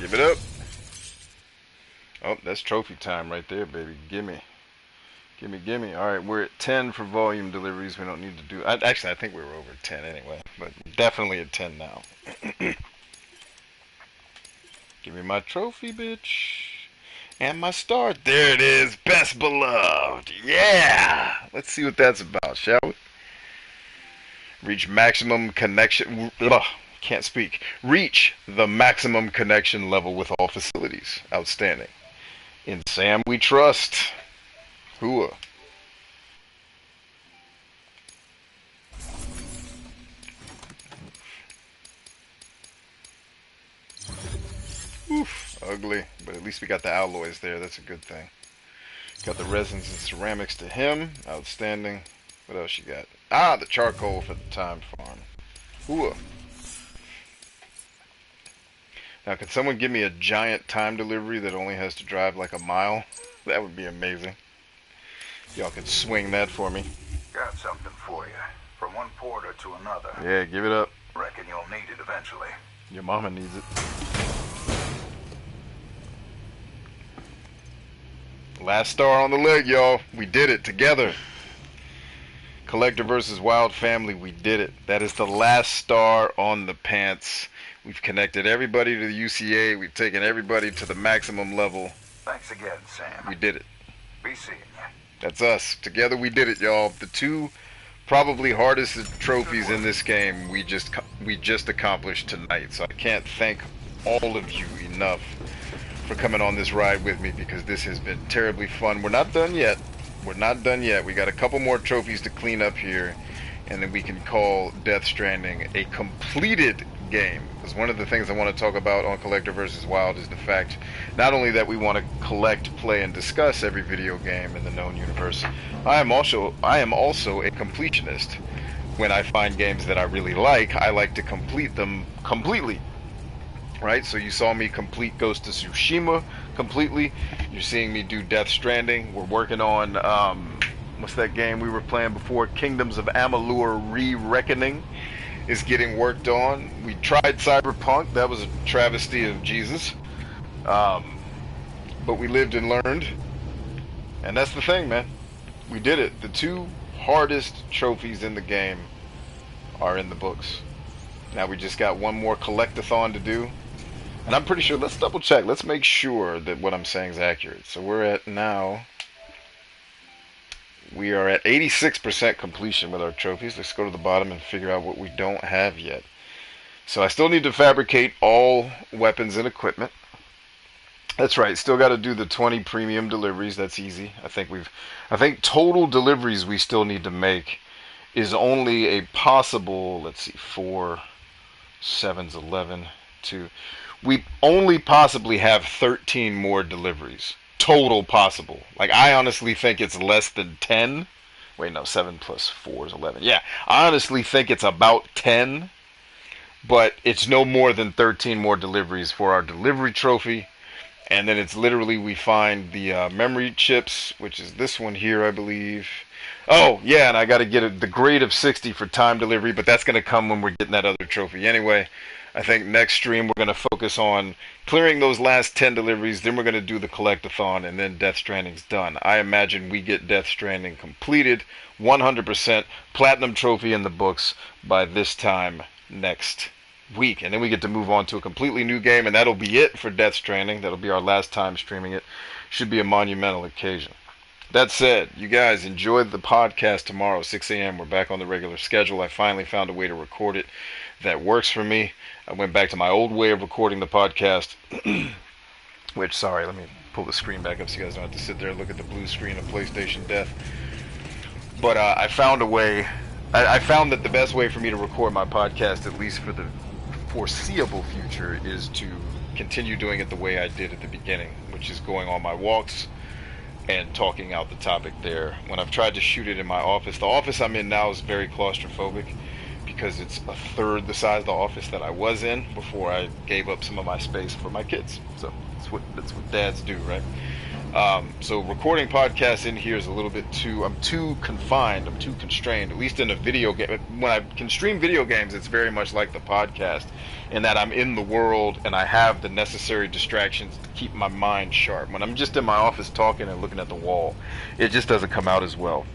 Give it up. Oh, that's trophy time right there, baby. Gimme. Gimme, gimme. Alright, we're at 10 for volume deliveries. We don't need to do... Actually, I think we were over 10 anyway. But definitely at 10 now. Give me my trophy, bitch. And my star. There it is. Best beloved. Yeah! Let's see what that's about, shall we? Reach maximum connection... Ugh, can't speak. Reach the maximum connection level with all facilities. Outstanding. In Sam we trust. Hooah. Oof, ugly, but at least we got the alloys there. That's a good thing. Got the resins and ceramics to him. Outstanding. What else you got? Ah, the charcoal for the time farm. Hooah. Now, can someone give me a giant time delivery that only has to drive like a mile? That would be amazing. Y'all can swing that for me. Got something for you. From one porter to another. Yeah, give it up. Reckon you'll need it eventually. Your mama needs it. Last star on the leg, y'all. We did it together. Collector versus Wild Family, we did it. That is the last star on the pants. We've connected everybody to the UCA. We've taken everybody to the maximum level. Thanks again, Sam. We did it. Be seeing you. That's us. Together we did it, y'all. The two probably hardest trophies in this game we just accomplished tonight. So I can't thank all of you enough for coming on this ride with me, because this has been terribly fun. We're not done yet. We're not done yet. We got a couple more trophies to clean up here, and then we can call Death Stranding a completed game. Because one of the things I want to talk about on Collector vs. Wild is the fact not only that we want to collect, play, and discuss every video game in the known universe, I am also a completionist. When I find games that I really like, I like to complete them completely. Right? So you saw me complete Ghost of Tsushima completely. You're seeing me do Death Stranding. We're working on what's that game we were playing before? Kingdoms of Amalur Re-Reckoning is getting worked on. We tried Cyberpunk. That was a travesty of Jesus. But we lived and learned. And that's the thing, man. We did it. The two hardest trophies in the game are in the books. Now we just got one more collectathon to do. And I'm pretty sure, let's double check. Let's make sure that what I'm saying is accurate. So we're at now... We are at 86% completion with our trophies. Let's go to the bottom and figure out what we don't have yet. So I still need to fabricate all weapons and equipment. That's right. Still got to do the 20 premium deliveries. That's easy. I think total deliveries we still need to make is only a possible, let's see, 4, 7's 11, 2. We only possibly have 13 more deliveries. Total possible. Like, I honestly think it's less than 10. Wait, no, 7 plus 4 is 11. Yeah, I honestly think it's about 10. But it's no more than 13 more deliveries for our delivery trophy. And then it's literally, we find the memory chips, which is this one here, I believe. Oh, yeah, and I got to get the grade of 60 for time delivery, but that's going to come when we're getting that other trophy anyway. I think next stream we're going to focus on clearing those last 10 deliveries, then we're going to do the collectathon, and then Death Stranding's done. I imagine we get Death Stranding completed, 100% platinum trophy in the books by this time next week. And then we get to move on to a completely new game, and that'll be it for Death Stranding. That'll be our last time streaming it. Should be a monumental occasion. That said, you guys enjoy the podcast tomorrow, 6 a.m. We're back on the regular schedule. I finally found a way to record it that works for me. I went back to my old way of recording the podcast. Which, sorry, let me pull the screen back up so you guys don't have to sit there and look at the blue screen of PlayStation Death. But I found a way. I found that the best way for me to record my podcast, at least for the foreseeable future, is to continue doing it the way I did at the beginning, which is going on my walks and talking out the topic there. When I've tried to shoot it in my office, the office I'm in now is very claustrophobic because it's a third the size of the office that I was in before I gave up some of my space for my kids. So that's what dads do, right? So recording podcasts in here is a little bit I'm too confined, I'm too constrained, at least in a video game. When I can stream video games, it's very much like the podcast, in that I'm in the world and I have the necessary distractions to keep my mind sharp. When I'm just in my office talking and looking at the wall, it just doesn't come out as well.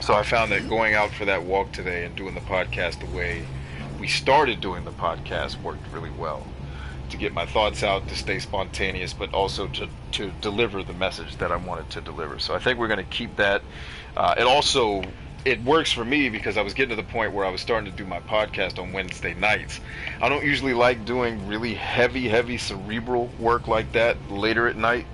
So I found that going out for that walk today and doing the podcast the way we started doing the podcast worked really well. To get my thoughts out, to stay spontaneous, but also to deliver the message that I wanted to deliver. So I think we're going to keep that. It works for me because I was getting to the point where I was starting to do my podcast on Wednesday nights. I don't usually like doing really heavy cerebral work like that later at night,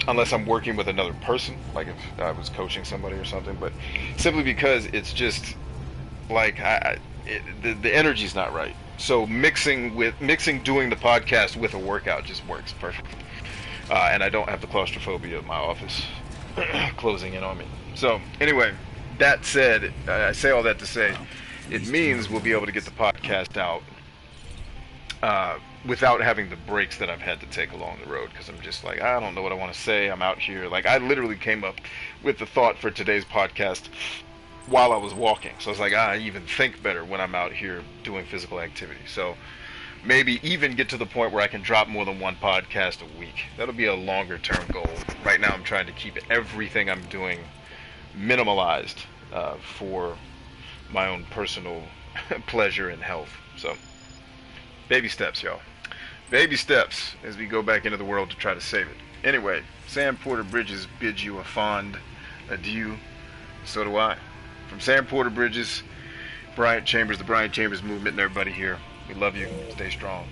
unless I'm working with another person, like if I was coaching somebody or something. But simply because it's just like the energy's not right. So mixing doing the podcast with a workout just works perfectly. And I don't have the claustrophobia of my office closing in on me. So anyway, that said, I say all that to say, it means we'll be able to get the podcast out without having the breaks that I've had to take along the road, because I'm just like, I don't know what I want to say. I'm out here. Like, I literally came up with the thought for today's podcast while I was walking. So it's like, I even think better when I'm out here doing physical activity. So maybe even get to the point where I can drop more than one podcast a week. That'll be a longer term goal. Right now I'm trying to keep everything I'm doing minimalized for my own personal pleasure and health. So baby steps, y'all. Baby steps as we go back into the world to try to save it. Anyway, Sam Porter Bridges bids you a fond adieu. So do I. From Sam Porter Bridges, Bryant Chambers, the Bryant Chambers movement, and everybody here, we love you. Stay strong.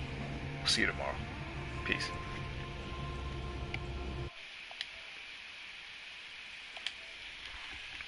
We'll see you tomorrow. Peace.